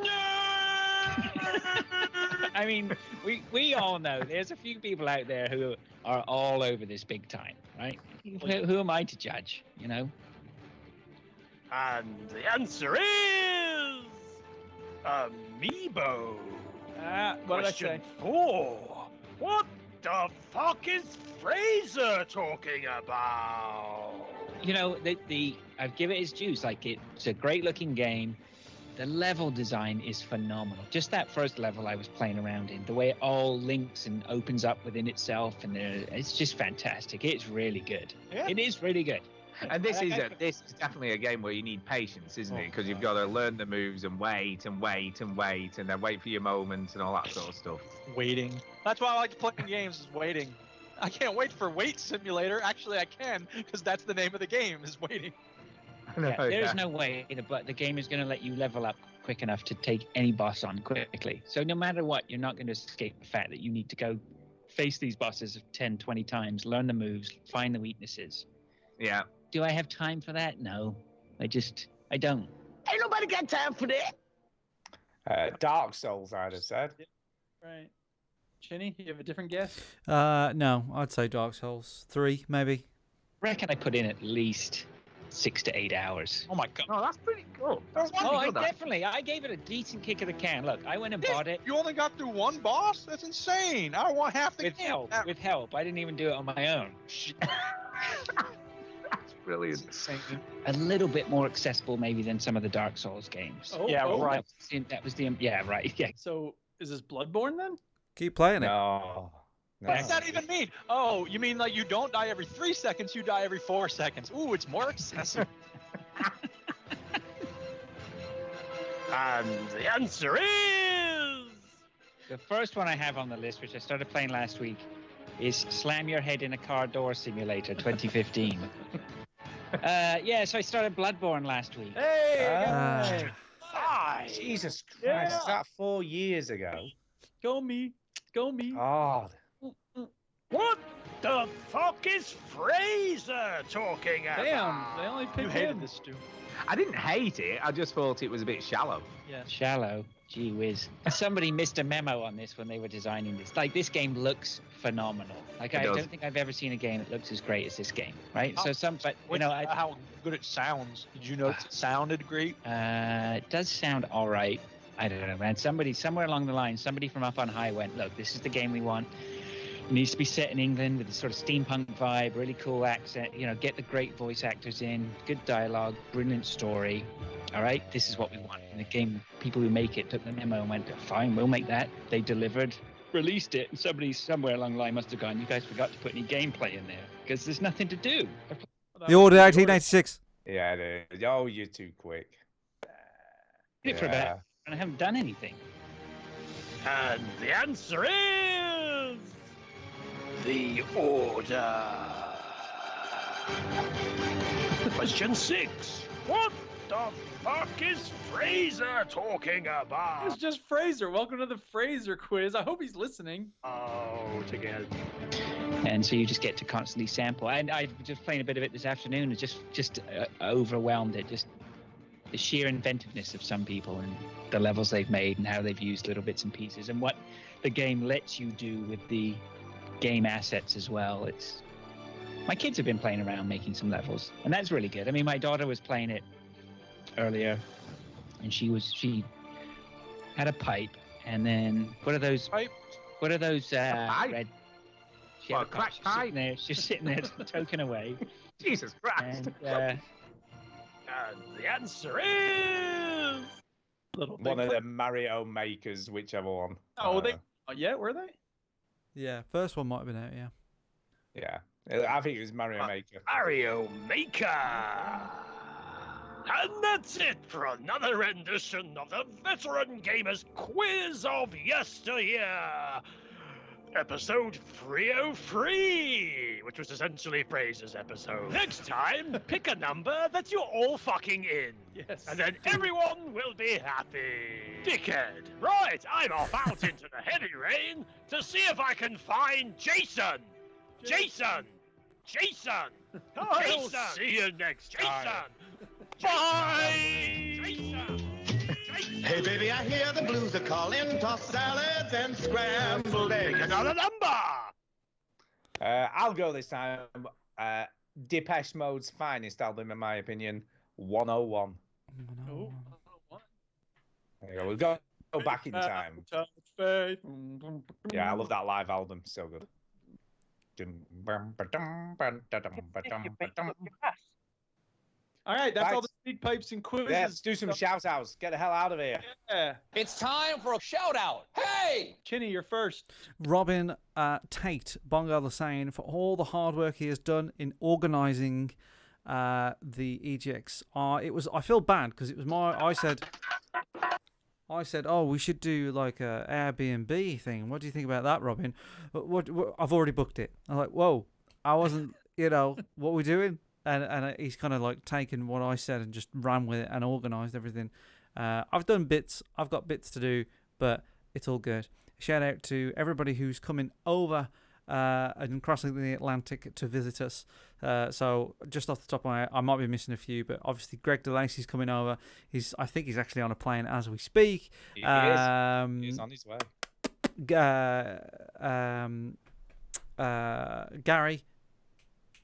I mean, we all know there's a few people out there who are all over this big time, right? Who am I to judge, you know? And the answer is Amiibo. What did I Question say? 4. What the fuck is Fraser talking about? You know, I've given it its dues. Like, it's a great looking game. The level design is phenomenal. Just that first level I was playing around in, the way it all links and opens up within itself, and it's just fantastic. It's really good. Yeah. It is really good. And this is definitely a game where you need patience, isn't it? Because you've got to learn the moves and wait and wait and wait and then wait for your moment and all that sort of stuff. Waiting. That's why I like to play games, is waiting. I can't wait for Wait Simulator. Actually, I can, because that's the name of the game, is waiting. There's no way the game is going to let you level up quick enough to take any boss on quickly. So no matter what, you're not going to escape the fact that you need to go face these bosses 10, 20 times, learn the moves, find the weaknesses. Yeah. Do I have time for that? No. I don't. Ain't nobody got time for that. Dark Souls, I'd have said. Right. Chinny, you have a different guess? No, I'd say Dark Souls 3, maybe. I reckon I put in at least 6 to 8 hours. Oh my god. Oh, that's pretty cool. I gave it a decent kick of the can. Look, I went and bought it. You only got through one boss? That's insane. I want half the with game. help. With help. I didn't even do it on my own. That's brilliant. A little bit more accessible maybe than some of the Dark Souls games. Right. That was the right. Yeah. So is this Bloodborne then? Keep playing it. No. What does that even mean? Oh, you mean like you don't die every 3 seconds, you die every 4 seconds. Ooh, it's more accessible. And the answer is... The first one I have on the list, which I started playing last week, is Slam Your Head in a Car Door Simulator 2015. So I started Bloodborne last week. Hey! Jesus Christ, is that 4 years ago? Go me. God. What the fuck is Fraser talking about? Damn, they only picked You hated him. this, Stu. I didn't hate it. I just thought it was a bit shallow. Yeah. Shallow. Gee whiz. Somebody missed a memo on this when they were designing this. Like, this game looks phenomenal. Like, I don't think I've ever seen a game that looks as great as this game, right? How good it sounds. Did you notice it sounded great? It does sound all right. I don't know, man. Somebody, somewhere along the line, somebody from up on high went, look, this is the game we want. It needs to be set in England with a sort of steampunk vibe, really cool accent, get the great voice actors in, good dialogue, brilliant story. All right, this is what we want. And the game, people who make it took the memo and went, fine, we'll make that. They delivered, released it, and somebody somewhere along the line must have gone, you guys forgot to put any gameplay in there because there's nothing to do. The Order 1886. Yeah, it is. Oh, you're too quick. For about, and I haven't done anything. And the answer is... The Order. Question 6. What the fuck is Fraser talking about? It's just Fraser. Welcome to the Fraser quiz. I hope he's listening. Oh, together. And so you just get to constantly sample. And I just playing a bit of it this afternoon. It just overwhelmed it. Just the sheer inventiveness of some people and the levels they've made and how they've used little bits and pieces and what the game lets you do with the game assets as well. My kids have been playing around making some levels, and that's really good. I mean, my daughter was playing it earlier, and she had a pipe, and then what are those red? She had a crack pipe. She's sitting there toking away. Jesus Christ! And the answer is one of the Mario makers, whichever one. Oh, were they? Yeah, first one might have been out. Yeah. Yeah, I think it was Mario Maker. Mario Maker. And that's it for another rendition of the Veteran Gamers Quiz of Yesteryear. Episode 303, which was essentially Fraser's episode. Next time, pick a number that you're all fucking in. Yes. And then everyone will be happy. Dickhead. Right, I'm off out into the heavy rain to see if I can find Jason. Jason. I'll see you next time. Bye. Jason. Hey, baby, I hear the blues are calling. Toss salads and scrambled eggs. Another number. I'll go this time. Depeche Mode's finest album, in my opinion, 101. Oh. There you go. We'll go back in time. Yeah, I love that live album. So good. All right, that's all the speak pipes and quizzes. Yeah, let's do some shout-outs. Get the hell out of here. Yeah. It's time for a shout-out. Hey! Chinny, you're first. Robin Tate, Bongo the Sane, for all the hard work he has done in organising the EGX. I feel bad because it was I said, oh, we should do like a Airbnb thing. What do you think about that, Robin? What I've already booked it. I'm like, whoa, I wasn't, what are we doing? And he's kind of like taken what I said and just ran with it and organised everything. I've done bits. I've got bits to do, but it's all good. Shout out to everybody who's coming over and crossing the Atlantic to visit us. So just off the top of my head, I might be missing a few, but obviously Greg DeLacy's coming over. I think he's actually on a plane as we speak. He is. He's on his way. Gary,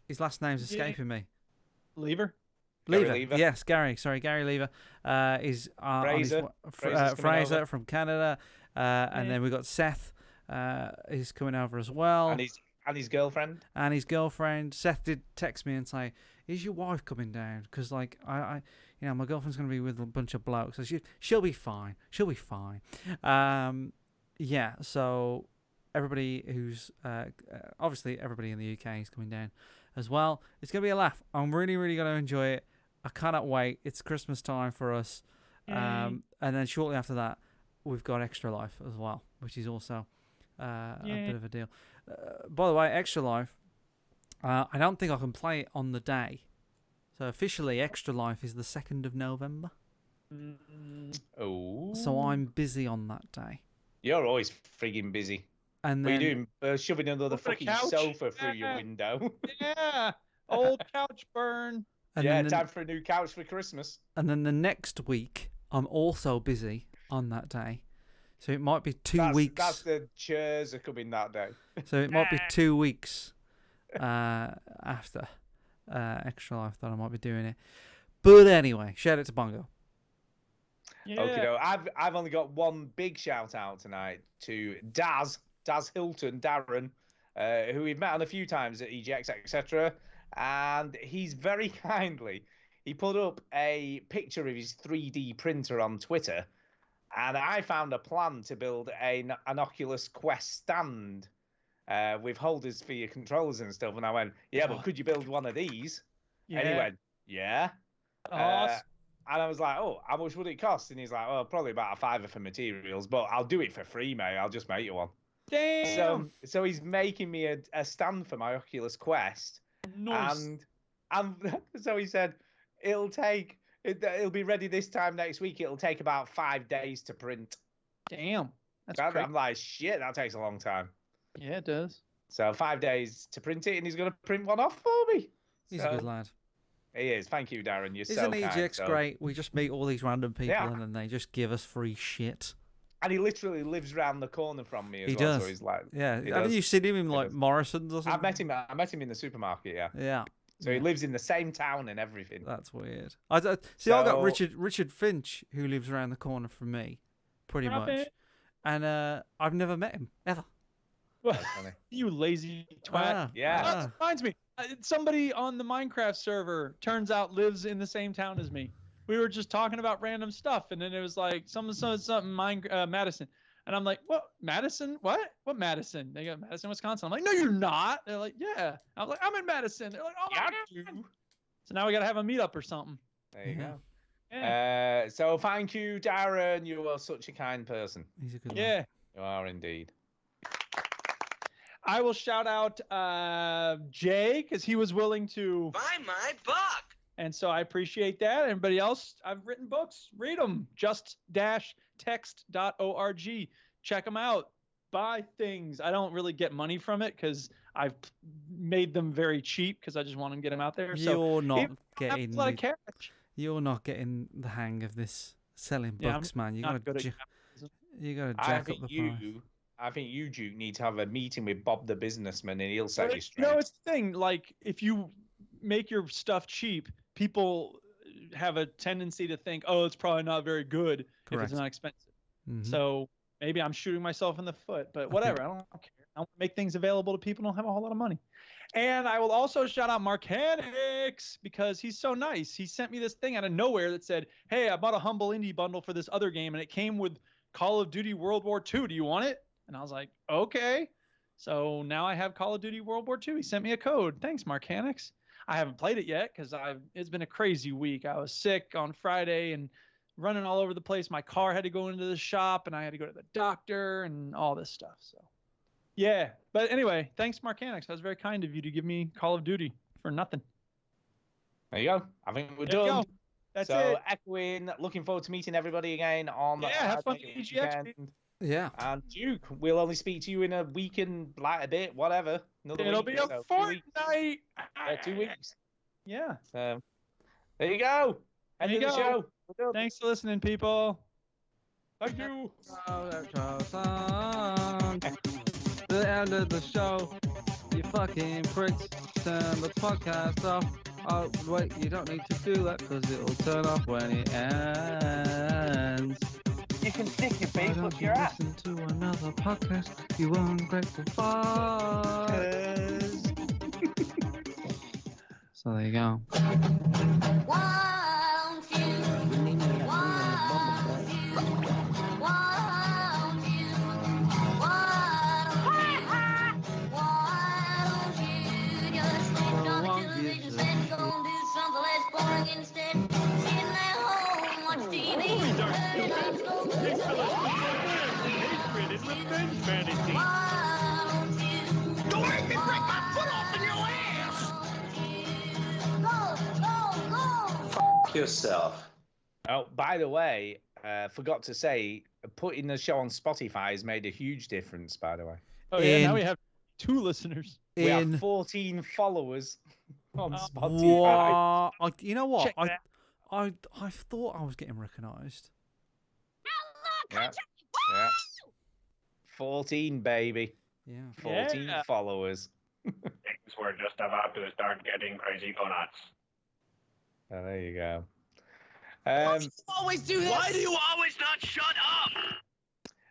his last name's escaping me. Lever? Lever. Yes, Gary. Sorry, Gary Lever. Is Fraser from Canada. And then we got Seth. He's coming over as well. And his girlfriend. And his girlfriend. Seth did text me and say, "Is your wife coming down? Because like my girlfriend's going to be with a bunch of blokes, so she'll be fine. She'll be fine." Yeah. So everybody who's obviously everybody in the UK is coming down as well. It's going to be a laugh. I'm really, really going to enjoy it. I cannot wait. It's Christmas time for us. And then shortly after that, we've got Extra Life as well, which is also a bit of a deal. By the way, Extra Life, I don't think I can play it on the day. So officially, Extra Life is the 2nd of November. Oh. So I'm busy on that day. You're always frigging busy. And what then, are you doing? Shoving another fucking sofa through your window. Yeah. Old couch burn. And time for a new couch for Christmas. And then the next week, I'm also busy on that day. So it might be 2 weeks. That's the chairs are coming that day. So it might be 2 weeks after Extra Life that I might be doing it. But anyway, shout out to Bongo. Yeah. Okay, I've only got one big shout out tonight to Daz Hilton, Darren, who we've met on a few times at EGX, etc. And he's very kindly, he put up a picture of his 3D printer on Twitter. And I found a plan to build an Oculus Quest stand with holders for your controllers and stuff. And I went, yeah, but could you build one of these? Yeah. And he went, yeah. Awesome. And I was like, oh, how much would it cost? And he's like, well, probably about $5 for materials, but I'll do it for free, mate. I'll just make you one. Damn. So he's making me a stand for my Oculus Quest. Nice. And so he said, it'll be ready this time next week. It'll take about 5 days to print. Damn. I'm like, shit, that takes a long time. Yeah, it does. So 5 days to print it, and he's going to print one off for me. He's a good lad. He is. Thank you, Darren. You're Isn't so kind. EGX great? We just meet all these random people and then they just give us free shit. And he literally lives round the corner from me as he well. Does. So he's like, haven't you seen him in like Morrison's or something? I met him in the supermarket. Yeah. Yeah. So he lives in the same town and everything. That's weird. I got Richard Finch, who lives around the corner from me, pretty much. And I've never met him, ever. Well, you lazy twat. Yeah. That reminds me. Somebody on the Minecraft server, turns out, lives in the same town as me. We were just talking about random stuff, and then it was like, something Madison. And I'm like, what? Madison? What? What Madison? They go, Madison, Wisconsin. I'm like, no, you're not. They're like, yeah. I'm like, I'm in Madison. They're like, oh, my God. So now we got to have a meetup or something. There you go. So thank you, Darren. You are such a kind person. He's a good Yeah. You are indeed. I will shout out Jay because he was willing to buy my book. And so I appreciate that. Everybody else, I've written books. Read them. Just-text.org. Check them out. Buy things. I don't really get money from it because I've made them very cheap because I just want to get them out there. You're not getting You're not getting the hang of this selling Yeah, books, man. You not gotta good at you gotta jack up the price. I think you, Duke, need to have a meeting with Bob the businessman, and he'll set But you straight. it's the thing. Like, if you make your stuff cheap, people have a tendency to think, oh, it's probably not very good if Correct. it's not expensive. Mhm. So maybe I'm shooting myself in the foot, but whatever. I don't care. I want to make things available to people who don't have a whole lot of money. And I will also shout out Marcanix because he's so nice. He sent me this thing out of nowhere that said, hey, I bought a Humble Indie bundle for this other game, and it came with Call of Duty World War II. Do you want it? And I was like, okay. So now I have Call of Duty World War II. He sent me a code. Thanks, Marcanix. I haven't played it yet because it's been a crazy week. I was sick on Friday and running all over the place. My car had to go into the shop, and I had to go to the doctor and all this stuff. So, yeah. But anyway, thanks, Marcanix. That was very kind of you to give me Call of Duty for nothing. There you go. I think we're There you done. go. That's so, it. echoing, looking forward to meeting everybody again on the Yeah, have fun Friday at EGX. weekend. Yeah. And Duke, we'll only speak to you in a week and like a bit, whatever. Another It'll week be or a so. 2 weeks. fortnight. 2 weeks. Yeah. So, there you go. There End you of the go. show. We're done. Thanks for listening, people. Thank you. The end of the show. You fucking pricks. Turn the podcast off. Oh, wait, you don't need to do that because it'll turn off when it ends. You can stick your Why face don't up you your ass. listen to another podcast, you ungrateful fuck. So there you go. Don't make me break my foot off in your ass! F yourself. Oh, by the way, forgot to say, putting the show on Spotify has made a huge difference, by the way. Oh, yeah, now we have 2 listeners. We have 14 followers on Spotify. What? You know what? Check that. I thought I was getting recognised. Yeah. Yeah. 14, baby. Yeah. 14 followers. Things were just about to start getting crazy donuts. Oh, there you go. Why do you always do this? Why do you always not shut up?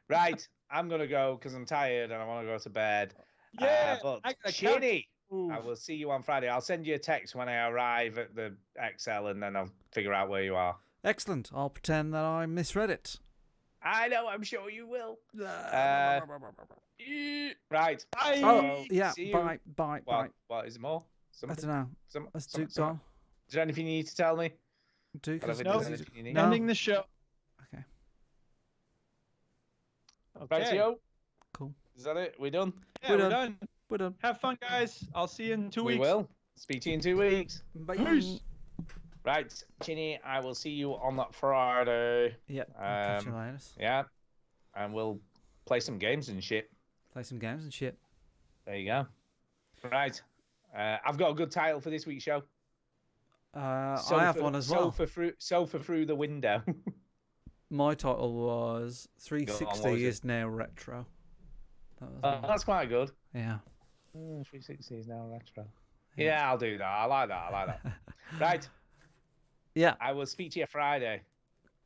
Right, I'm going to go because I'm tired and I want to go to bed. Yeah, But I got a Chinny, couch. I will see you on Friday. I'll send you a text when I arrive at the XL and then I'll figure out where you are. Excellent. I'll pretend that I misread it. I know, I'm sure you will. Right. Oh, yeah. See you. Bye. Bye. What, is it more? I don't know. Let's do go on. Is there anything you need to tell me? Duke, I don't think No, there's anything you need. ending the show. Okay. Okay. Rightio. Cool. Is that it? We done? Yeah, We're we're done. done. We're done. Have fun, guys. I'll see you in 2 We weeks. will. Speak to you in 2 weeks. Bye. Peace. Right, Chinny, I will see you on that Friday. Yeah. Catch you later. Yeah. And we'll play some games and shit. Play some games and shit. There you go. Right. I've got a good title for this week's show. I have one as well. Sofa through the window. My title was Go on, 360 what was it? is now retro. That was mine. That's quite good. Yeah. 360 is now retro. Yeah, I'll do that. I like that. Right. Yeah. I will speak to you Friday.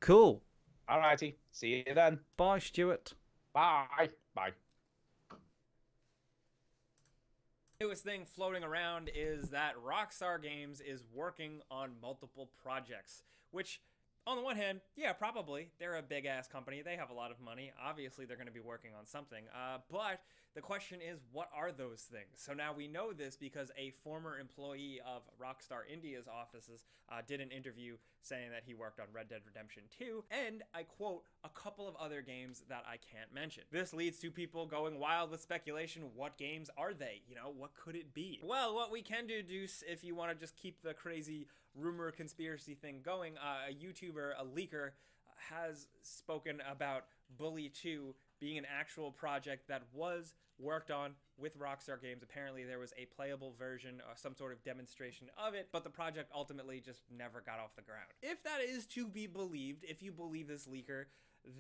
Cool. All righty. See you then. Bye, Stuart. Bye. Bye. Newest thing floating around is that Rockstar Games is working on multiple projects, which on the one hand, yeah, probably. They're a big-ass company. They have a lot of money. Obviously, they're going to be working on something. But The question is, what are those things? So now we know this because a former employee of Rockstar India's offices did an interview saying that he worked on Red Dead Redemption 2, and I quote, a couple of other games that I can't mention. This leads to people going wild with speculation. What games are they? You know, what could it be? Well, what we can do, Deuce, if you want to just keep the crazy rumor conspiracy thing going, a YouTuber, a leaker, has spoken about Bully 2 being an actual project that was worked on with Rockstar Games. Apparently there was a playable version or some sort of demonstration of it, but the project ultimately just never got off the ground. If that is to be believed, if you believe this leaker,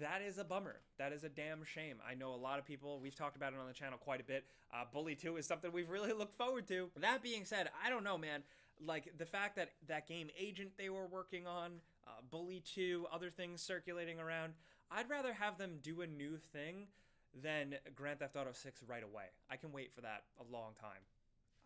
that is a bummer. That is a damn shame. I know a lot of people, we've talked about it on the channel quite a bit. Bully 2 is something we've really looked forward to. That being said, I don't know, man. Like, the fact that that game Agent they were working on, Bully 2, other things circulating around, I'd rather have them do a new thing than Grand Theft Auto 6 right away. I can wait for that a long time.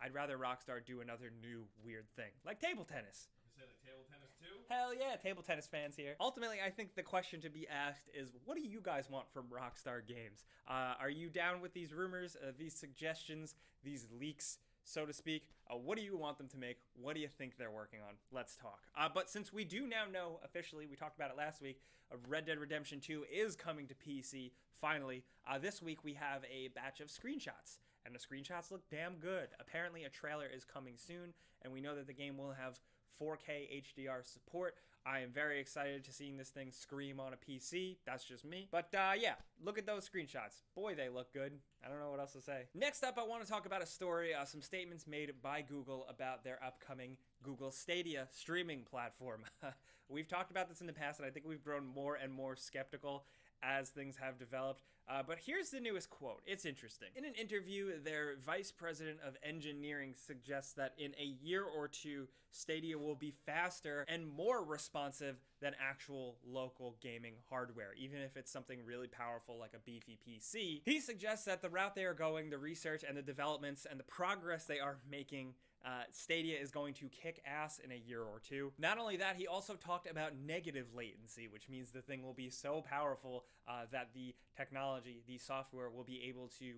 I'd rather Rockstar do another new weird thing, like table tennis. You say like table tennis too? Hell yeah, table tennis fans here. Ultimately, I think the question to be asked is, what do you guys want from Rockstar Games? Are you down with these rumors, these suggestions, these leaks, so to speak? What do you want them to make? What do you think they're working on? Let's talk. But since we do now know officially, we talked about it last week, Red Dead Redemption 2 is coming to PC, finally. This week we have a batch of screenshots, and the screenshots look damn good. Apparently a trailer is coming soon, and we know that the game will have 4K HDR support. I am very excited to seeing this thing scream on a PC. That's just me. But yeah, look at those screenshots. Boy, they look good. I don't know what else to say. Next up, I want to talk about a story, some statements made by Google about their upcoming Google Stadia streaming platform. We've talked about this in the past, and I think we've grown more and more skeptical as things have developed. But here's the newest quote. It's interesting. In an interview, their vice president of engineering suggests that in a year or two, Stadia will be faster and more responsive than actual local gaming hardware, even if it's something really powerful like a beefy PC. He suggests that the route they are going, the research and the developments and the progress they are making, Stadia is going to kick ass in a year or two. Not only that, he also talked about negative latency, which means the thing will be so powerful that the technology, the software will be able to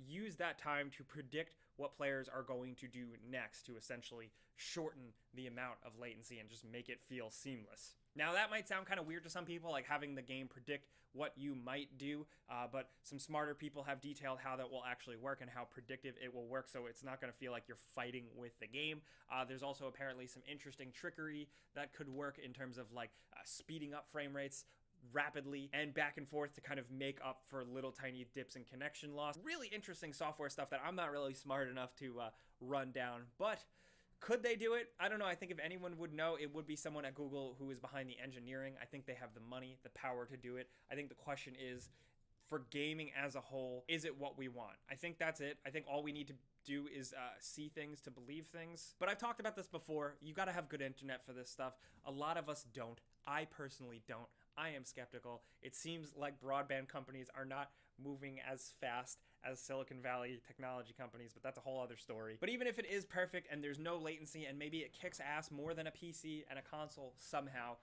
use that time to predict what players are going to do next, to essentially shorten the amount of latency and just make it feel seamless. Now that might sound kind of weird to some people, like having the game predict what you might do, but some smarter people have detailed how that will actually work and how predictive it will work, so it's not going to feel like you're fighting with the game. There's also apparently some interesting trickery that could work in terms of like speeding up frame rates rapidly and back and forth to kind of make up for little tiny dips in connection loss. Really interesting software stuff that I'm not really smart enough to run down, but could they do it? I don't know. I think if anyone would know, it would be someone at Google who is behind the engineering. I think they have the money, the power to do it. I think the question is, for gaming as a whole, is it what we want? I think that's it. I think all we need to do is see things to believe things. But I've talked about this before. You gotta have good internet for this stuff. A lot of us don't. I personally don't. I am skeptical. It seems like broadband companies are not moving as fast as Silicon Valley technology companies, but that's a whole other story. But even if it is perfect and there's no latency and maybe it kicks ass more than a PC and a console somehow,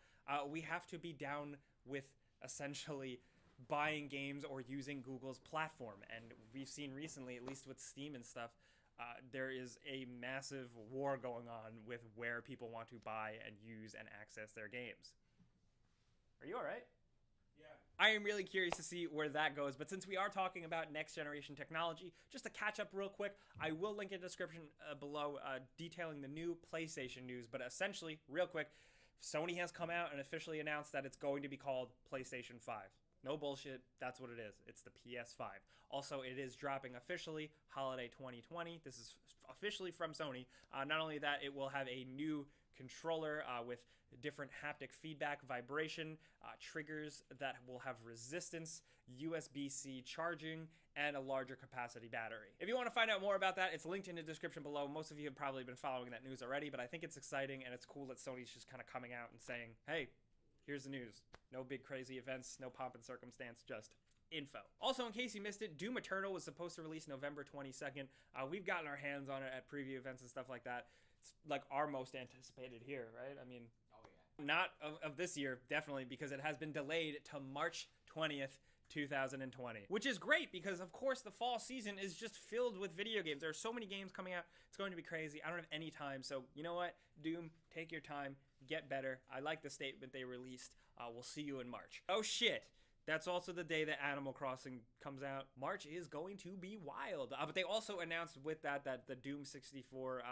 we have to be down with essentially buying games or using Google's platform. And we've seen recently, at least with Steam and stuff, there is a massive war going on with where people want to buy and use and access their games. Are you all right? Yeah. I am really curious to see where that goes, but since we are talking about next generation technology, just to catch up real quick, I will link in the description below detailing the new PlayStation news, but essentially, real quick, Sony has come out and officially announced that it's going to be called PlayStation 5. No bullshit, that's what it is. It's the PS5. Also, it is dropping officially holiday 2020. This is officially from Sony. Not only that, it will have a new controller with different haptic feedback, vibration, triggers that will have resistance, USB-C charging, and a larger capacity battery. If you want to find out more about that, it's linked in the description below. Most of you have probably been following that news already, but I think it's exciting and it's cool that Sony's just kind of coming out and saying, hey, here's the news. No big crazy events, no pomp and circumstance, just info. Also, in case you missed it, Doom Eternal was supposed to release November 22nd. We've gotten our hands on it at preview events and stuff like that. It's like our most anticipated here, right? I mean, not of this year, definitely, because it has been delayed to March 20th, 2020, which is great because of course the fall season is just filled with video games. There are so many games coming out. It's going to be crazy. I don't have any time. So you know what? Doom, take your time, get better. I like the statement they released. We'll see you in March. Oh shit. That's also the day that Animal Crossing comes out. March is going to be wild. But they also announced with that the Doom 64,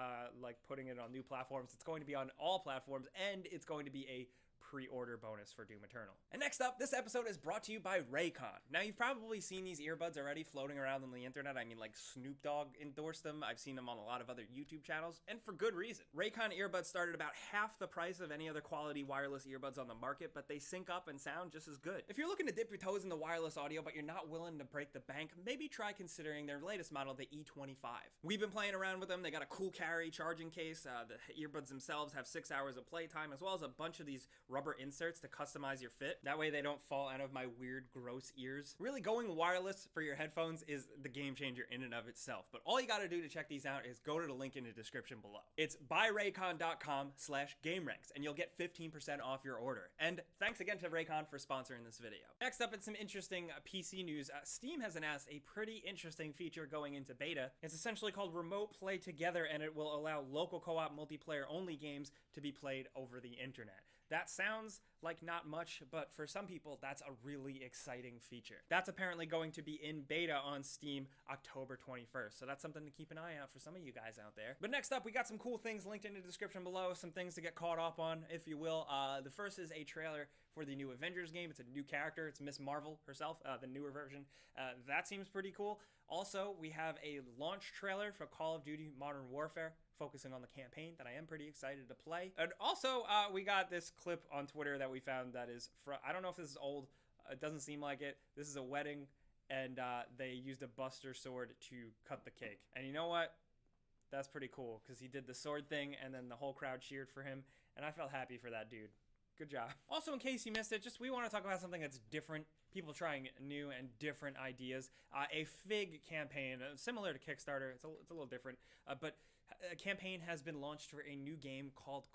like putting it on new platforms. It's going to be on all platforms, and it's going to be a pre-order bonus for Doom Eternal. And next up, this episode is brought to you by Raycon. Now, you've probably seen these earbuds already floating around on the internet. I mean, like Snoop Dogg endorsed them. I've seen them on a lot of other YouTube channels, and for good reason. Raycon earbuds start at about half the price of any other quality wireless earbuds on the market, but they sync up and sound just as good. If you're looking to dip your toes in the wireless audio, but you're not willing to break the bank, maybe try considering their latest model, the E25. We've been playing around with them. They got a cool carry charging case. The earbuds themselves have 6 hours of playtime, as well as a bunch of these rubber inserts to customize your fit. That way they don't fall out of my weird, gross ears. Really, going wireless for your headphones is the game changer in and of itself. But all you gotta do to check these out is go to the link in the description below. It's buyraycon.com/GameRanks, and you'll get 15% off your order. And thanks again to Raycon for sponsoring this video. Next up, it's some interesting PC news. Steam has announced a pretty interesting feature going into beta. It's essentially called Remote Play Together, and it will allow local co-op multiplayer only games to be played over the internet. That sounds like not much, but for some people, that's a really exciting feature. That's apparently going to be in beta on Steam October 21st, so that's something to keep an eye out for some of you guys out there. But next up, we got some cool things linked in the description below, some things to get caught up on, if you will. The first is a trailer for the new Avengers game. It's a new character. It's Miss Marvel herself, the newer version. That seems pretty cool. Also, we have a launch trailer for Call of Duty Modern Warfare, focusing on the campaign that I am pretty excited to play. And also, we got this clip on Twitter that we found that is I don't know if this is old. It doesn't seem like it. This is a wedding, and they used a Buster sword to cut the cake. And you know what? That's pretty cool, because he did the sword thing, and then the whole crowd cheered for him, and I felt happy for that dude. Good job. Also, in case you missed it, we want to talk about something that's different. People trying new and different ideas. A FIG campaign, similar to Kickstarter. It's a little different, but a campaign has been launched for a new game called